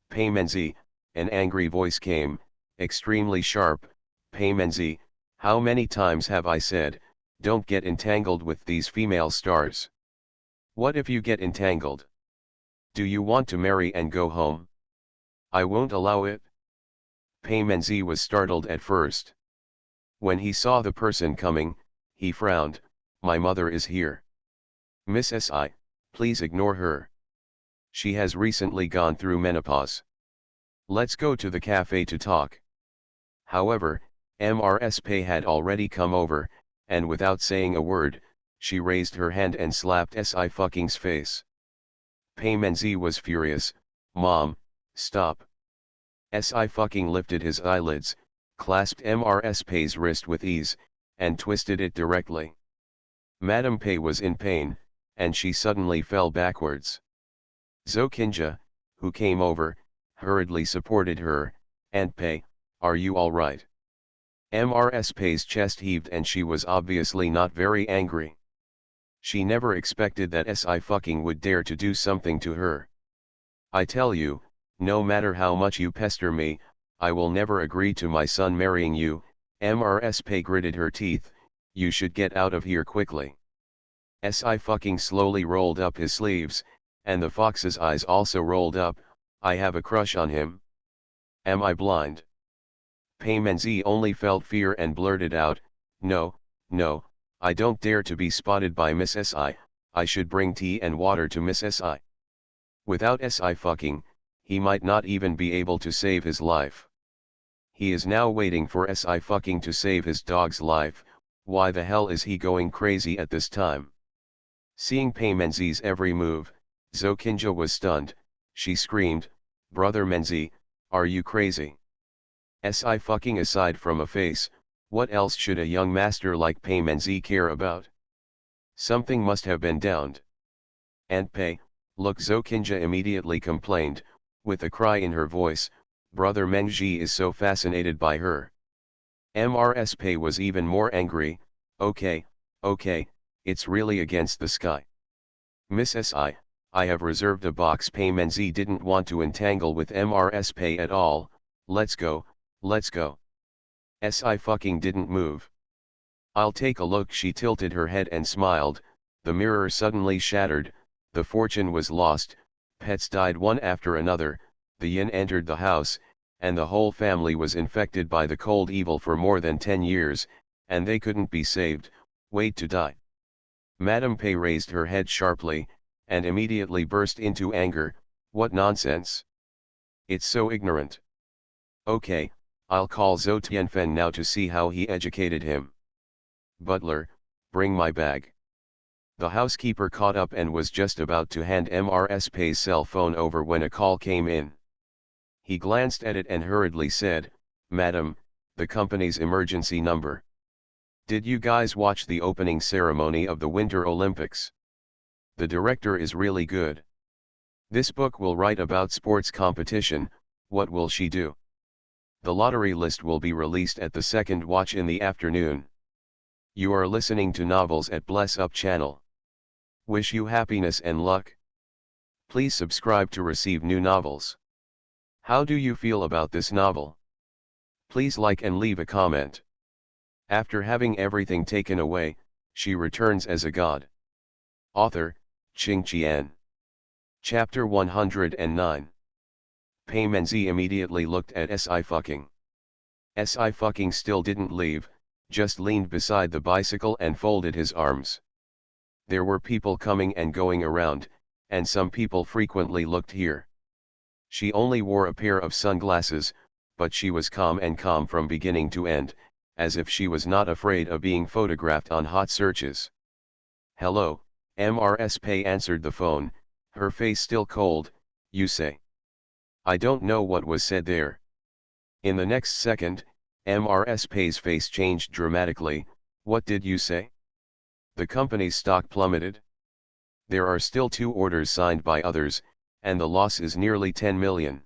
Pei Menzi, an angry voice came, extremely sharp. Pei Menzi, how many times have I said, don't get entangled with these female stars? What if you get entangled? Do you want to marry and go home? I won't allow it. Pei Menzi was startled at first. When he saw the person coming, he frowned. My mother is here. Miss Si, please ignore her. She has recently gone through menopause. Let's go to the cafe to talk. However, Mrs. Pei had already come over, and without saying a word, she raised her hand and slapped Si fucking's face. Pei Menzi was furious. Mom, stop. Si fucking lifted his eyelids, clasped Mrs. Pei's wrist with ease, and twisted it directly. Madame Pei was in pain, and she suddenly fell backwards. Zokinja, who came over, hurriedly supported her. Aunt Pei, are you all right? Mrs. Pei's chest heaved and she was obviously not very angry. She never expected that Si fucking would dare to do something to her. I tell you, no matter how much you pester me, I will never agree to my son marrying you. Mrs. Pei gritted her teeth. You should get out of here quickly. Si fucking slowly rolled up his sleeves, and the fox's eyes also rolled up. I have a crush on him. Am I blind? Pei Menzi only felt fear and blurted out, no, no, I don't dare to be spotted by Miss Si, I should bring tea and water to Miss Si. Without Si fucking, he might not even be able to save his life. He is now waiting for Si fucking to save his dog's life. Why the hell is he going crazy at this time? Seeing Pei Menzi's every move, Zokinja was stunned. She screamed, Brother Menzi, are you crazy? Si fucking aside from a face, what else should a young master like Pei Menzi care about? Something must have been downed. Aunt Pei, look, Zokinja immediately complained, with a cry in her voice, Brother Menji is so fascinated by her. Mrs. Pei was even more angry. Okay, it's really against the sky. Miss Si, I have reserved a box. Pei Menzi didn't want to entangle with Mrs. Pei at all. Let's go, let's go. Si fucking didn't move. I'll take a look. She tilted her head and smiled. The mirror suddenly shattered, the fortune was lost, pets died one after another, the yin entered the house, and the whole family was infected by the cold evil for more than 10 years, and they couldn't be saved, wait to die. Madame Pei raised her head sharply, and immediately burst into anger. What nonsense! It's so ignorant. Okay, I'll call Zhou Tianfen now to see how he educated him. Butler, bring my bag. The housekeeper caught up and was just about to hand Mrs. Pei's cell phone over when a call came in. He glanced at it and hurriedly said, Madam, the company's emergency number. Did you guys watch the opening ceremony of the Winter Olympics? The director is really good. This book will write about sports competition. What will she do? The lottery list will be released at the second watch in the afternoon. You are listening to Novels at Bless Up channel. Wish you happiness and luck. Please subscribe to receive new novels. How do you feel about this novel? Please like and leave a comment. After having everything taken away, she returns as a god. Author, Qing Qian. Chapter 109. Pei Menzi immediately looked at Sci-fucking. Sci-fucking still didn't leave, just leaned beside the bicycle and folded his arms. There were people coming and going around, and some people frequently looked here. She only wore a pair of sunglasses, but she was calm from beginning to end, as if she was not afraid of being photographed on hot searches. "Hello," Mrs. Pei answered the phone, her face still cold. "You say?" I don't know what was said there. In the next second, Mrs. Pei's face changed dramatically. "What did you say?" "The company's stock plummeted. There are still 2 orders signed by others, and the loss is nearly 10 million.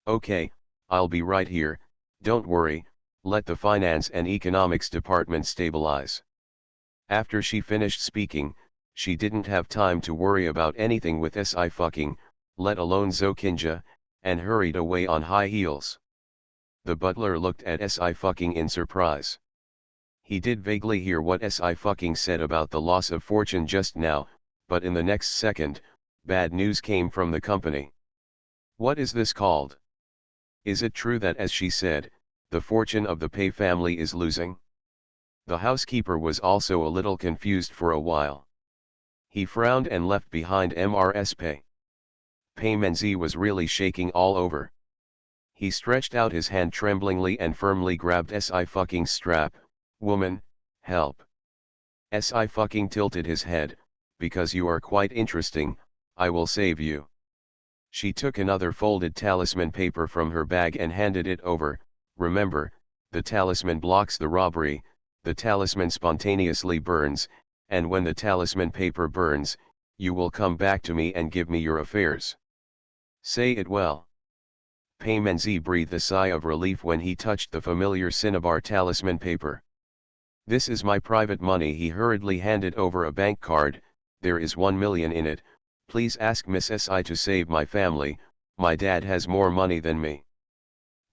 Okay, I'll be right here, don't worry, let the finance and economics department stabilize." After she finished speaking, she didn't have time to worry about anything with Sci-fucking, let alone Zokinja, and hurried away on high heels. The butler looked at Sci-fucking in surprise. He did vaguely hear what Sci-fucking said about the loss of fortune just now, but in the next second, bad news came from the company. "What is this called? Is it true that, as she said, the fortune of the Pei family is losing?" The housekeeper was also a little confused for a while. He frowned and left behind Mrs. Pei. Pei Menzi was really shaking all over. He stretched out his hand tremblingly and firmly grabbed Sci-fucking's strap. "Woman, help." Sci-fucking tilted his head. "Because you are quite interesting, I will save you." She took another folded talisman paper from her bag and handed it over. "Remember, the talisman blocks the robbery, the talisman spontaneously burns, and when the talisman paper burns, you will come back to me and give me your affairs. Say it well." Pei Menzi breathed a sigh of relief when he touched the familiar cinnabar talisman paper. "This is my private money." He hurriedly handed over a bank card. "There is 1 million in it. Please ask Miss Si to save my family. My dad has more money than me.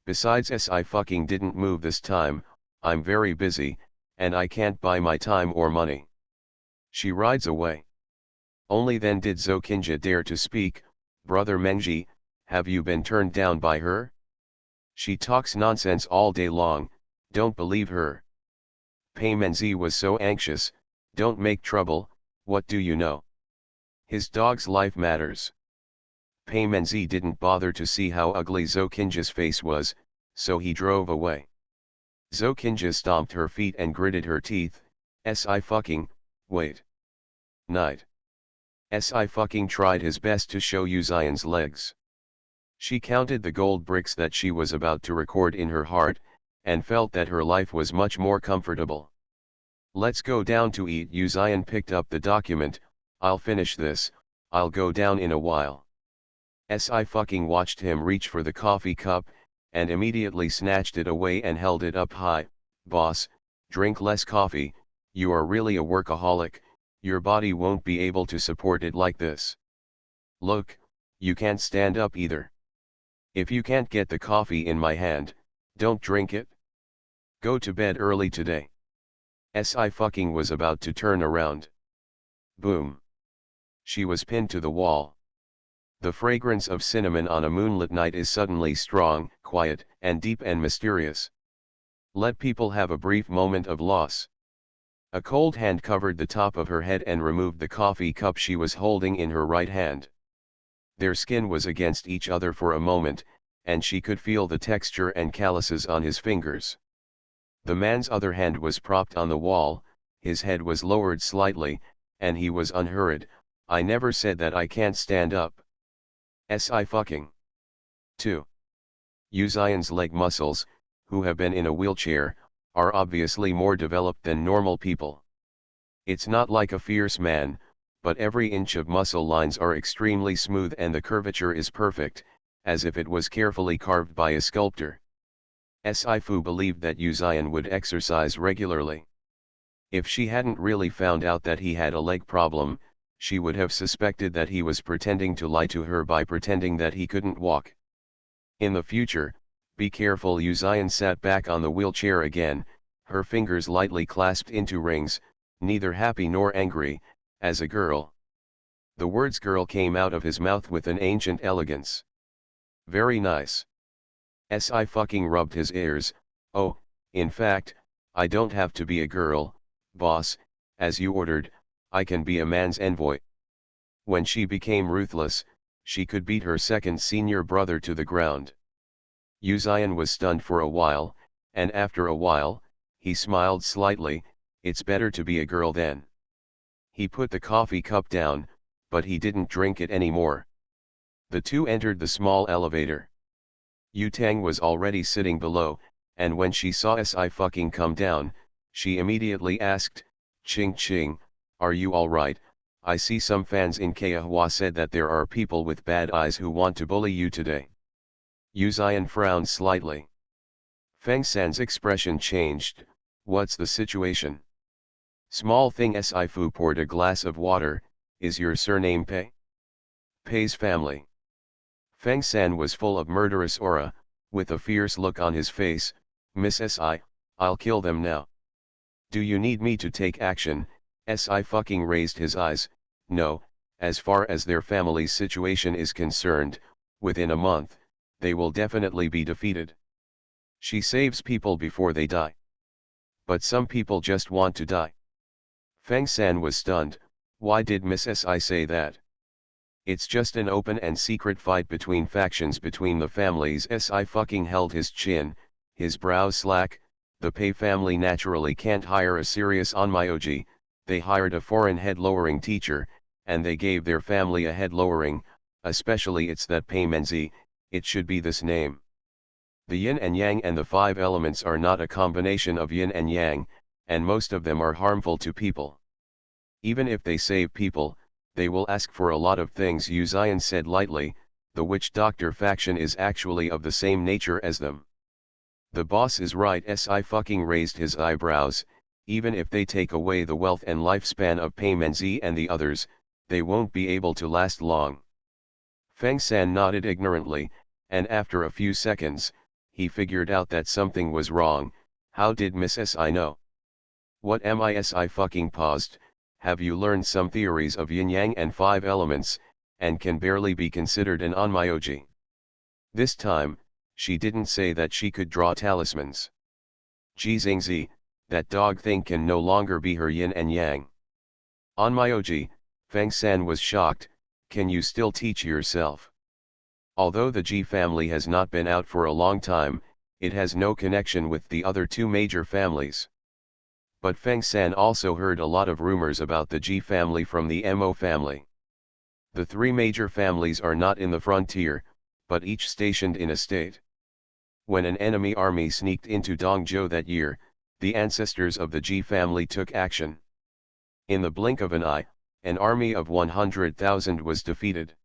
Besides, Sci-fucking didn't move this time. I'm very busy, and I can't buy my time or money." She rides away. Only then did Zokinja dare to speak. "Brother Menji, have you been turned down by her? She talks nonsense all day long, don't believe her." Pei Menzi was so anxious. "Don't make trouble, what do you know? His dog's life matters." Pei Menzi didn't bother to see how ugly Zokinja's face was, so he drove away. Zokinja stomped her feet and gritted her teeth. "Sci-fucking, wait." "Night." Sci-fucking tried his best to show Yuzian's legs. She counted the gold bricks that she was about to record in her heart, and felt that her life was much more comfortable. "Let's go down to eat." Yuzian picked up the document. "I'll finish this, I'll go down in a while." Sci-fucking watched him reach for the coffee cup, and immediately snatched it away and held it up high. "Boss, drink less coffee, you are really a workaholic, your body won't be able to support it like this. Look, you can't stand up either. If you can't get the coffee in my hand, don't drink it. Go to bed early today." Sci-fucking was about to turn around. Boom. She was pinned to the wall. The fragrance of cinnamon on a moonlit night is suddenly strong, quiet, and deep and mysterious. Let people have a brief moment of loss. A cold hand covered the top of her head and removed the coffee cup she was holding in her right hand. Their skin was against each other for a moment, and she could feel the texture and calluses on his fingers. The man's other hand was propped on the wall, his head was lowered slightly, and he was unhurried. "I never said that I can't stand up." Sci-fucking. 2. Yuzian's leg muscles, who have been in a wheelchair, are obviously more developed than normal people. It's not like a fierce man, but every inch of muscle lines are extremely smooth and the curvature is perfect, as if it was carefully carved by a sculptor. Sci-fi believed that Uzion would exercise regularly. If she hadn't really found out that he had a leg problem, she would have suspected that he was pretending to lie to her by pretending that he couldn't walk. In the future, be careful. Uzion sat back on the wheelchair again, her fingers lightly clasped into rings, neither happy nor angry, as a girl. The words girl came out of his mouth with an ancient elegance. Very nice. Si fucking rubbed his ears. Oh, in fact, I don't have to be a girl, boss, as you ordered, I can be a man's envoy. When she became ruthless, she could beat her second senior brother to the ground. Uzion was stunned for a while, and after a while, he smiled slightly. It's better to be a girl then. He put the coffee cup down, but he didn't drink it anymore. The two entered the small elevator. Yutang was already sitting below, and when she saw Si fucking come down, she immediately asked, Ching Ching, are you alright? I see some fans in Kaihua said that there are people with bad eyes who want to bully you today. Uzion frowned slightly. Feng San's expression changed. What's the situation? Small thing. Si Fu poured a glass of water. Is your surname Pei? Pei's family. Feng San was full of murderous aura, with a fierce look on his face. Miss Si, I'll kill them now. Do you need me to take action? Si fucking raised his eyes. No, as far as their family's situation is concerned, within a month, they will definitely be defeated. She saves people before they die. But some people just want to die. Feng San was stunned. Why did Miss Si say that? It's just an open and secret fight between factions between the families. Si fucking held his chin, his brows slack. The Pei family naturally can't hire a serious onmyoji, they hired a foreign head-lowering teacher, and they gave their family a head-lowering, especially it's that Pei Menzi, it should be this name. The yin and yang and the five elements are not a combination of yin and yang, and most of them are harmful to people. Even if they save people, they will ask for a lot of things. Uzion said lightly, the witch doctor faction is actually of the same nature as them. The boss is right. Si fucking raised his eyebrows. Even if they take away the wealth and lifespan of Pei Menzi and the others, they won't be able to last long. Feng San nodded ignorantly, and after a few seconds, he figured out that something was wrong. How did Miss Si know? What am I? Si fucking paused. Have you learned some theories of yin-yang and five elements, and can barely be considered an onmyoji? This time, she didn't say that she could draw talismans. Jizingzi, that dog thing can no longer be her yin and yang. Onmyoji, Feng San was shocked, can you still teach yourself? Although the Ji family has not been out for a long time, it has no connection with the other two major families. But Feng San also heard a lot of rumors about the Ji family from the Mo family. The three major families are not in the frontier, but each stationed in a state. When an enemy army sneaked into Dongzhou that year, the ancestors of the Ji family took action. In the blink of an eye, an army of 100,000 was defeated.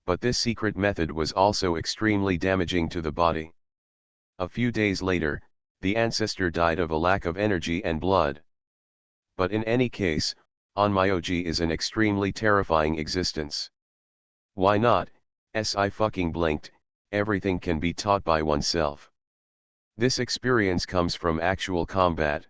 But this secret method was also extremely damaging to the body. A few days later, the ancestor died of a lack of energy and blood. But in any case, onmyoji is an extremely terrifying existence. Why not? Si fucking blinked. Everything can be taught by oneself. This experience comes from actual combat.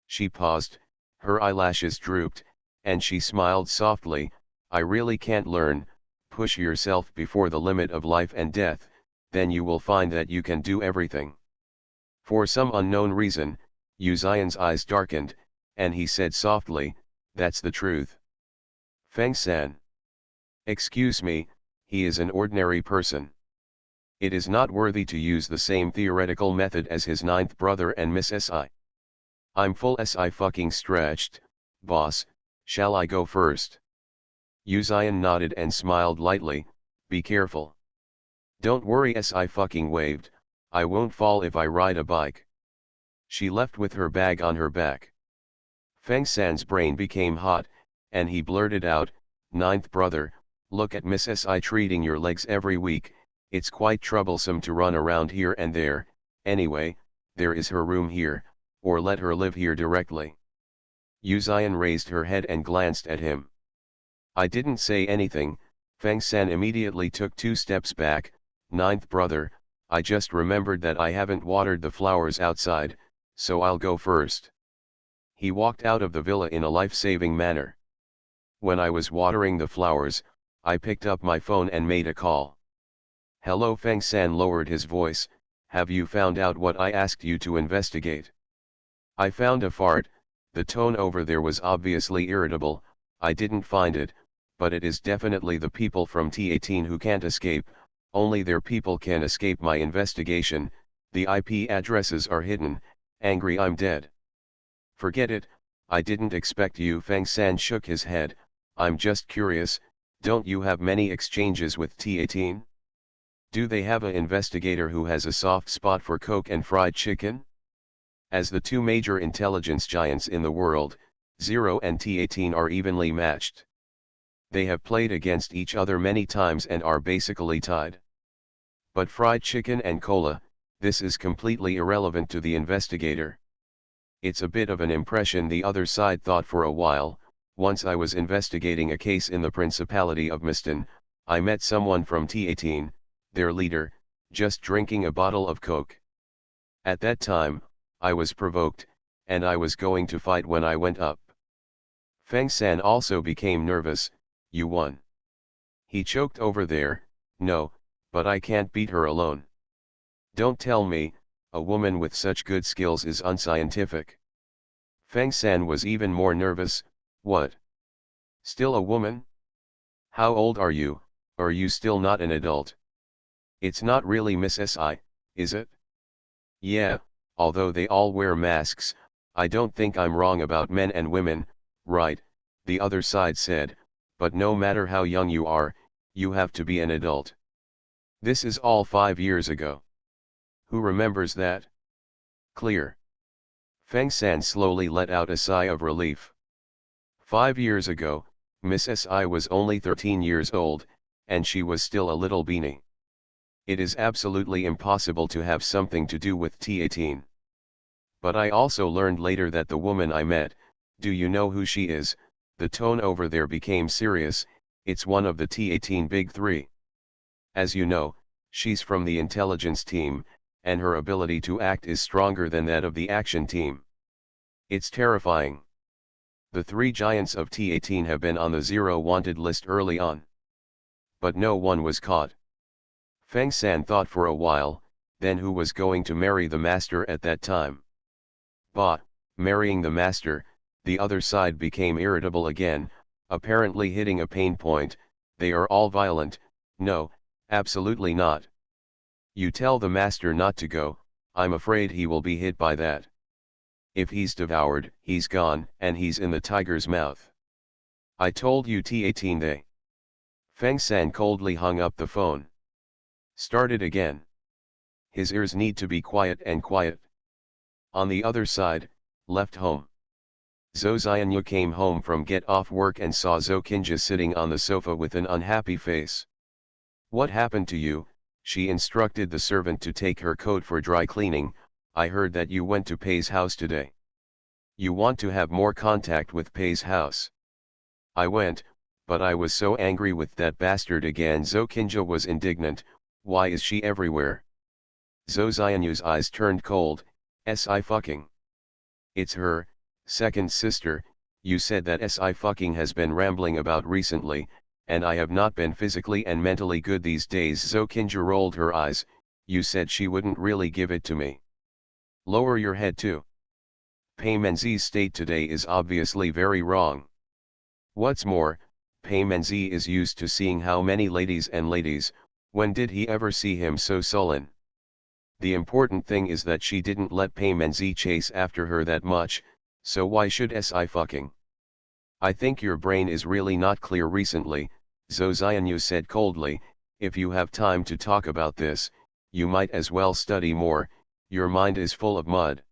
She paused, her eyelashes drooped, and she smiled softly. I really can't learn. Push yourself before the limit of life and death, then you will find that you can do everything. For some unknown reason, Uzion's eyes darkened, and he said softly, that's the truth. Feng San. Excuse me, he is an ordinary person. It is not worthy to use the same theoretical method as his ninth brother and Miss Si. I'm full. Si fucking stretched. Boss, shall I go first? Uzion nodded and smiled lightly, be careful. Don't worry. Si fucking waved, I won't fall if I ride a bike. She left with her bag on her back. Feng San's brain became hot, and he blurted out, ninth brother, look at Miss Si treating your legs every week, it's quite troublesome to run around here and there, Anyway, there is her room here, or let her live here directly. Yuzian raised her head and glanced at him. I didn't say anything. Feng San immediately took 2 steps back. Ninth brother, I just remembered that I haven't watered the flowers outside, so I'll go first. He walked out of the villa in a life-saving manner. When I was watering the flowers, I picked up my phone and made a call. Hello, Feng San lowered his voice. Have you found out what I asked you to investigate? I found a fart. The tone over there was obviously irritable. I didn't find it, but it is definitely the people from T18 who can't escape. Only their people can escape my investigation. The IP addresses are hidden. Angry, I'm dead. Forget it, I didn't expect you. Feng San shook his head. I'm just curious, don't you have many exchanges with T18? Do they have an investigator who has a soft spot for coke and fried chicken? As the 2 major intelligence giants in the world, Zero and T18 are evenly matched. They have played against each other many times and are basically tied. But fried chicken and cola, this is completely irrelevant to the investigator. It's a bit of an impression the other side thought for a while. Once I was investigating a case in the Principality of Miston, I met someone from T18, their leader, just drinking a bottle of coke. At that time, I was provoked, and I was going to fight when I went up. Feng San also became nervous. You won. He choked over there. No, but I can't beat her alone. Don't tell me, a woman with such good skills is unscientific. Feng San was even more nervous. What? Still a woman? How old are you? Are you still not an adult? It's not really Miss Si, is it? Yeah, although they all wear masks, I don't think I'm wrong about men and women, right? The other side said, but no matter how young you are, you have to be an adult. This is all 5 years ago. Who remembers that? Clear. Feng San slowly let out a sigh of relief. 5 years ago, Miss Si was only 13 years old, and she was still a little beanie. It is absolutely impossible to have something to do with T18. But I also learned later that the woman I met, do you know who she is? The tone over there became serious. It's one of the T18 Big Three. As you know, she's from the intelligence team, and her ability to act is stronger than that of the action team. It's terrifying. The 3 giants of T18 have been on the Zero Wanted list early on. But no one was caught. Feng San thought for a while, then who was going to marry the master at that time? Bah, marrying the master. The other side became irritable again, apparently hitting a pain point. They are all violent. No, absolutely not. You tell the master not to go, I'm afraid he will be hit by that. If he's devoured, he's gone, and he's in the tiger's mouth. I told you T18 they. Feng San coldly hung up the phone. Started again. His ears need to be quiet and quiet. On the other side, left home. Zhou Xianyu came home from get off work and saw Zhou Qinja sitting on the sofa with an unhappy face. What happened to you? She instructed the servant to take her coat for dry cleaning. I heard that you went to Pei's house today. You want to have more contact with Pei's house. I went, but I was so angry with that bastard again. Zhou Qinja was indignant. Why is she everywhere? Zhou Xianyu's eyes turned cold. Si fucking. It's her, second sister. You said that Si fucking has been rambling about recently, and I have not been physically and mentally good these days. Zhou Qinja rolled her eyes. You said she wouldn't really give it to me. Lower your head too. Pei Menzi's state today is obviously very wrong. What's more, Pei Menzi is used to seeing how many ladies and ladies. When did he ever see him so sullen? The important thing is that she didn't let Pei Menzi chase after her that much, so why should Si fucking? I think your brain is really not clear recently, Zhou Xianyu said coldly. If you have time to talk about this, you might as well study more, your mind is full of mud.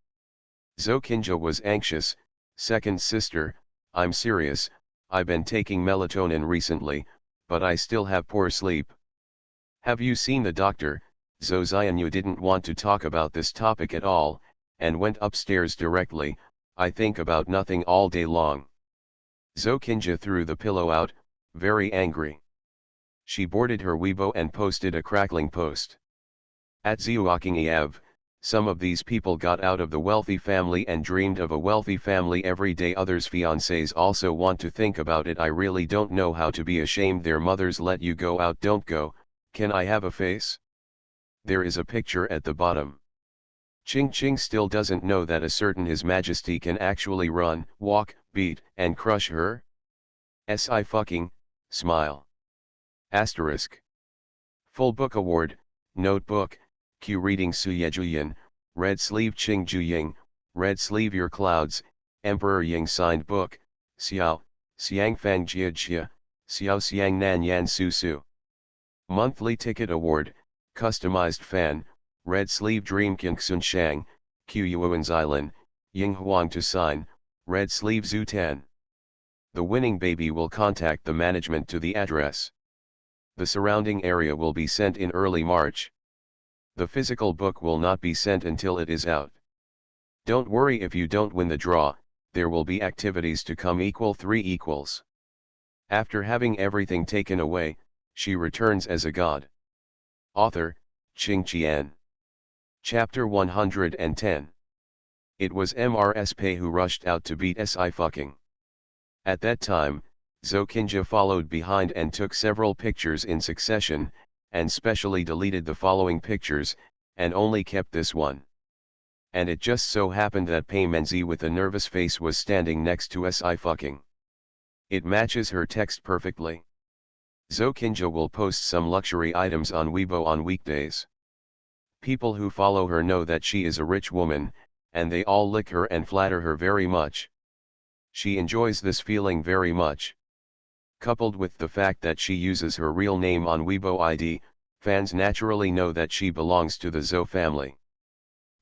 Zhou Qinja was anxious. Second sister, I'm serious, I've been taking melatonin recently, but I still have poor sleep. Have you seen the doctor? Zo Xianyu didn't want to talk about this topic at all, and went upstairs directly. I think about nothing all day long. Zo Kinja threw the pillow out, very angry. She boarded her Weibo and posted a crackling post. At Zhuoking Ev, some of these people got out of the wealthy family and dreamed of a wealthy family every day. Others' fiancés also want to think about it. I really don't know how to be ashamed. Their mothers let you go out. Don't go. Can I have a face? There is a picture at the bottom. Ching Ching still doesn't know that a certain His Majesty can actually run, walk, beat, and crush her. Si fucking, smile. Asterisk. Full Book Award, Notebook, Q Reading Suyejuyan, Red Sleeve Ching Juying, Red Sleeve Your Clouds, Emperor Ying Signed Book, Xiao, Xiang Fang Jia Jia, Xiao Xiang Nan Yan Su Su. Monthly Ticket Award, Customized Fan, Red Sleeve Dream Kinksun Shang, Q Yuan Xilan, Ying Huang to sign, Red Sleeve Zhu Tan. The winning baby will contact the management to the address. The surrounding area will be sent in early March. The physical book will not be sent until it is out. Don't worry if you don't win the draw, there will be activities to come. Equal 3 equals. After having everything taken away, she returns as a god. Author, Qing Qian. Chapter 110. It was Mrs. Pei who rushed out to beat Si fucking. At that time, Zo Kinja followed behind and took several pictures in succession, and specially deleted the following pictures, and only kept this one. And it just so happened that Pei Menzi with a nervous face was standing next to Si fucking. It matches her text perfectly. Zo Kinja will post some luxury items on Weibo on weekdays. People who follow her know that she is a rich woman, and they all lick her and flatter her very much. She enjoys this feeling very much. Coupled with the fact that she uses her real name on Weibo ID, fans naturally know that she belongs to the Zo family.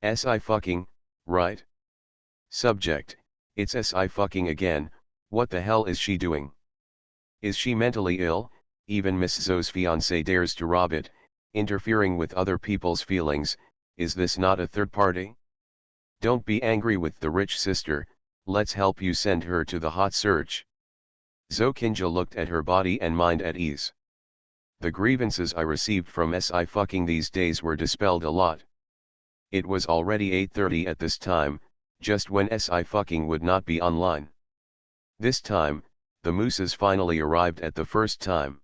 Si fucking, right? Subject, it's Si fucking again. What the hell is she doing? Is she mentally ill? Even Miss Zo's fiancé dares to rob it, interfering with other people's feelings. Is this not a third party? Don't be angry with the rich sister, let's help you send her to the hot search. Zo Kinja looked at her body and mind at ease. The grievances I received from Si fucking these days were dispelled a lot. It was already 8:30 at this time, just when Si fucking would not be online. This time, the mooses finally arrived at the first time.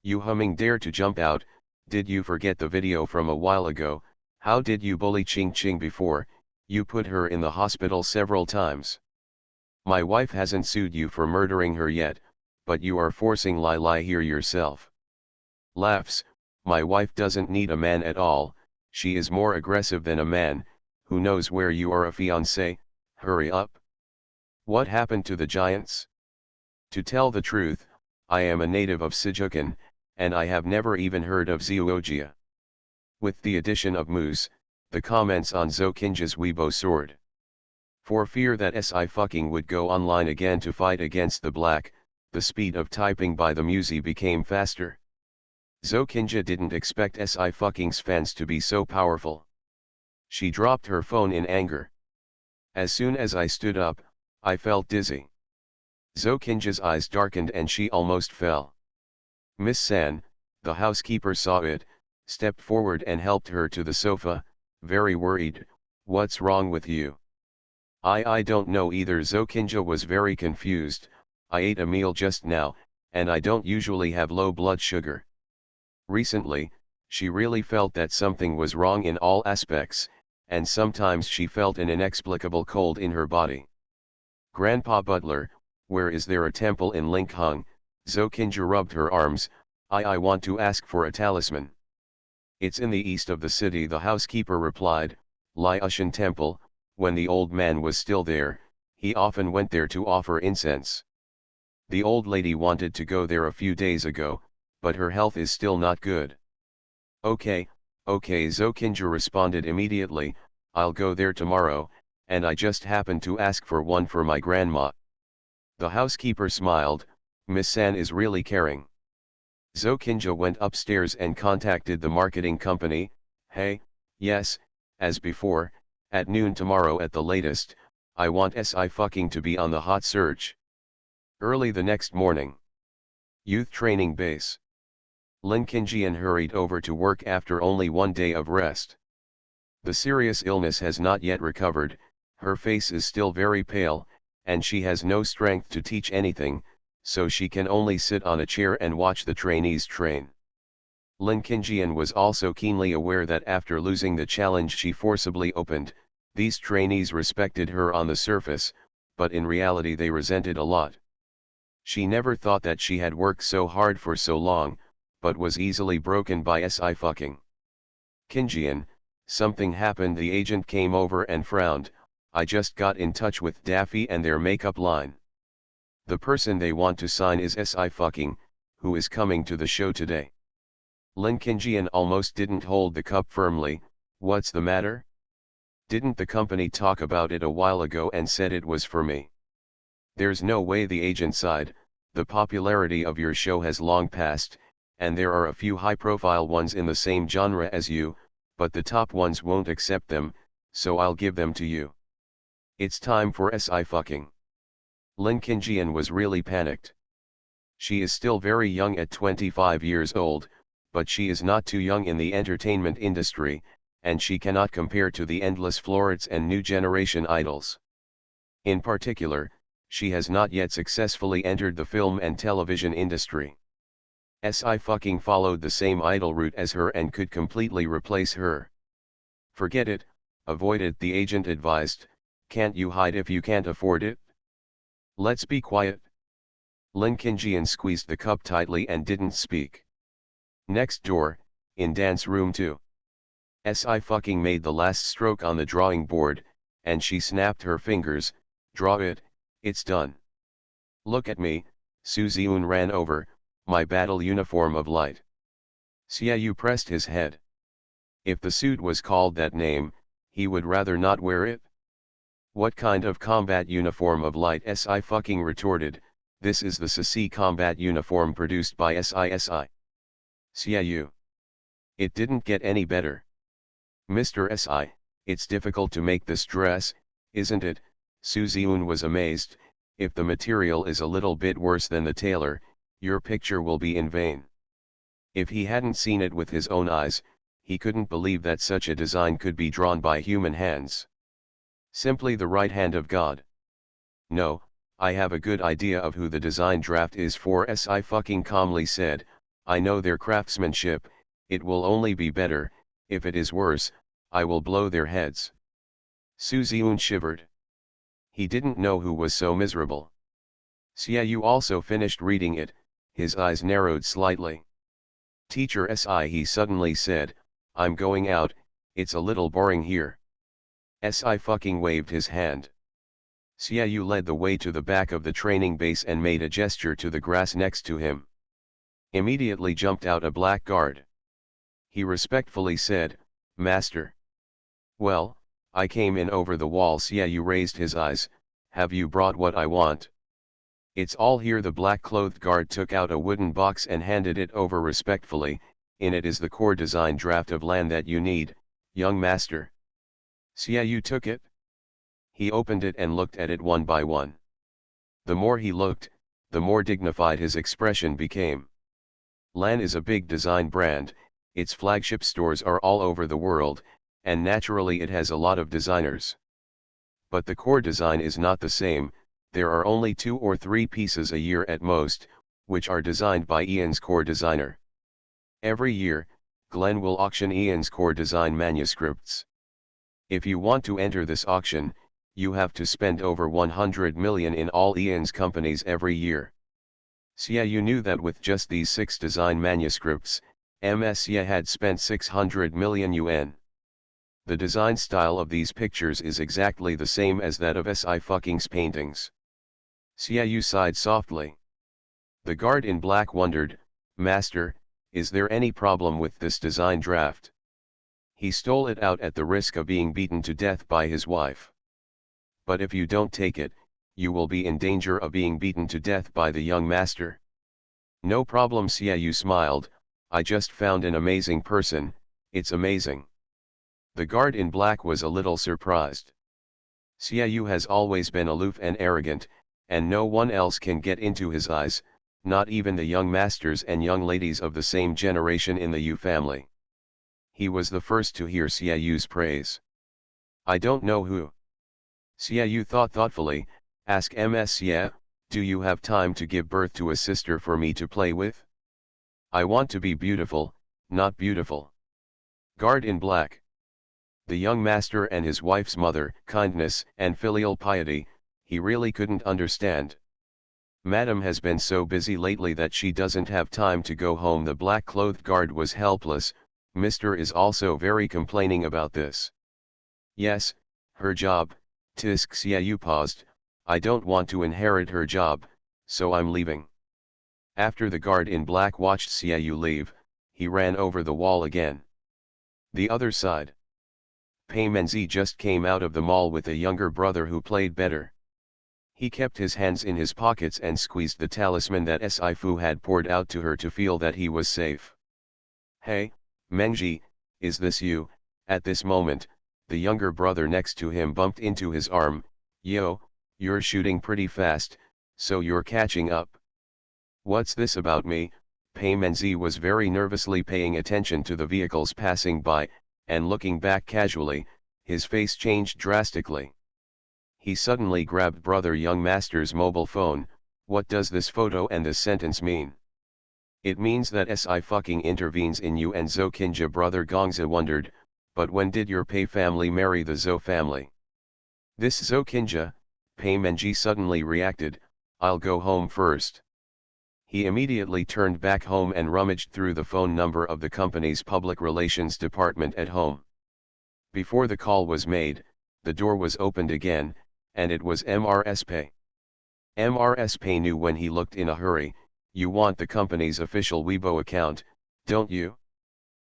You humming dare to jump out, did you forget the video from a while ago? How did you bully Ching Ching before? You put her in the hospital several times. My wife hasn't sued you for murdering her yet, but you are forcing lie here yourself. Laughs, my wife doesn't need a man at all, she is more aggressive than a man. Who knows where you are a fiancé? Hurry up. What happened to the giants? To tell the truth, I am a native of Sijukan, and I have never even heard of Zhuogia. With the addition of moose, the comments on Zo Kinja's Weibo soared. For fear that Si fucking would go online again to fight against the black, the speed of typing by the Musi became faster. Zo Kinja didn't expect Si fucking's fans to be so powerful. She dropped her phone in anger. As soon as I stood up, I felt dizzy. Zo Kinja's eyes darkened and she almost fell. Miss San, the housekeeper saw it, stepped forward and helped her to the sofa, very worried. What's wrong with you? I don't know either. Zo Kinja was very confused. I ate a meal just now, and I don't usually have low blood sugar. Recently, she really felt that something was wrong in all aspects, and sometimes she felt an inexplicable cold in her body. Grandpa Butler, where is there a temple in Linkhung? Zo Kinja rubbed her arms. I want to ask for a talisman. It's in the east of the city, the housekeeper replied. Liushan Temple. When the old man was still there, he often went there to offer incense. The old lady wanted to go there a few days ago, but her health is still not good. Okay, Zo Kinja responded immediately. I'll go there tomorrow, and I just happened to ask for one for my grandma. The housekeeper smiled. Miss San is really caring. Zo Kinja went upstairs and contacted the marketing company. Hey, yes, as before, at noon tomorrow at the latest, I want Sci-fi to be on the hot search. Early the next morning. Youth training base. Lin Qingjian hurried over to work after only one day of rest. The serious illness has not yet recovered, her face is still very pale, and she has no strength to teach anything, so she can only sit on a chair and watch the trainees train. Lin Qingjian was also keenly aware that after losing the challenge she forcibly opened, these trainees respected her on the surface, but in reality they resented a lot. She never thought that she had worked so hard for so long, but was easily broken by Sci-fi. Qingjian, something happened. The agent came over and frowned. I just got in touch with Daffy and their makeup line. The person they want to sign is Sci-fi, who is coming to the show today. Lin Qingjian almost didn't hold the cup firmly. What's the matter? Didn't the company talk about it a while ago and said it was for me? There's no way, the agent sighed. The popularity of your show has long passed, and there are a few high-profile ones in the same genre as you, but the top ones won't accept them, so I'll give them to you. It's time for Sci-fi. Lin Qingjian was really panicked. She is still very young at 25 years old, but she is not too young in the entertainment industry, and she cannot compare to the endless florets and new generation idols. In particular, she has not yet successfully entered the film and television industry. Sci-fi followed the same idol route as her and could completely replace her. Forget it, avoid it, the agent advised. Can't you hide if you can't afford it? Let's be quiet. Lin Qingjian squeezed the cup tightly and didn't speak. Next door, in dance room 2. Sci-fi made the last stroke on the drawing board, and she snapped her fingers. Draw it, it's done. Look at me, Su Ziun ran over, my battle uniform of light. Xiaoyu pressed his head. If the suit was called that name, he would rather not wear it. What kind of combat uniform of light? Sci-fi retorted, this is the Sisi combat uniform produced by SISI. Xiaoyu. It didn't get any better. Mr. Si, it's difficult to make this dress, isn't it? Su Ziun was amazed. If the material is a little bit worse than the tailor, your picture will be in vain. If he hadn't seen it with his own eyes, he couldn't believe that such a design could be drawn by human hands. Simply the right hand of God. No, I have a good idea of who the design draft is for, Sci-fi calmly said. I know their craftsmanship, it will only be better. If it is worse, I will blow their heads. Su Ziun shivered. He didn't know who was so miserable. Xiaoyu also finished reading it, his eyes narrowed slightly. Teacher Si, he suddenly said, I'm going out, it's a little boring here. Si waved his hand. Xiaoyu led the way to the back of the training base and made a gesture to the grass next to him. Immediately jumped out a black guard. He respectfully said, Master. Well, I came in over the wall. Xiaoyu raised his eyes, have you brought what I want? It's all here. The black-clothed guard took out a wooden box and handed it over respectfully. In it is the core design draft of land that you need, young master. Xiaoyu took it. He opened it and looked at it one by one. The more he looked, the more dignified his expression became. Lan is a big design brand, its flagship stores are all over the world, and naturally it has a lot of designers. But the core design is not the same. There are only 2 or 3 pieces a year at most, which are designed by Ian's core designer. Every year, Glenn will auction Ian's core design manuscripts. If you want to enter this auction, you have to spend over 100 million in all Ian's companies every year. Xiaoyu knew that with just these 6 design manuscripts, Ms. Xia had spent 600 million yuan. The design style of these pictures is exactly the same as that of Sci-fi's paintings. Xiaoyu sighed softly. The guard in black wondered, Master, is there any problem with this design draft? He stole it out at the risk of being beaten to death by his wife. But if you don't take it, you will be in danger of being beaten to death by the young master. No problem. Xiaoyu smiled, I just found an amazing person, it's amazing. The guard in black was a little surprised. Xiaoyu has always been aloof and arrogant, and no one else can get into his eyes, not even the young masters and young ladies of the same generation in the Yu family. He was the first to hear Xiaoyu's praise. I don't know who. Xiaoyu thought thoughtfully, ask Ms. Xia, do you have time to give birth to a sister for me to play with? I want to be beautiful, not beautiful. Guard in black. The young master and his wife's mother, kindness and filial piety, he really couldn't understand. Madam has been so busy lately that she doesn't have time to go home. The black-clothed guard was helpless. Mr. is also very complaining about this. Yes, her job, tisk. Xiaoyu paused, I don't want to inherit her job, so I'm leaving. After the guard in black watched Xiaoyu leave, he ran over the wall again. The other side. Pei Menzi just came out of the mall with a younger brother who played better. He kept his hands in his pockets and squeezed the talisman that Sci-fi had poured out to her to feel that he was safe. Hey, Mengji, is this you? At this moment, the younger brother next to him bumped into his arm. Yo, you're shooting pretty fast, so you're catching up. What's this about me? Pei Menzi was very nervously paying attention to the vehicles passing by, and looking back casually, his face changed drastically. He suddenly grabbed brother young master's mobile phone. What does this photo and this sentence mean? It means that Si fucking intervenes in you and Zokinja. Brother Gongza wondered, but when did your Pei family marry the Zhou family? This Zokinja, Pei Menji suddenly reacted, I'll go home first. He immediately turned back home and rummaged through the phone number of the company's public relations department at home. Before the call was made, the door was opened again, and it was Mrs. Pei. Mrs. Pei knew when he looked in a hurry, you want the company's official Weibo account, don't you?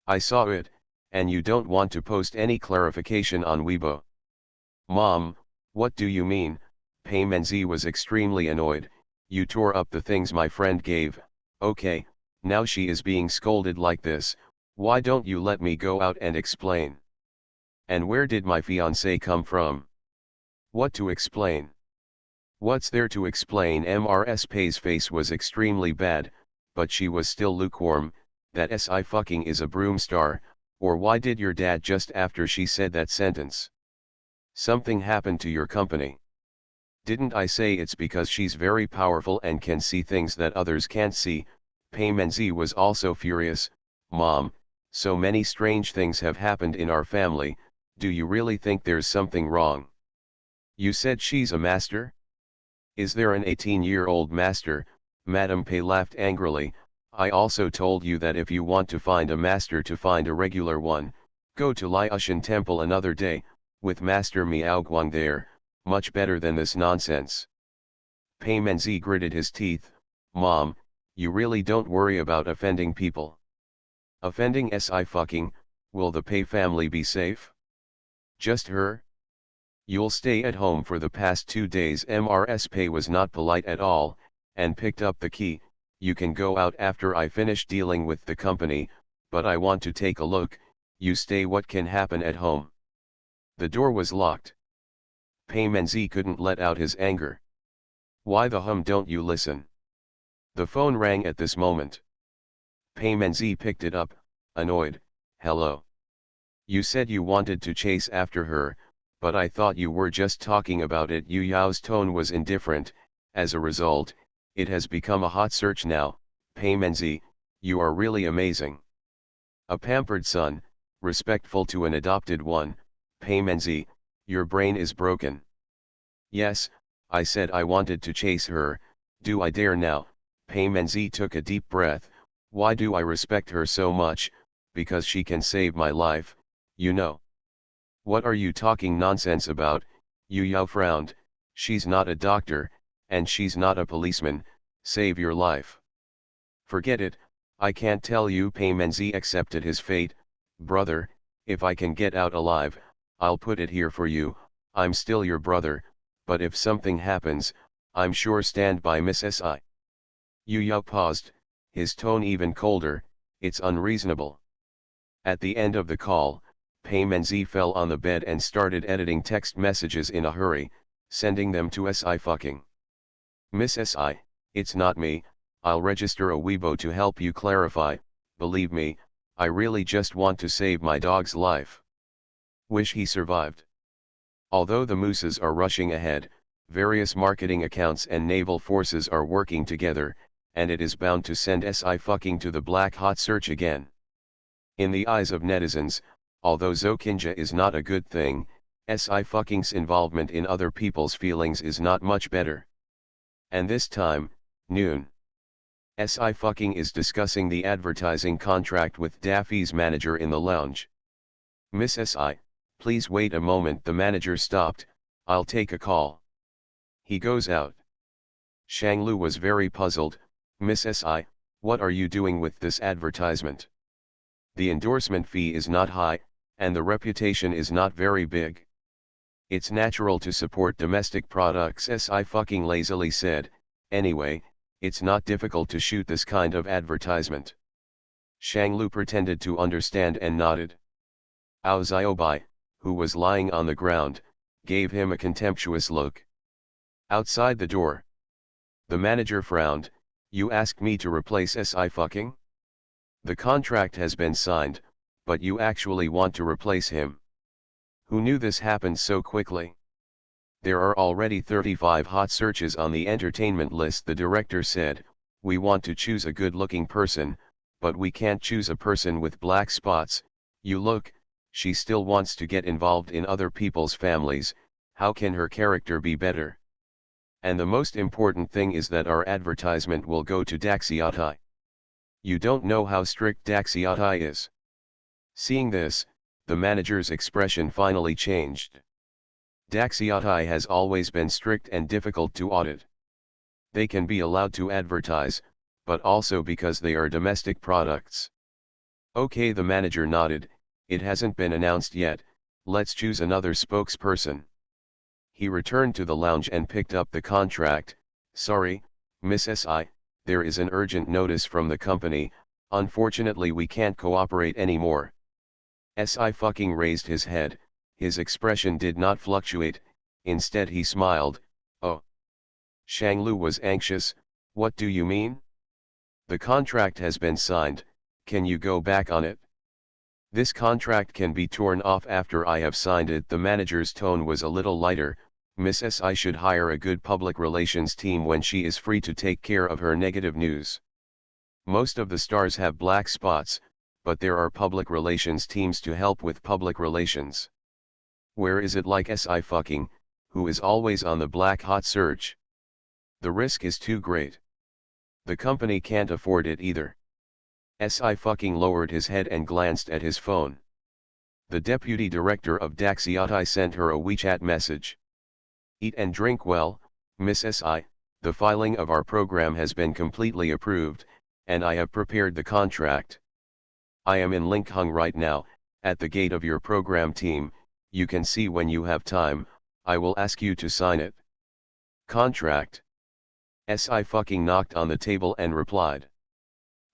I saw it, and you don't want to post any clarification on Weibo. Mom, what do you mean? Pei Menzi was extremely annoyed. You tore up the things my friend gave. Okay, now she is being scolded like this. Why don't you let me go out and explain? And where did my fiancé come from? What to explain? What's there to explain? Mrs. Pei's face was extremely bad, but she was still lukewarm. That Si fucking is a broom star, or why did your dad just after she said that sentence? Something happened to your company. Didn't I say it's because she's very powerful and can see things that others can't see? Pei Menzi was also furious. Mom, so many strange things have happened in our family, do you really think there's something wrong? You said she's a master? Is there an 18-year-old master? Madame Pei laughed angrily. I also told you that if you want to find a master, to find a regular one, go to Liushan Temple another day, with Master Miao Guang there. Much better than this nonsense. Pei Menzi gritted his teeth. Mom, you really don't worry about offending people. Offending Si fucking, will the Pei family be safe? Just her? You'll stay at home for the past 2 days. Mrs. Pei was not polite at all, and picked up the key. You can go out after I finish dealing with the company, but I want to take a look. You stay. What can happen at home? The door was locked. Pei Menzi couldn't let out his anger. Why the hum don't you listen? The phone rang at this moment. Pei Menzi picked it up, annoyed. Hello. You said you wanted to chase after her, but I thought you were just talking about it. Yu Yao's tone was indifferent. As a result, it has become a hot search now. Pei Menzi, you are really amazing. A pampered son, respectful to an adopted one. Pei Menzi, your brain is broken. Yes, I said I wanted to chase her. Do I dare now? Pei Menzi took a deep breath. Why do I respect her so much? Because she can save my life, you know. What are you talking nonsense about? Yu Yao frowned. She's not a doctor, and she's not a policeman. Save your life. Forget it, I can't tell you. Pei Menzi accepted his fate. Brother, if I can get out alive, I'll put it here for you. I'm still your brother, but if something happens, I'm sure stand by Miss Si. Yu Yao paused, his tone even colder. It's unreasonable. At the end of the call, Paymenzi fell on the bed and started editing text messages in a hurry, sending them to Sci-fucking. Miss Si, it's not me, I'll register a Weibo to help you clarify, believe me, I really just want to save my dog's life. Wish he survived. Although the mooses are rushing ahead, various marketing accounts and naval forces are working together, and it is bound to send Sci-fucking to the black hot search again. In the eyes of netizens, although Zokinja is not a good thing, Sci-fucking's involvement in other people's feelings is not much better. And this time, noon. Sci-fucking is discussing the advertising contract with Daffy's manager in the lounge. Miss Si, please wait a moment. The manager stopped, I'll take a call. He goes out. Shanglu was very puzzled. Miss Si, what are you doing with this advertisement? The endorsement fee is not high, and the reputation is not very big. It's natural to support domestic products, Sci-fucking lazily said. Anyway, it's not difficult to shoot this kind of advertisement. Shanglu pretended to understand and nodded. Ao Xiaobai, who was lying on the ground, gave him a contemptuous look. Outside the door, the manager frowned. You asked me to replace Sci-fucking? The contract has been signed, but you actually want to replace him. Who knew this happened so quickly? There are already 35 hot searches on the entertainment list, the director said. We want to choose a good-looking person, but we can't choose a person with black spots. You look, she still wants to get involved in other people's families, how can her character be better? And the most important thing is that our advertisement will go to Daxiatai. You don't know how strict Daxiatai is. Seeing this, the manager's expression finally changed. Daxiatai has always been strict and difficult to audit. They can be allowed to advertise, but also because they are domestic products. Okay, the manager nodded. It hasn't been announced yet, let's choose another spokesperson. He returned to the lounge and picked up the contract. Sorry, Miss Si, there is an urgent notice from the company, unfortunately we can't cooperate anymore. Sci-fucking raised his head, his expression did not fluctuate, instead he smiled. Oh. Shanglu was anxious. What do you mean? The contract has been signed, can you go back on it? This contract can be torn off after I have signed it. The manager's tone was a little lighter. Miss Si should hire a good public relations team when she is free to take care of her negative news. Most of the stars have black spots, but there are public relations teams to help with public relations. Where is it like Sci-fucking, who is always on the black hot search? The risk is too great. The company can't afford it either. Sci-fucking lowered his head and glanced at his phone. The deputy director of Daxiatai sent her a WeChat message. Eat and drink well, Miss Si, the filing of our program has been completely approved, and I have prepared the contract. I am in Linkhung right now, at the gate of your program team, you can see when you have time, I will ask you to sign it. Contract. Sci-fucking knocked on the table and replied.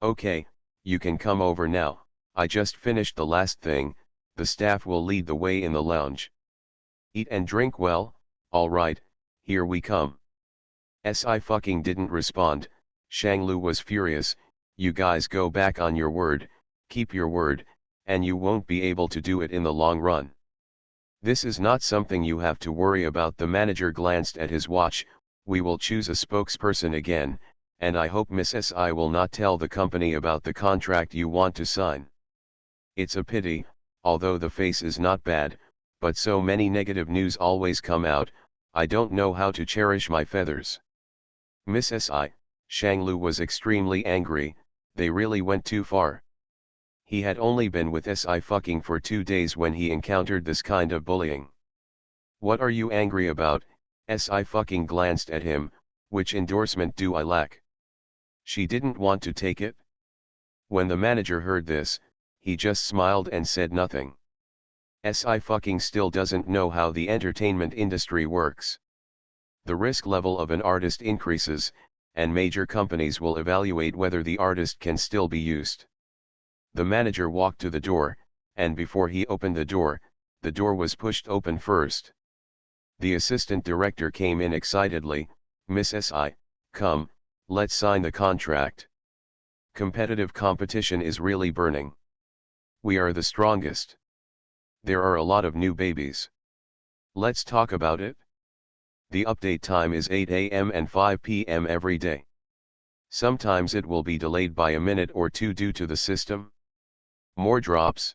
Okay, you can come over now, I just finished the last thing, the staff will lead the way in the lounge. Eat and drink well, alright, here we come. Sci-fucking didn't respond. Shanglu was furious. You guys go back on your word, keep your word, and you won't be able to do it in the long run. This is not something you have to worry about. The manager glanced at his watch. We will choose a spokesperson again, and I hope Miss Si will not tell the company about the contract you want to sign. It's a pity, although the face is not bad, but so many negative news always come out, I don't know how to cherish my feathers. Miss Si, Shanglu was extremely angry, they really went too far. He had only been with Sci-fucking for 2 days when he encountered this kind of bullying. What are you angry about? Sci-fucking glanced at him. Which endorsement do I lack? She didn't want to take it? When the manager heard this, he just smiled and said nothing. Sci-fucking still doesn't know how the entertainment industry works. The risk level of an artist increases, and major companies will evaluate whether the artist can still be used. The manager walked to the door, and before he opened the door was pushed open first. The assistant director came in excitedly. "Miss SI, come, let's sign the contract. Competitive competition is really burning. We are the strongest. There are a lot of new babies. Let's talk about it. The update time is 8 a.m. and 5 p.m. every day. Sometimes it will be delayed by a minute or two due to the system. More drops.